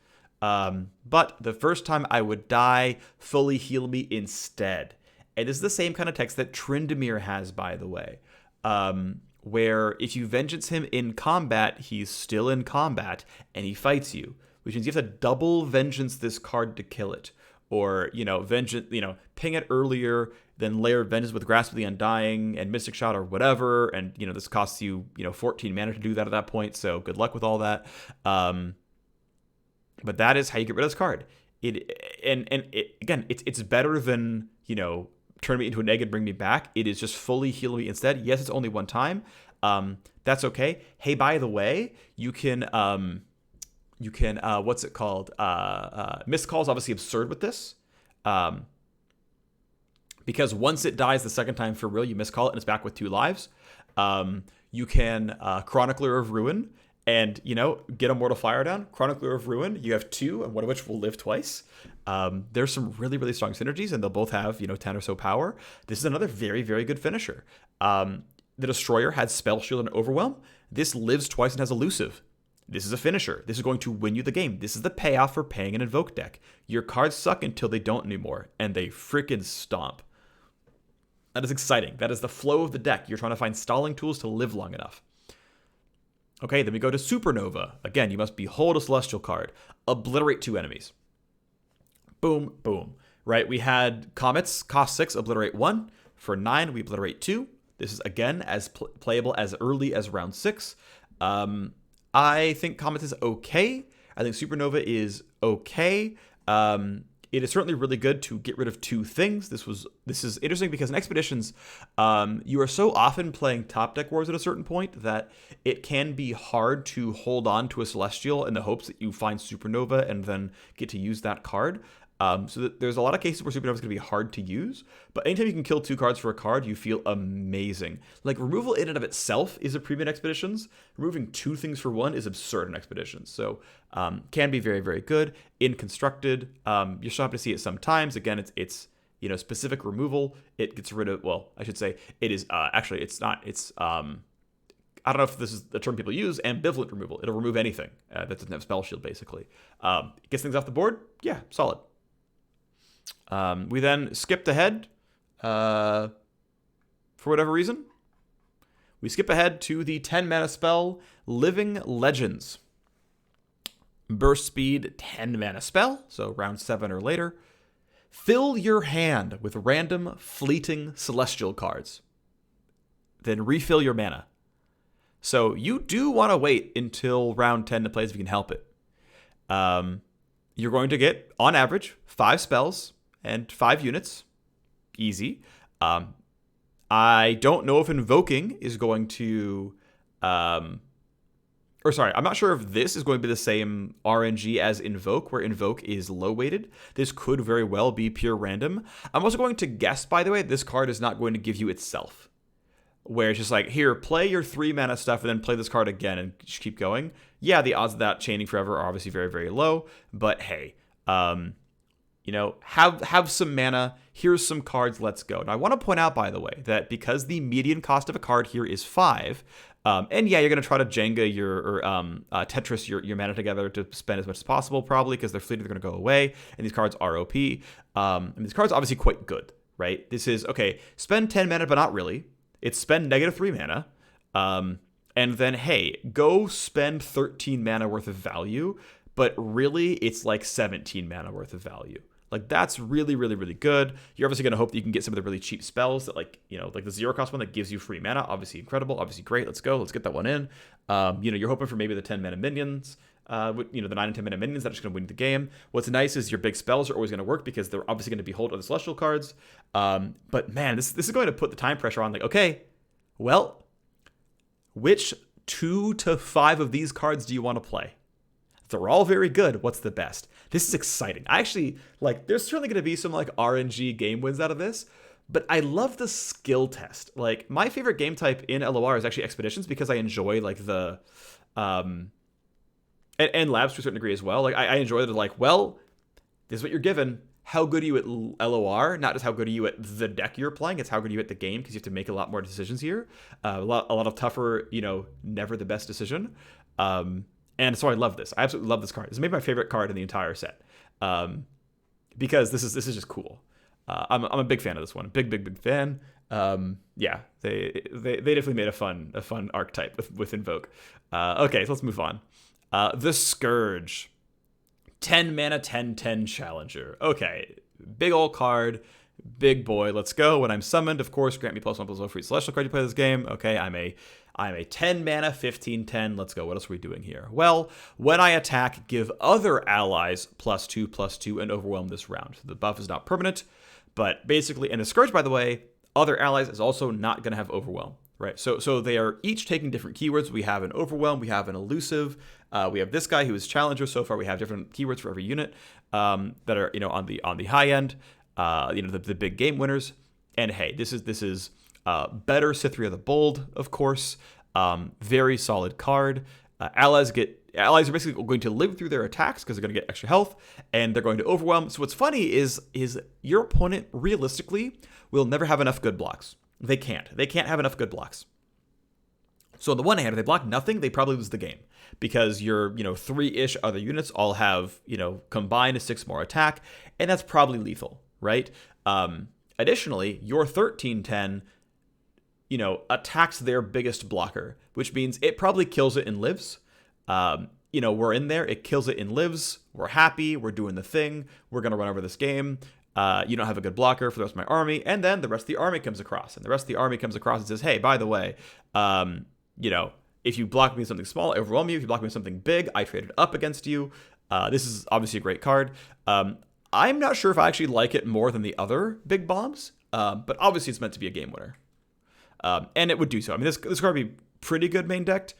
But the first time I would die, fully heal me instead. And this is the same kind of text that Tryndamere has, by the way, where if you vengeance him in combat, he's still in combat and he fights you, which means you have to double vengeance this card to kill it. Or, vengeance, ping it earlier, then layer vengeance with Grasp of the Undying and Mystic Shot or whatever. And, this costs you, 14 mana to do that at that point. So good luck with all that. But that is how you get rid of this card. It's better than, turn me into an egg and bring me back. It is just fully heal me instead. Yes, it's only one time. That's okay. Hey, by the way, you can what's it called? Miscall is obviously absurd with this. Because once it dies the second time for real, you miscall it and it's back with 2 lives. You can Chronicler of Ruin and, get Immortal Fire down. Chronicler of Ruin, you have 2, and one of which will live twice. There's some really, really strong synergies, and they'll both have, 10 or so power. This is another very, very good finisher. The Destroyer had Spell Shield and Overwhelm. This lives twice and has Elusive. This is a finisher. This is going to win you the game. This is the payoff for paying an Invoke deck. Your cards suck until they don't anymore, and they freaking stomp. That is exciting. That is the flow of the deck. You're trying to find stalling tools to live long enough. Okay, then we go to Supernova. Again, you must behold a Celestial card. Obliterate 2 enemies. Boom, boom. Right, we had Comets, cost 6, obliterate 1. For 9, we obliterate 2. This is, again, as playable as early as round 6. I think Comets is okay. I think Supernova is okay. It is certainly really good to get rid of 2 things. This is interesting because in Expeditions, you are so often playing top deck wars at a certain point that it can be hard to hold on to a Celestial in the hopes that you find Supernova and then get to use that card. So there's a lot of cases where Supernova is going to be hard to use, but anytime you can kill 2 cards for a card, you feel amazing. Like, removal in and of itself is a premium in Expeditions. Removing 2 things for 1 is absurd in Expeditions. So can be very, very good. In Constructed, you're still happy to see it sometimes. Again, it's specific removal. It gets rid of, well, I should say it is, actually, it's not, it's, I don't know if this is the term people use, ambivalent removal. It'll remove anything that doesn't have Spell Shield, basically. Gets things off the board? Yeah, solid. We then skipped ahead for whatever reason. We skip ahead to the 10 mana spell, Living Legends. Burst speed, 10 mana spell, so round 7 or later. Fill your hand with random fleeting celestial cards. Then refill your mana. So you do want to wait until round 10 to play if you can help it. You're going to get, on average, 5 spells and 5 units. Easy. I don't know if Invoking is going to... I'm not sure if this is going to be the same RNG as Invoke, where Invoke is low-weighted. This could very well be pure random. I'm also going to guess, by the way, this card is not going to give you itself. Where it's just like, here, play your 3 mana stuff and then play this card again and just keep going. Yeah, the odds of that chaining forever are obviously very, very low. But hey, have some mana. Here's some cards. Let's go. Now, I want to point out, by the way, that because the median cost of a card here is 5, and yeah, you're going to try to Jenga Tetris your mana together to spend as much as possible, probably, because they're fleeting, they're going to go away, and these cards are OP. And these cards are obviously quite good, right? This is, okay, spend 10 mana, but not really. It's spend -3 mana, and then, hey, go spend 13 mana worth of value, but really, it's like 17 mana worth of value. Like, that's really, really, really good. You're obviously going to hope that you can get some of the really cheap spells that, like, like the 0-cost one that gives you free mana. Obviously incredible. Obviously great. Let's go. Let's get that one in. You're hoping for maybe the 10 mana minions. The 9 and 10 mana minions that are just going to win the game. What's nice is your big spells are always going to work because they're obviously going to behold other celestial cards. But man, this is going to put the time pressure on. Like, okay, well, which 2 to 5 of these cards do you want to play? They're all very good. What's the best? This is exciting. I actually, like, there's certainly going to be some, like, RNG game wins out of this, but I love the skill test. Like, my favorite game type in LoR is actually Expeditions because I enjoy, like, the, and Labs to a certain degree as well. Like, I enjoy that, like, well, this is what you're given. How good are you at LoR? Not just how good are you at the deck you're playing, it's how good are you at the game, because you have to make a lot more decisions here. A lot of tougher, never the best decision. And so I love this. I absolutely love this card. This is maybe my favorite card in the entire set, because this is just cool. I'm a big fan of this one. Big fan. Yeah, they definitely made a fun archetype with Invoke. Okay, so let's move on. The Scourge, 10 mana, 10/10 challenger. Okay, big old card, big boy. Let's go. When I'm summoned, of course, grant me +1/+1 for each celestial card you play this game. Okay, I'm a 10 mana, 15/10. Let's go. What else are we doing here? Well, when I attack, give other allies +2/+2 and overwhelm this round. So the buff is not permanent, but basically, and the Scourge, by the way, other allies is also not going to have overwhelm, right? So they are each taking different keywords. We have an overwhelm, we have an elusive, we have this guy who is challenger. So far, we have different keywords for every unit that are on the high end. The big game winners. And hey, this is better Cytherea the Bold, of course. Very solid card. Allies are basically going to live through their attacks because they're going to get extra health, and they're going to overwhelm. So what's funny is your opponent realistically will never have enough good blocks. They can't have enough good blocks. So on the one hand, if they block nothing, they probably lose the game because your 3-ish other units all have combined a 6 more attack, and that's probably lethal, right? Additionally, your 13/10 attacks their biggest blocker, which means it probably kills it and lives. We're in there, it kills it and lives. We're happy, we're doing the thing, we're going to run over this game. You don't have a good blocker for the rest of my army, and then the rest of the army comes across, and says, hey, by the way, if you block me with something small, I overwhelm you. If you block me with something big, I traded up against you. This is obviously a great card. I'm not sure if I actually like it more than the other big bombs, but obviously it's meant to be a game winner. And it would do so. I mean, this card would be pretty good main decked.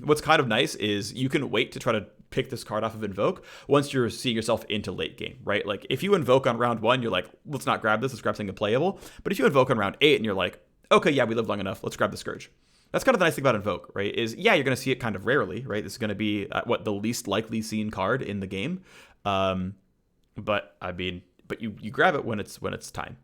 What's kind of nice is you can wait to try to pick this card off of Invoke once you're seeing yourself into late game, right? Like, if you Invoke on round 1, you're like, let's not grab this, let's grab something playable. But if you Invoke on round 8 and you're like, okay, yeah, we lived long enough, let's grab the Scourge. That's kind of the nice thing about Invoke, right? Is, yeah, you're going to see it kind of rarely, right? This is going to be the least likely seen card in the game. But you grab it when it's time.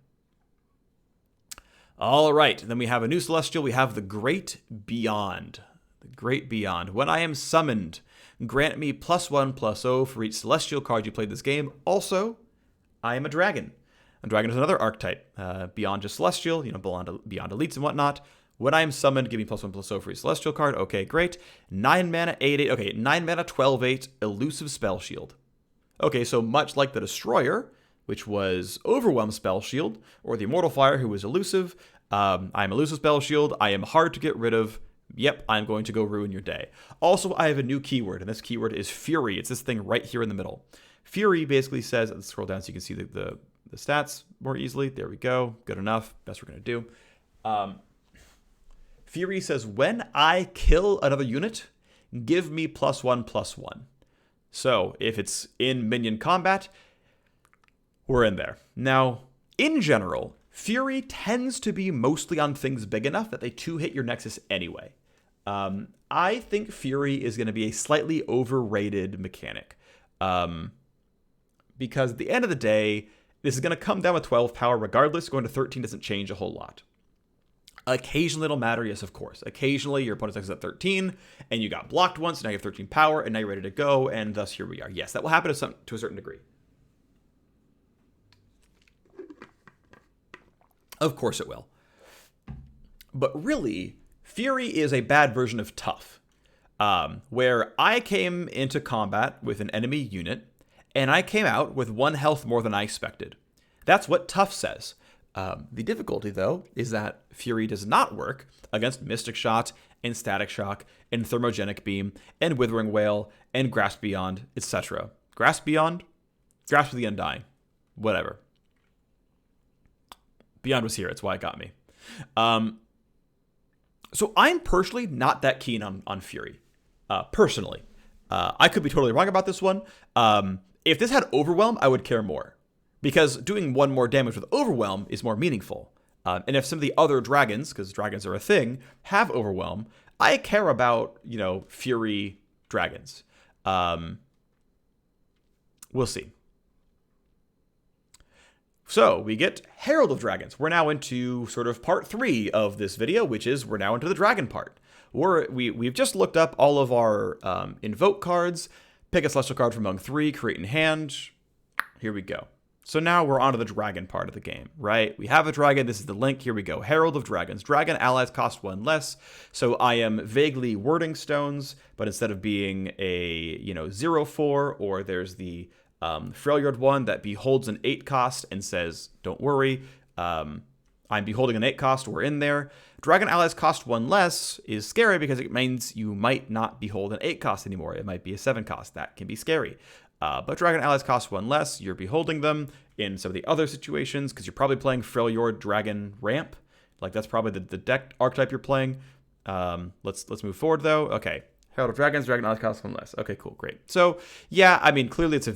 All right, then we have a new Celestial. We have the Great Beyond. The Great Beyond. When I am summoned, grant me +1/+0 for each Celestial card you played this game. Also, I am a dragon. A dragon is another archetype, beyond just Celestial, beyond elites and whatnot. When I am summoned, give me +1/+0 for each Celestial card. Okay, great. 9 mana, 8/8. Okay, 9 mana, 12/8, elusive spell shield. Okay, so much like the Destroyer, which was Overwhelm Spell Shield, or the Immortal Fire, who was elusive, I'm elusive Spell Shield. I am hard to get rid of. Yep, I'm going to go ruin your day. Also, I have a new keyword, and this keyword is Fury. It's this thing right here in the middle. Fury basically says, let's scroll down so you can see the stats more easily. There we go. Good enough. Best we're going to do. Fury says, when I kill another unit, give me +1/+1. So if it's in minion combat, we're in there. Now, in general, Fury tends to be mostly on things big enough that they 2-hit your Nexus anyway. I think Fury is going to be a slightly overrated mechanic. Because at the end of the day, this is going to come down with 12 power regardless. Going to 13 doesn't change a whole lot. Occasionally it'll matter, yes, of course. Occasionally your opponent's Nexus is at 13, and you got blocked once, now you have 13 power, and now you're ready to go, and thus here we are. Yes, that will happen to a certain degree. Of course it will. But really, Fury is a bad version of Tough, where I came into combat with an enemy unit, and I came out with 1 health more than I expected. That's what Tough says. The difficulty, though, is that Fury does not work against Mystic Shot and Static Shock and Thermogenic Beam and Withering Wail and Grasp Beyond, etc. Grasp Beyond? Grasp of the Undying. Whatever. Beyond was here. It's why it got me. So I'm personally not that keen on Fury. Personally. I could be totally wrong about this one. If this had Overwhelm, I would care more. Because doing 1 more damage with Overwhelm is more meaningful. And if some of the other dragons, because dragons are a thing, have Overwhelm, I care about, Fury dragons. We'll see. So we get Herald of Dragons. We're now into sort of part 3 of this video, which is we're now into the dragon part. We've just looked up all of our Invoke cards, pick a Celestial card from among 3, create in hand. Here we go. So now we're on to the dragon part of the game, right? We have a dragon. This is the link. Here we go. Herald of Dragons. Dragon allies cost 1 less. So I am vaguely wording stones, but instead of being a, 0/4, or there's the Freljord one that beholds an 8 cost and says, don't worry, I'm beholding an 8 cost. We're in there. Dragon allies cost 1 less is scary because it means you might not behold an 8 cost anymore. It might be a 7 cost. That can be scary. But Dragon allies cost 1 less. You're beholding them in some of the other situations because you're probably playing Freljord Dragon Ramp. Like that's probably the deck archetype you're playing. Let's move forward though. Okay. Herald of Dragons, Dragon allies cost 1 less. Okay, cool, great. So yeah, I mean clearly it's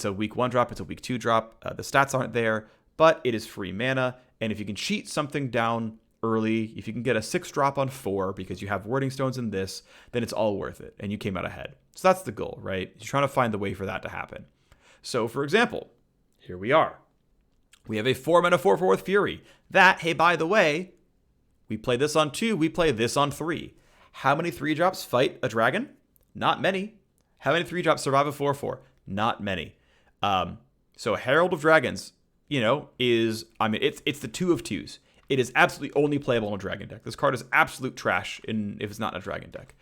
a week 1 drop, it's a week 2 drop. The stats aren't there, but it is free mana, and if you can cheat something down early, if you can get a 6 drop on 4 because you have wording stones in this, then it's all worth it, and you came out ahead. So that's the goal, right? You're trying to find the way for that to happen. So for example, here we are. We have a 4 mana 4/4 with Fury. That, hey, by the way, we play this on 2, we play this on 3. How many 3-drops fight a dragon? Not many. How many 3-drops survive a 4/4? Not many. So Herald of Dragons, it's the 2 of 2s. It is absolutely only playable in a dragon deck. This card is absolute trash if it's not in a dragon deck.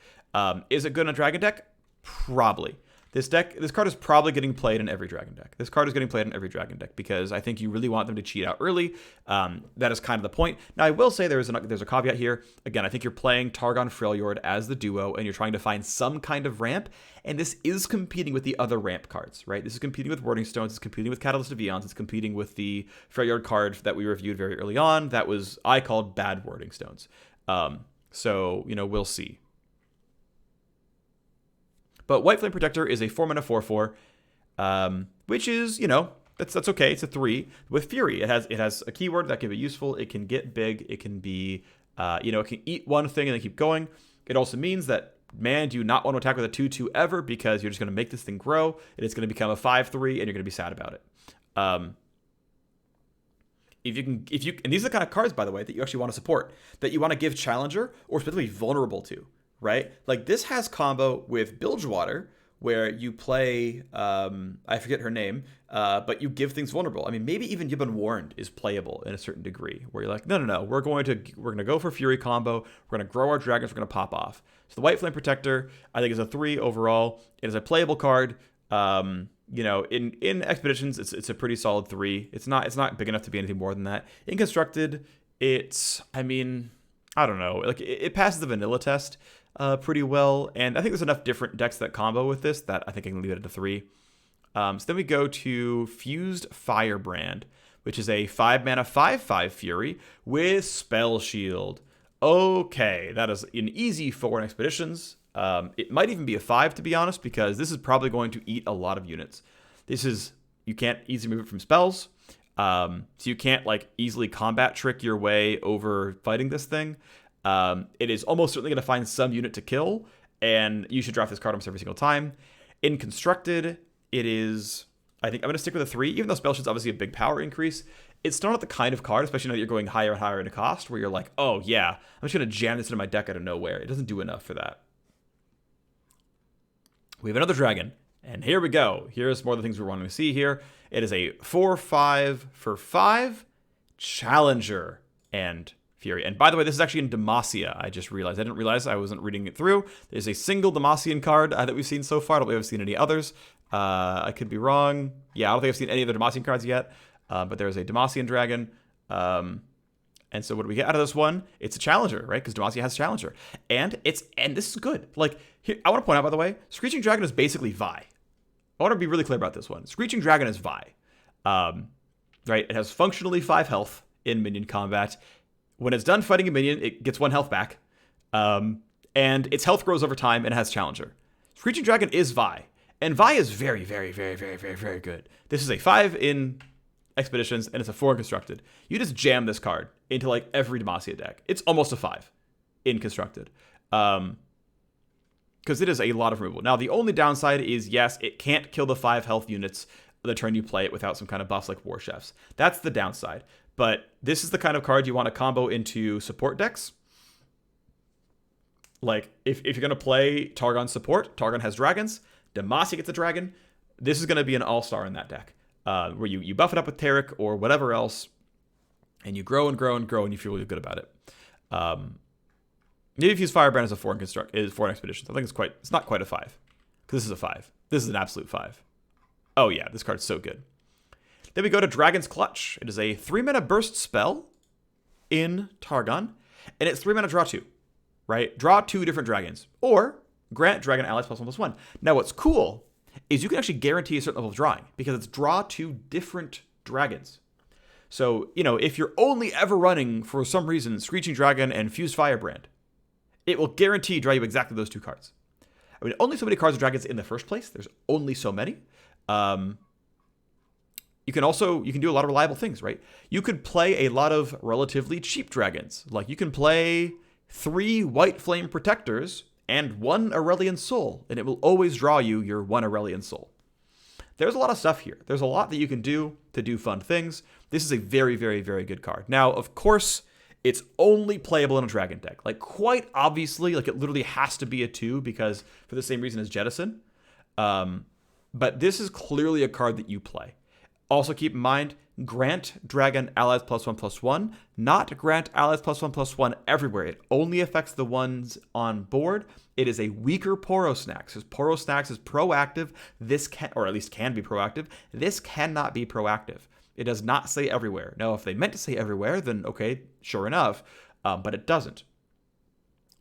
Is it good in a dragon deck? Probably. This card is probably getting played in every dragon deck. This card is getting played in every dragon deck because I think you really want them to cheat out early. That is kind of the point. Now, I will say there's a caveat here. Again, I think you're playing Targon Freljord as the duo, and you're trying to find some kind of ramp, and this is competing with the other ramp cards, right? This is competing with Wording Stones, it's competing with Catalyst of Eons, it's competing with the Freljord card that we reviewed very early on that I called bad Wording Stones. So, we'll see. But White Flame Protector is a 4 mana 4/4, which is, that's okay. It's a 3 with Fury. It has a keyword that can be useful. It can get big. It can be, it can eat one thing and then keep going. It also means that, man, do you not want to attack with a 2/2 ever because you're just going to make this thing grow and it's going to become a 5/3 and you're going to be sad about it. And these are the kind of cards, by the way, that you actually want to support, that you want to give Challenger or specifically vulnerable to. Right? Like this has combo with Bilgewater where you play, I forget her name, but you give things vulnerable. I mean, maybe even You've Been Warned is playable in a certain degree where you're like, no, we're going to go for Fury combo. We're going to grow our dragons. We're going to pop off. So the White Flame Protector, I think is a 3 overall. It is a playable card. In Expeditions, it's a pretty solid 3. It's not big enough to be anything more than that. In Constructed, I don't know. Like it passes the vanilla test pretty well, and I think there's enough different decks that combo with this that I think I can leave it at a 3. So then we go to Fused Firebrand, which is a 5 mana 5/5 Fury with Spell Shield. Okay, that is an easy 4 in Expeditions. It might even be a 5 to be honest, because this is probably going to eat a lot of units. You can't easily move it from spells, so you can't easily combat trick your way over fighting this thing. It is almost certainly going to find some unit to kill, and you should draft this card almost every single time. In Constructed, I think I'm going to stick with a 3, even though Spell Shield's obviously a big power increase. It's still not the kind of card, especially now that you're going higher and higher into cost, where you're like, oh yeah, I'm just going to jam this into my deck out of nowhere. It doesn't do enough for that. We have another dragon, and here we go. Here's more of the things we're wanting to see here. It is a 4/5 for 5 Challenger and Fury. And by the way, this is actually in Demacia. I just realized. I didn't realize I wasn't reading it through. There's a single Demacian card that we've seen so far. I don't think I've seen any others. I could be wrong. Yeah, I don't think I've seen any of the Demacian cards yet, but there's a Demacian Dragon. And so what do we get out of this one? It's a challenger, right? Because Demacia has a challenger. And this is good. Like, here, I want to point out, by the way, Screeching Dragon is basically Vi. I want to be really clear about this one. Screeching Dragon is Vi. Right? It has functionally 5 health in minion combat. When it's done fighting a minion, it gets 1 health back. And its health grows over time and it has challenger. Screeching Dragon is Vi. And Vi is very, very, very, very, very, very good. This is a 5 in Expeditions, and it's a 4 in Constructed. You just jam this card into like every Demacia deck. It's almost a 5 in Constructed. Because it is a lot of removal. Now, the only downside is, yes, it can't kill the 5 health units the turn you play it without some kind of buffs like War Chefs. That's the downside. But this is the kind of card you want to combo into support decks. Like, if you're going to play Targon support, Targon has dragons, Demacia gets a dragon, this is going to be an all-star in that deck. Where you buff it up with Tarek or whatever else, and you grow and grow and grow, and you feel really good about it. Maybe if you use Firebrand as a 4 in Expeditions, I think it's not quite a 5. Because this is a 5. This is an absolute 5. Oh yeah, this card's so good. Then we go to Dragon's Clutch. It is a 3-mana burst spell in Targon, and it's 3 mana draw 2. Right? Draw 2 different dragons. Or grant dragon allies +1/+1. Now what's cool is you can actually guarantee a certain level of drawing because it's draw 2 different dragons. So, if you're only ever running, for some reason, Screeching Dragon and Fused Firebrand, it will guarantee draw you exactly those 2 cards. I mean, only so many cards of dragons in the first place. There's only so many. You can do a lot of reliable things, right? You could play a lot of relatively cheap dragons. Like, you can play 3 White Flame Protectors and 1 Irelian Soul, and it will always draw you your 1 Irelian Soul. There's a lot of stuff here. There's a lot that you can do to do fun things. This is a very, very, very good card. Now, of course, it's only playable in a dragon deck. Like, quite obviously, like, it literally has to be a 2 because for the same reason as Jettison. But this is clearly a card that you play. Also keep in mind, grant dragon allies +1/+1, not grant allies +1/+1 everywhere. It only affects the ones on board. It is a weaker Poro Snacks. Because Poro Snacks is proactive. This can, or at least can be proactive. This cannot be proactive. It does not say everywhere. Now, if they meant to say everywhere, then okay, sure enough. But it doesn't.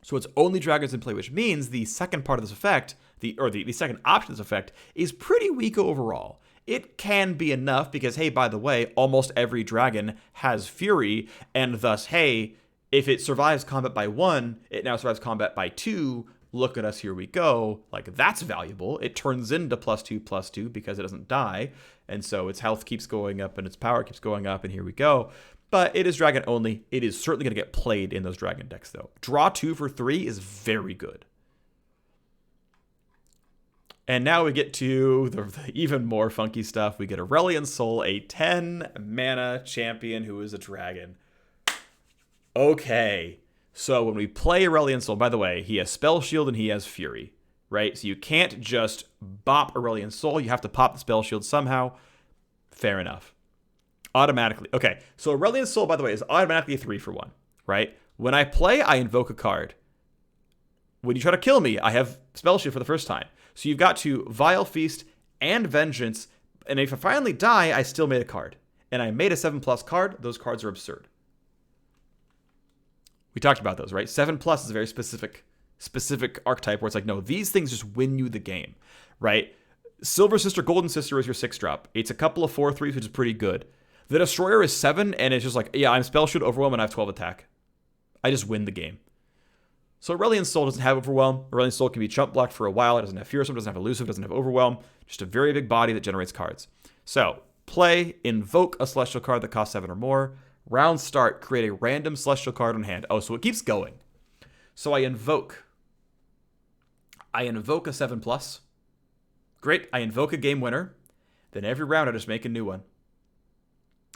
So it's only dragons in play, which means the second part of this effect, the second option of this effect, is pretty weak overall. It can be enough because, hey, by the way, almost every dragon has Fury, and thus, hey, if it survives combat by 1, it now survives combat by 2. Look at us, here we go. Like, that's valuable. It turns into +2/+2 because it doesn't die, and so its health keeps going up and its power keeps going up, and here we go. But it is dragon only. It is certainly going to get played in those dragon decks, though. Draw 2 for 3 is very good. And now we get to the even more funky stuff. We get Aurelian Soul, a 10-mana champion who is a dragon. Okay. So when we play Aurelian Soul, by the way, he has Spell Shield and he has Fury, right? So you can't just bop Aurelian Soul. You have to pop the Spell Shield somehow. Fair enough. Automatically. Okay, so Aurelian Soul, by the way, is automatically a 3-for-1, right? When I play, I invoke a card. When you try to kill me, I have Spell Shield for the first time. So you've got to Vile Feast and Vengeance, and if I finally die, I still made a card. And I made a 7+ card. Those cards are absurd. We talked about those, right? 7+ is a very specific archetype where it's like, no, these things just win you the game, right? Silver Sister, Golden Sister is your 6-drop. It's a couple of 4/3s, which is pretty good. The Destroyer is 7, and it's just like, yeah, I'm Spell Shield, Overwhelm, and I have 12 attack. I just win the game. So Aurelian Soul doesn't have Overwhelm. Aurelian Soul can be chump blocked for a while. It doesn't have Fearsome, doesn't have Elusive, doesn't have Overwhelm. Just a very big body that generates cards. So, play, invoke a Celestial card that costs 7 or more. Round start, create a random Celestial card on hand. Oh, so it keeps going. So I invoke a 7+. Great, I invoke a game winner. Then every round I just make a new one.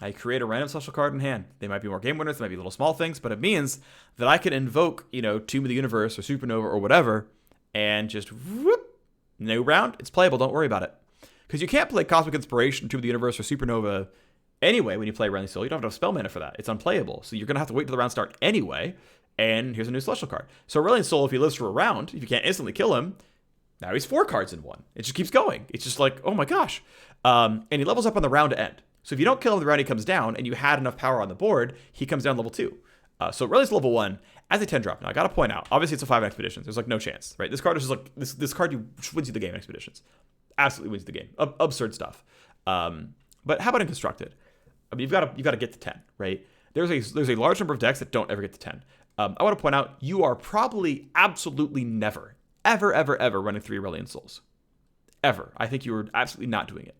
I create a random Celestial card in hand. They might be more game winners, they might be little small things, but it means that I can invoke, Tomb of the Universe or Supernova or whatever, and just whoop, new round, it's playable, don't worry about it. Because you can't play Cosmic Inspiration, Tomb of the Universe, or Supernova anyway when you play Aurelian Soul. You don't have enough spell mana for that. It's unplayable. So you're going to have to wait till the round start anyway, and here's a new Celestial card. So Aurelian Soul, if he lives for a round, if you can't instantly kill him, Now he's 4 cards in 1. It just keeps going. It's just like, oh my gosh. And he levels up on the round end. So if you don't kill him the round he comes down, and you had enough power on the board, he comes down level 2. So Aurelion's level 1 as a 10 drop. Now I gotta point out, obviously it's a 5 in Expeditions. There's like no chance, right? This card is just like this card wins you the game in Expeditions. Absolutely wins the game. Absurd stuff. But how about in Constructed? I mean, you've got to get to 10, right? There's a large number of decks that don't ever get to 10. I want to point out you are probably absolutely never, ever running 3 Irelian Souls. Ever. I think you are absolutely not doing it.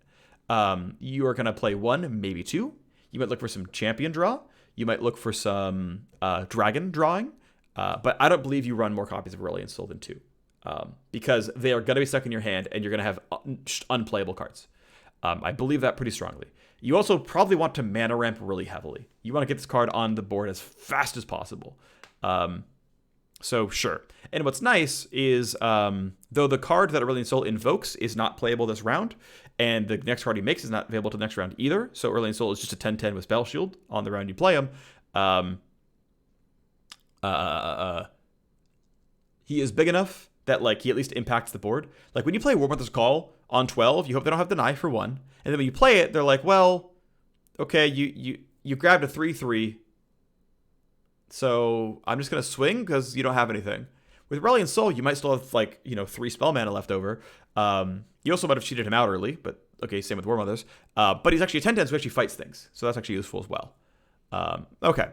You are going to play 1, maybe 2. You might look for some champion draw. You might look for some dragon drawing. But I don't believe you run more copies of Irelian Soul than 2. Because they are going to be stuck in your hand and you're going to have unplayable cards. I believe that pretty strongly. You also probably want to mana ramp really heavily. You want to get this card on the board as fast as possible. So sure. And what's nice is, though the card that Irelian Soul invokes is not playable this round, and the next card he makes is not available to the next round either, so Irelian Soul is just a 10-10 with Spell Shield on the round you play him. He is big enough that like he at least impacts the board. Like when you play Warmother's Call on 12, you hope they don't have Deny for 1. And then when you play it, they're like, well, okay, you grabbed a 3/3. So I'm just going to swing because you don't have anything. With Irelian Soul, you might still have like, 3 spell mana left over. You also might have cheated him out early, but okay, same with Warmothers. But he's actually a 10-10, so he actually fights things. So that's actually useful as well. Okay.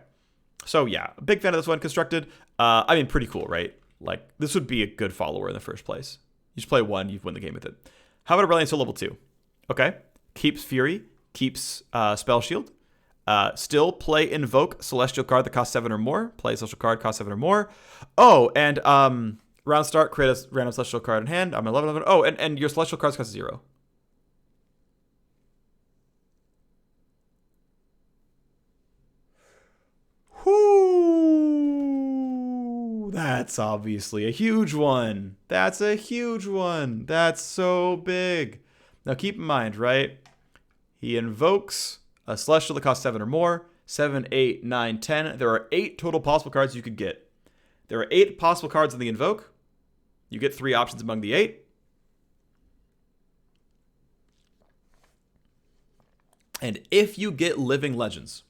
So yeah, big fan of this one. Constructed. I mean, pretty cool, right? Like, this would be a good follower in the first place. You just play 1, you win the game with it. How about Irelian Soul level 2? Okay. Keeps Fury, keeps Spell Shield. Still play Invoke, Celestial card that costs 7 or more. Play Celestial card, costs 7 or more. Oh, and round start, create a random Celestial card in hand. I'm 11. Oh, and your Celestial cards cost 0. Whoo! That's obviously a huge one. That's a huge one. That's so big. Now keep in mind, right? He invokes a Celestial that costs 7 or more. 7, 8, 9, 10. There are 8 total possible cards you could get. There are 8 possible cards in the Invoke. You get 3 options among the 8. And if you get Living Legends,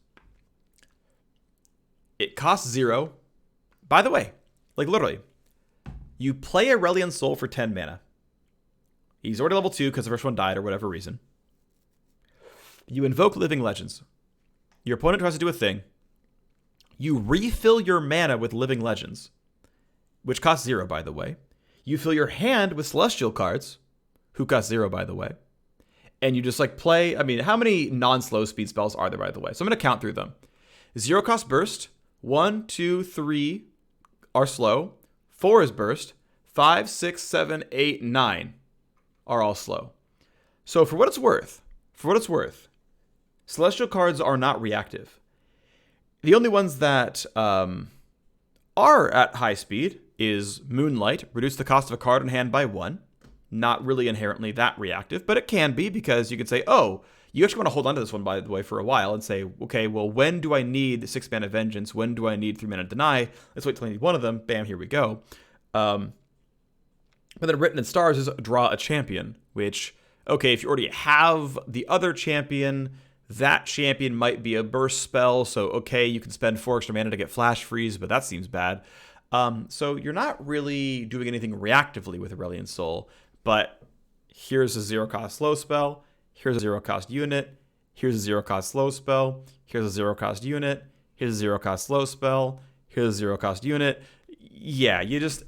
it costs 0. By the way, like literally, you play Irelian Soul for 10 mana. He's already level 2 because the first one died or whatever reason. You invoke Living Legends. Your opponent tries to do a thing. You refill your mana with Living Legends, which costs 0, by the way. You fill your hand with Celestial cards, who cost 0, by the way. And you just like play, I mean, how many non-slow speed spells are there, by the way? So I'm going to count through them. 0 cost burst. 1, 2, 3 are slow. 4 is burst. 5, 6, 7, 8, 9 are all slow. So for what it's worth, Celestial cards are not reactive. The only ones that are at high speed is Moonlight, reduce the cost of a card in hand by 1. Not really inherently that reactive, but it can be because you could say, oh, you actually want to hold on to this one, by the way, for a while and say, okay, well, when do I need 6 mana Vengeance? When do I need 3 mana Deny? Let's wait till I need one of them. Bam, here we go. But then Written in Stars is draw a champion, which, okay, if you already have the other champion, that champion might be a burst spell, so okay, you can spend 4 extra mana to get Flash Freeze, but that seems bad. So you're not really doing anything reactively with Irelian Soul, but here's a 0-cost slow spell, here's a 0-cost unit, here's a 0-cost slow spell, here's a 0-cost unit, here's a 0-cost slow spell, here's a 0-cost unit. Yeah, you just,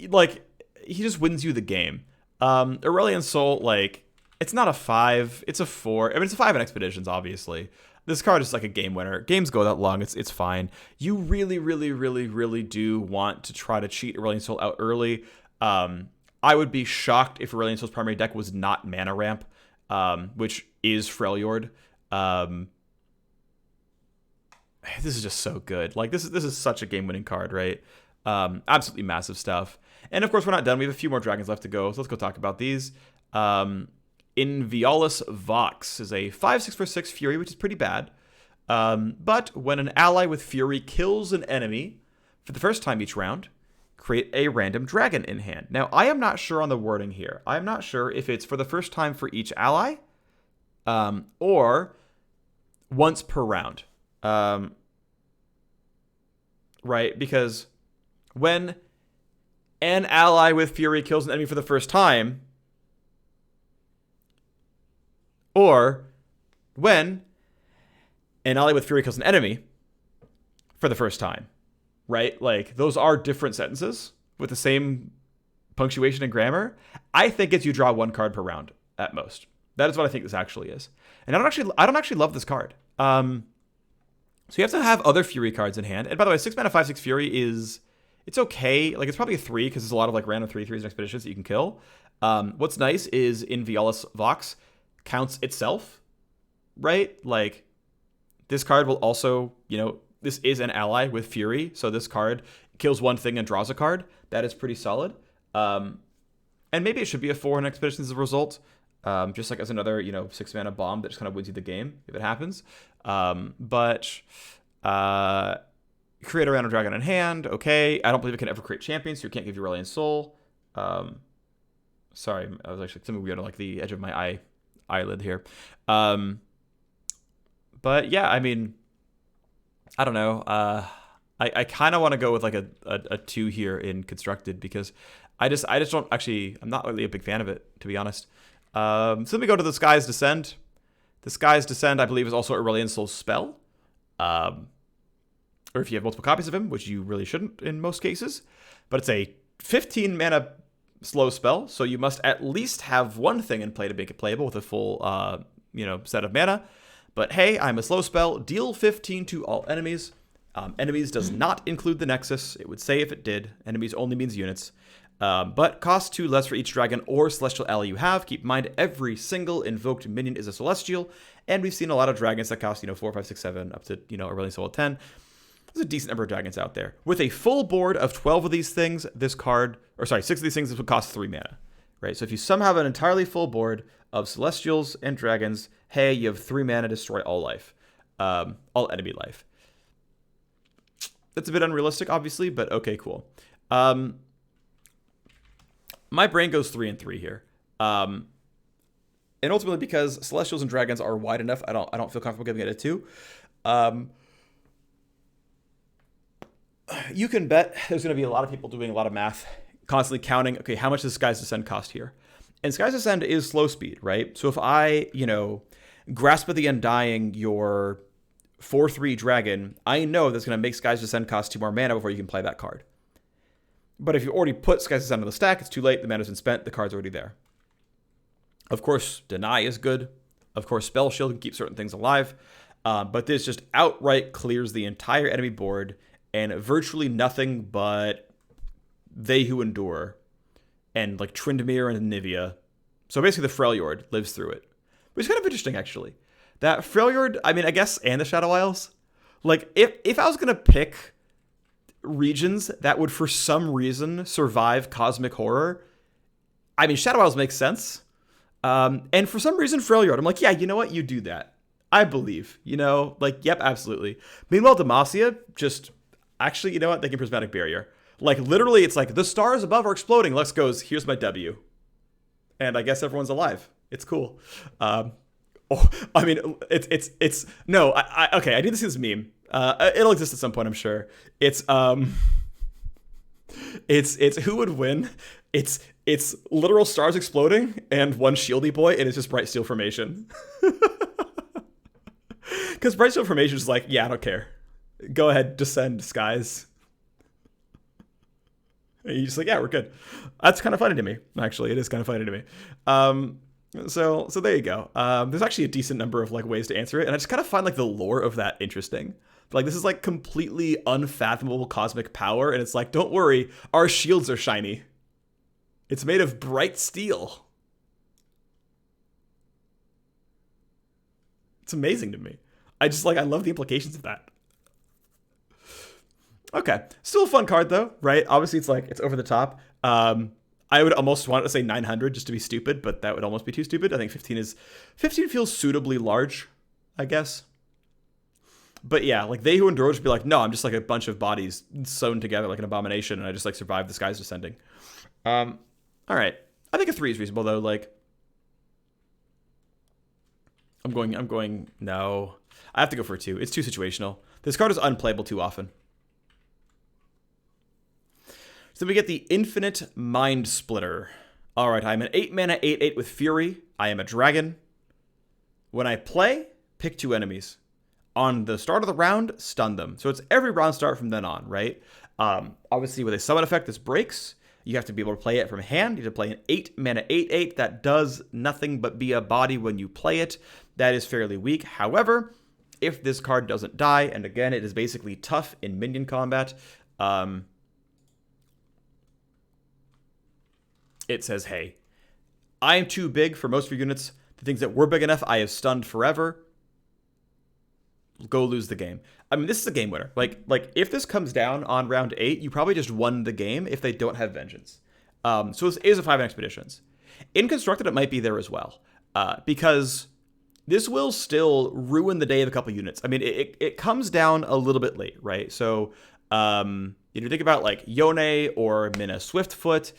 like, he just wins you the game. Irelian Soul, like, it's not a 5, it's a 4. I mean, it's a 5 in Expeditions, obviously. This card is like a game winner. Games go that long, it's fine. You really do want to try to cheat Irelian Soul out early. I would be shocked if Irelian Soul's primary deck was not Mana Ramp, which is Freljord. This is just so good. Like, this is such a game-winning card, right? Absolutely massive stuff. And of course, we're not done. We have a few more dragons left to go, so let's go talk about these. Inviolus Vox is a 5/6 for 6 Fury, which is pretty bad. But when an ally with Fury kills an enemy for the first time each round, create a random dragon in hand. Now, I am not sure on the wording here. I'm not sure if it's for the first time for each ally, or once per round. Right? Because when an ally with Fury kills an enemy for the first time, or when an ally with Fury kills an enemy for the first time, right? Like, those are different sentences with the same punctuation and grammar. I think it's you draw 1 card per round at most. That is what I think this actually is. And I don't actually love this card. So you have to have other Fury cards in hand. And by the way, 6 mana 5/6 Fury it's okay. Like, it's probably a 3 because there's a lot of like random 3/3s and expeditions that you can kill. What's nice is in Viola's Vox counts itself, right? Like, this card will also, this is an ally with Fury, so this card kills 1 thing and draws a card. That is pretty solid. And maybe it should be a 4 in expeditions as a result. Just like as another, 6 mana bomb that just kind of wins you the game if it happens. But create a random dragon in hand. Okay. I don't believe it can ever create champions, so you can't give you Irelian Soul. Sorry, I was actually something weird on like the edge of my eyelid here. But yeah, I mean, I don't know. I kind of want to go with like a 2 here in constructed because I just don't actually, I'm not really a big fan of it, to be honest. So let me go to the Sky's Descent. The Sky's Descent, I believe, is also Irelian Soul's spell. Or if you have multiple copies of him, which you really shouldn't in most cases. But it's a 15 mana slow spell, so you must at least have 1 thing in play to make it playable with a full, set of mana. But hey, I'm a slow spell. Deal 15 to all enemies. Enemies does not include the Nexus. It would say if it did. Enemies only means units. But cost 2 less for each dragon or celestial ally you have. Keep in mind, every single invoked minion is a celestial, and we've seen a lot of dragons that cost, 4, 5, 6, 7, up to, Aurelian Soul 10. There's a decent number of dragons out there. With a full board of 12 of these things, 6 of these things, this would cost 3 mana, right? So if you somehow have an entirely full board of celestials and dragons, hey, you have 3 mana to destroy all life, all enemy life. That's a bit unrealistic, obviously, but okay, cool. My brain goes 3 and 3 here. And ultimately because Celestials and Dragons are wide enough, I don't feel comfortable giving it a 2. You can bet there's going to be a lot of people doing a lot of math, constantly counting, okay, how much does Sky's Descent cost here? And Sky's Descent is slow speed, right? So if I, Grasp of the Undying your 4/3 dragon, I know that's going to make Sky's Descent cost 2 more mana before you can play that card. But if you already put Sky's Descent on the stack, it's too late. The mana's been spent. The card's already there. Of course, Deny is good. Of course, Spell Shield can keep certain things alive. But this just outright clears the entire enemy board and virtually nothing but They Who Endure and like Tryndamere and Nivea. So basically the Freljord lives through it. Which is kind of interesting, actually. That Freljord, I mean, I guess, and the Shadow Isles. Like, if I was going to pick regions that would for some reason survive cosmic horror, I mean, Shadow Isles makes sense. And for some reason, Freljord, I'm like, yeah, you know what? You do that. I believe, yep, absolutely. Meanwhile, Demacia, just, actually, you know what? They can Prismatic Barrier. Like, literally, it's like, the stars above are exploding. Lex goes, here's my W. And I guess everyone's alive. It's cool. No, okay, I need to see this meme. It'll exist at some point, I'm sure. It's who would win? It's literal stars exploding and one shieldy boy, and it's just Bright Steel Formation. Because Bright Steel Formation is like, yeah, I don't care. Go ahead, descend, skies. And you're just like, yeah, we're good. That's kind of funny to me. Actually, it is kind of funny to me. So there you go. There's actually a decent number of like ways to answer it, and I just kind of find like the lore of that interesting. Like, this is like completely unfathomable cosmic power, and it's like, don't worry, our shields are shiny. It's made of bright steel. It's amazing to me. I love the implications of that. Okay, still a fun card though, right? Obviously, it's over the top. I would almost want to say 900 just to be stupid, but that would almost be too stupid. I think 15 feels suitably large, I guess. But yeah, like they who endure should be like, no, I'm just like a bunch of bodies sewn together like an abomination, and I just like survive the skies descending. All right. I think a 3 is reasonable though. Like, I'm going. No, I have to go for a 2. It's too situational. This card is unplayable too often. So we get the Infinite Mind Splitter. All right, I'm an 8 mana 8/8 with Fury. I am a dragon. When I play, pick 2 enemies. On the start of the round, stun them. So it's every round start from then on, right? Obviously, with a summon effect, this breaks. You have to be able to play it from hand. You have to play an 8 mana 8/8 that does nothing but be a body when you play it. That is fairly weak. However, if this card doesn't die, and again, it is basically tough in minion combat, it says, hey, I am too big for most of your units. The things that were big enough, I have stunned forever. Go lose the game. I mean, this is a game winner. Like if this comes down on round 8, you probably just won the game if they don't have Vengeance. So this is a 5 in Expeditions. In Constructed, it might be there as well. Because this will still ruin the day of a couple units. I mean, it comes down a little bit late, right? So, you think about like Yone or Mina Swiftfoot,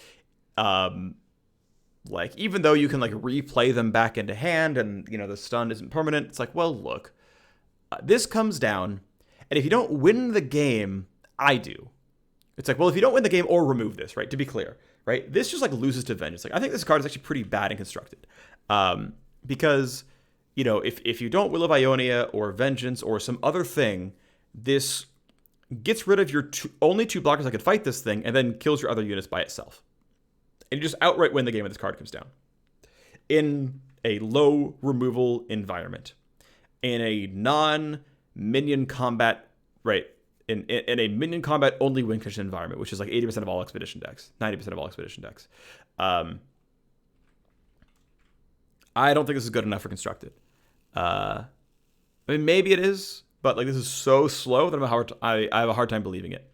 like even though you can like replay them back into hand and, you know, the stun isn't permanent, it's like, well, look, this comes down, and if you don't win the game, I do. It's like, well, if you don't win the game or remove this, right? To be clear, right? This just like loses to Vengeance. Like, I think this card is actually pretty bad and constructed. Because, you know, if you don't Will of Ionia or Vengeance or some other thing, this gets rid of your only 2 blockers that could fight this thing and then kills your other units by itself. And you just outright win the game when this card comes down. In a low removal environment. In a non-minion combat, right, in a minion combat only win condition environment, which is like 80% of all expedition decks, 90% of all expedition decks. I don't think this is good enough for Constructed. I mean, maybe it is, but like this is so slow that I have a hard time believing it.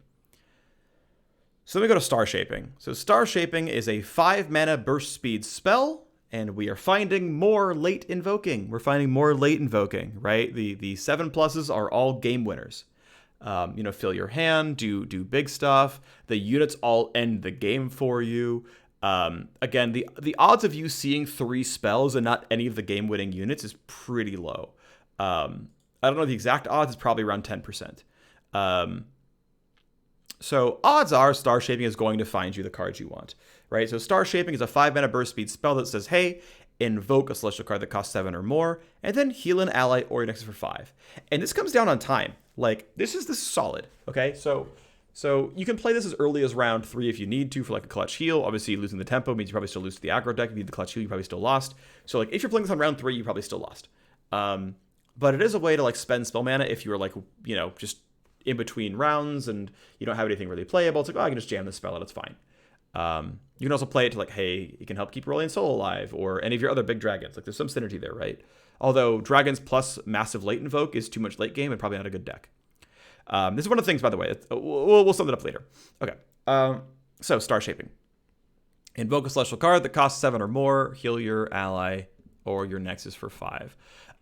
So let me go to Star Shaping. So Star Shaping is a 5 mana burst speed spell. And we are finding more late invoking. We're finding more late invoking, right? The 7+s are all game winners. You know, fill your hand, do big stuff. The units all end the game for you. Again, the odds of you seeing 3 spells and not any of the game-winning units is pretty low. I don't know the exact odds. It's probably around 10%. So odds are Star Shaping is going to find you the cards you want, right? So Star Shaping is a 5 mana burst speed spell that says, hey, invoke a celestial card that costs 7 or more, and then heal an ally or your nexus for 5. And this comes down on time. Like, this is solid, okay? So you can play this as early as round 3 if you need to for like a clutch heal. Obviously, losing the tempo means you probably still lose to the aggro deck. If you need the clutch heal, you probably still lost. So like, if you're playing this on round 3, you probably still lost. But it is a way to like spend spell mana if you're like, you know, just in between rounds and you don't have anything really playable. It's like, oh, I can just jam this spell out, it's fine. You can also play it to like, hey, it can help keep Aurelian Soul alive or any of your other big dragons. Like, there's some synergy there, right? Although dragons plus massive late invoke is too much late game and probably not a good deck. This is one of the things, by the way. We'll sum it up later. Okay. So Star Shaping. Invoke a celestial card that costs 7 or more. Heal your ally or your nexus for 5.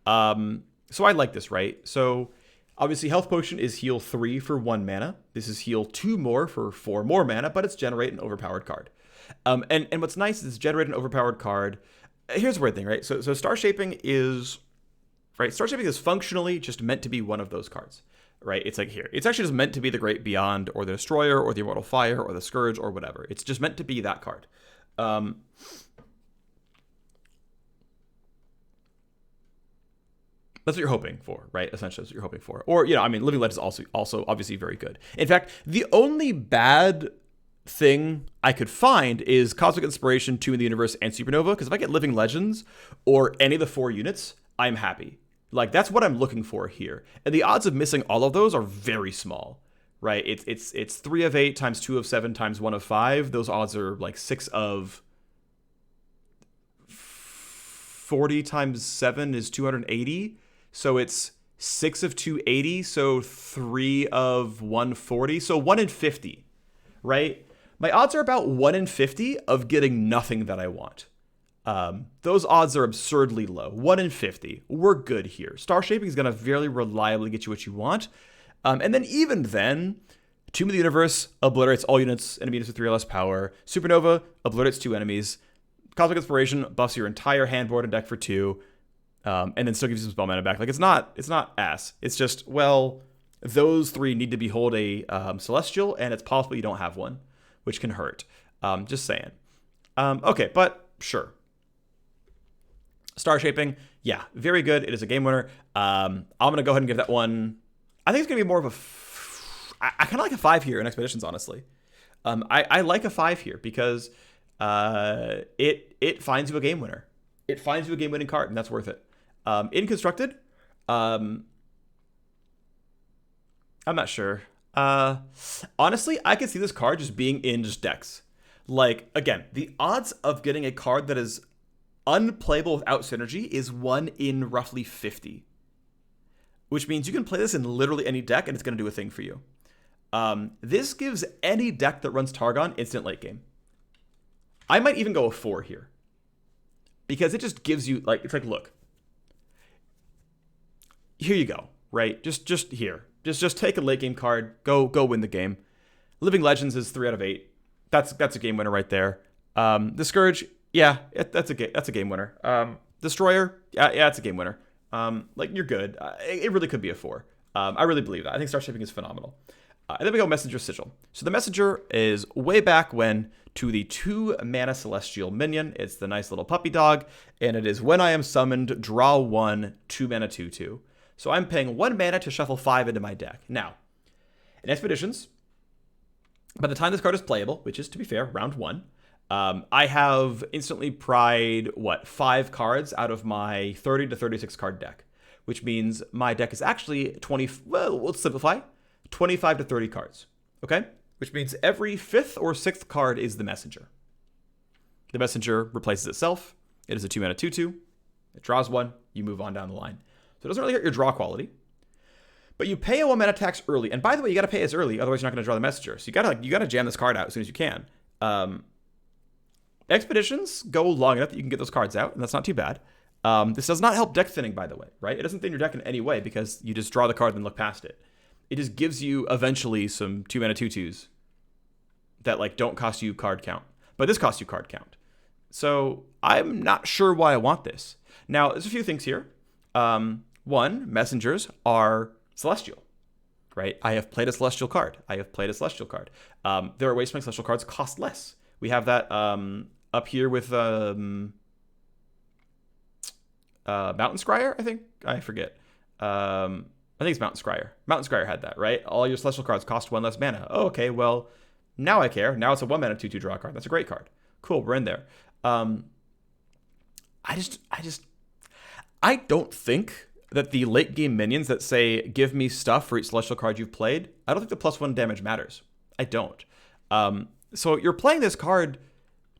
So I like this, right? So obviously, Health Potion is heal 3 for 1 mana. This is heal 2 more for 4 more mana, but it's generate an overpowered card. And what's nice is generate an overpowered card. Here's the weird thing, right? So Star Shaping is, right? Star Shaping is functionally just meant to be one of those cards, right? It's like here. It's actually just meant to be the Great Beyond or the Destroyer or the Immortal Fire or the Scourge or whatever. It's just meant to be that card. That's what you're hoping for, right? Essentially, that's what you're hoping for. Or, you know, I mean, Living Legends is also obviously very good. In fact, the only bad thing I could find is Cosmic Inspiration, 2 in the Universe, and Supernova, because if I get Living Legends or any of the 4 units, I'm happy. Like, that's what I'm looking for here. And the odds of missing all of those are very small, right? It's 3 of 8 times 2 of 7 times 1 of 5. Those odds are like 6 of 40 times 7 is 280. So it's 6 of 280, so 3 of 140, so 1 in 50, right? My odds are about 1 in 50 of getting nothing that I want. Those odds are absurdly low. 1 in 50. We're good here. Star Shaping is going to very reliably get you what you want. And then even then, Tomb of the Universe obliterates all units and units with 3 or less power. Supernova obliterates 2 enemies. Cosmic Inspiration buffs your entire handboard and deck for 2. And then still gives you some spell mana back. Like, it's not ass. It's just, well, those 3 need to behold a Celestial, and it's possible you don't have one, which can hurt. Just saying. Okay, but sure. Star Shaping, yeah, very good. It is a game winner. I'm going to go ahead and give that one... I think it's going to be more of a... I kind of like a 5 here in Expeditions, honestly. I like a 5 here because it finds you a game winner. It finds you a game-winning card, and that's worth it. In Constructed, I'm not sure. Honestly, I could see this card just being in just decks. Like, again, the odds of getting a card that is unplayable without synergy is 1 in roughly 50. Which means you can play this in literally any deck, and it's going to do a thing for you. This gives any deck that runs Targon instant late game. I might even go a 4 here. Because it just gives you, like, it's like, look. Here you go, right? Just here. Just take a late game card. Go win the game. Living Legends is 3 out of 8. That's a game winner right there. The Scourge, yeah, that's a game winner. Destroyer, yeah, it's a game winner. Like, you're good. It really could be a 4. I really believe that. I think Star Shaping is phenomenal. And then we go Messenger Sigil. So the Messenger is way back when to the 2 mana Celestial Minion. It's the nice little puppy dog, and it is when I am summoned, draw 1, 2 mana 2/2. So I'm paying 1 mana to shuffle 5 into my deck. Now, in Expeditions, by the time this card is playable, which is, to be fair, round 1, I have instantly pried, 5 cards out of my 30 to 36 card deck, which means my deck is actually 20, well, let's simplify, 25 to 30 cards, okay? Which means every 5th or 6th card is the Messenger. The Messenger replaces itself. It is a 2 mana 2/2. It draws 1. You move on down the line. So it doesn't really hurt your draw quality. But you pay a 1 mana tax early. And by the way, you got to pay as early, otherwise you're not going to draw the Messenger. So you got to jam this card out as soon as you can. Expeditions go long enough that you can get those cards out, and that's not too bad. This does not help deck thinning, by the way, right? It doesn't thin your deck in any way because you just draw the card and look past it. It just gives you eventually some 2 mana 2/2s that like don't cost you card count, but this costs you card count. So I'm not sure why I want this. Now, there's a few things here. One, Messengers are Celestial, right? I have played a Celestial card. There are ways to make Celestial cards cost less. We have that up here with Mountain Scryer, I think. I forget. I think it's Mountain Scryer. Mountain Scryer had that, right? All your Celestial cards cost 1 less mana. Oh, okay, well, now I care. Now it's a 1 mana 2/2 draw card. That's a great card. Cool, we're in there. I don't think that the late game minions that say, give me stuff for each Celestial card you've played, I don't think the +1 damage matters. I don't. So you're playing this card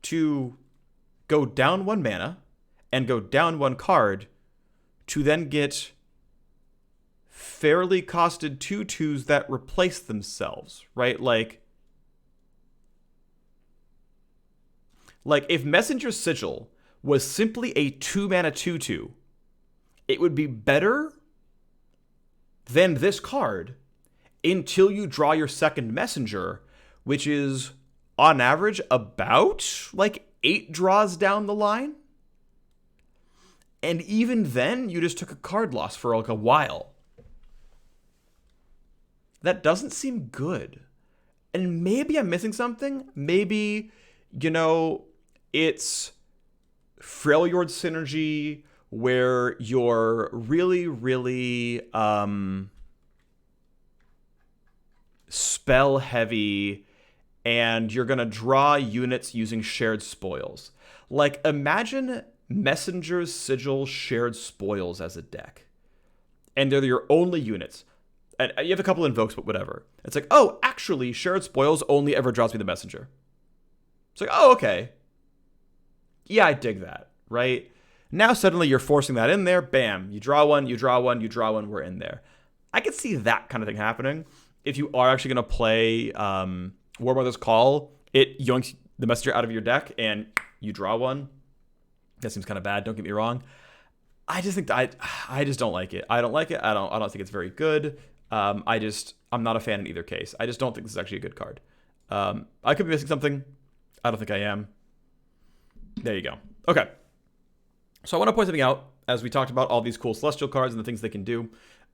to go down 1 mana and go down 1 card to then get fairly costed 2/2s that replace themselves, right? Like if Messenger Sigil was simply a 2 mana 2/2, it would be better than this card until you draw your second Messenger, which is on average about like 8 draws down the line. And even then, you just took a card loss for like a while. That doesn't seem good. And maybe I'm missing something. Maybe, it's Freljord synergy where you're really, really spell heavy and you're going to draw units using shared spoils. Like, imagine Messenger's Sigil shared spoils as a deck. And they're your only units. And you have a couple invokes, but whatever. It's like, oh, actually, shared spoils only ever draws me the Messenger. It's like, oh, okay. Yeah, I dig that, right? Now suddenly you're forcing that in there. Bam. You draw one, we're in there. I could see that kind of thing happening. If you are actually going to play War Mother's Call, it yoinks the Messenger out of your deck and you draw one. That seems kind of bad. Don't get me wrong. I just think that I just don't like it. I don't like it. I don't think it's very good. I'm not a fan in either case. I just don't think this is actually a good card. I could be missing something. I don't think I am. There you go. Okay. So I want to point something out as we talked about all these cool celestial cards and the things they can do,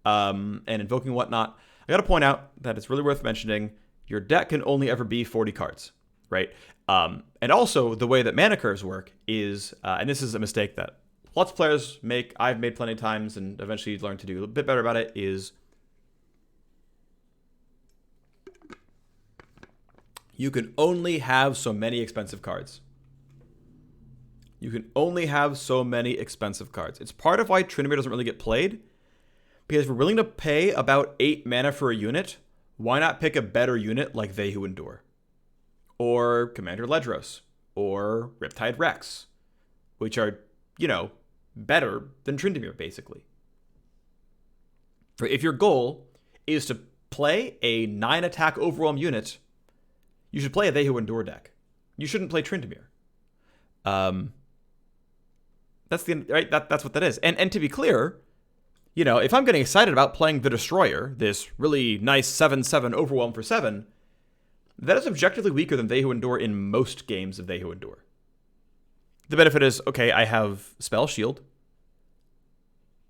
and invoking and whatnot. I got to point out that it's really worth mentioning. Your deck can only ever be 40 cards, right? And also the way that mana curves work is, and this is a mistake that lots of players make, I've made plenty of times and eventually learned to do a bit better about it, is you can only have so many expensive cards. You can only have so many expensive cards. It's part of why Tryndamere doesn't really get played, because if we're willing to pay about 8 mana for a unit, why not pick a better unit like They Who Endure? Or Commander Ledros? Or Riptide Rex? Which are, you know, better than Tryndamere, basically. If your goal is to play a 9-attack Overwhelm unit, you should play a They Who Endure deck. You shouldn't play Tryndamere. That's the right. That's what that is. And to be clear, you know, if I'm getting excited about playing the Destroyer, this really nice 7/7 Overwhelm for 7, that is objectively weaker than They Who Endure in most games of They Who Endure. The benefit is, okay, I have Spell Shield.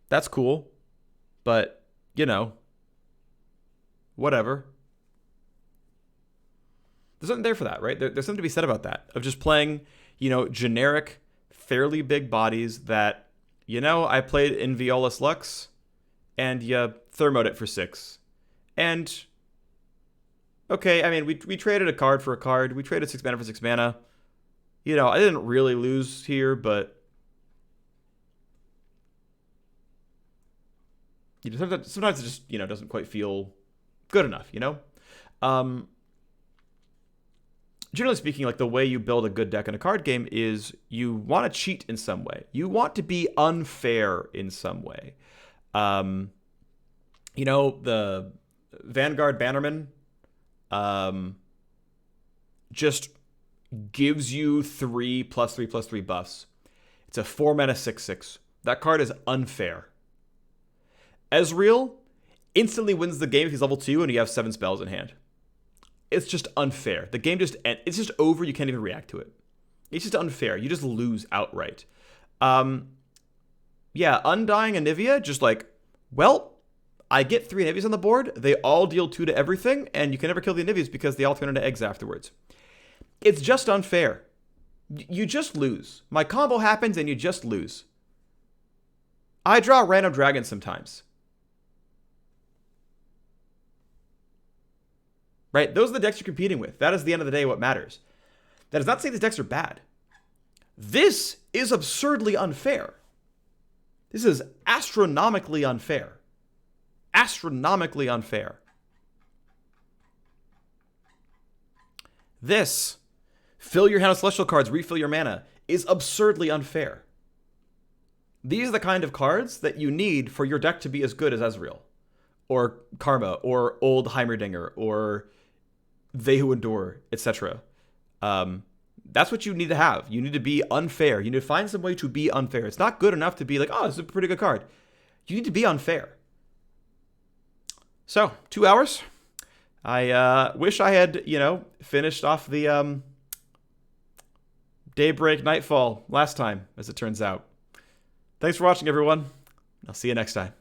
That's cool. But, you know, whatever. There's something there for that, right? There's something to be said about that, of just playing, you know, generic, fairly big bodies that, you know, I played in Viola's Lux, and you thermoed it for 6. And, okay, I mean, we traded a card for a card. We traded 6 mana for 6 mana. You know, I didn't really lose here, but you know, sometimes it just, you know, doesn't quite feel good enough, you know? Generally speaking, like, the way you build a good deck in a card game is you want to cheat in some way. You want to be unfair in some way. You know, the Vanguard Bannerman just gives you 3+3/+3 buffs. It's a 4-mana 6/6. That card is unfair. Ezreal instantly wins the game if he's level 2 and you have 7 spells in hand. It's just unfair. The game just ends. It's just over. You can't even react to it. It's just unfair. You just lose outright. Yeah, Undying Anivia, just like, well, I get 3 Anivias on the board. They all deal 2 to everything, and you can never kill the Anivias because they all turn into eggs afterwards. It's just unfair. You just lose. My combo happens, and you just lose. I draw random dragons sometimes. Right? Those are the decks you're competing with. That is, at the end of the day, what matters. That does not say these decks are bad. This is absurdly unfair. This is astronomically unfair. Astronomically unfair. This, fill your hand with celestial cards, refill your mana, is absurdly unfair. These are the kind of cards that you need for your deck to be as good as Ezreal, or Karma, or Old Heimerdinger, or They Who Endure, etc. That's what you need to have. You need to be unfair. You need to find some way to be unfair. It's not good enough to be like, oh, this is a pretty good card. You need to be unfair. So, 2 hours. I wish I had, you know, finished off the Daybreak Nightfall last time, as it turns out. Thanks for watching, everyone. I'll see you next time.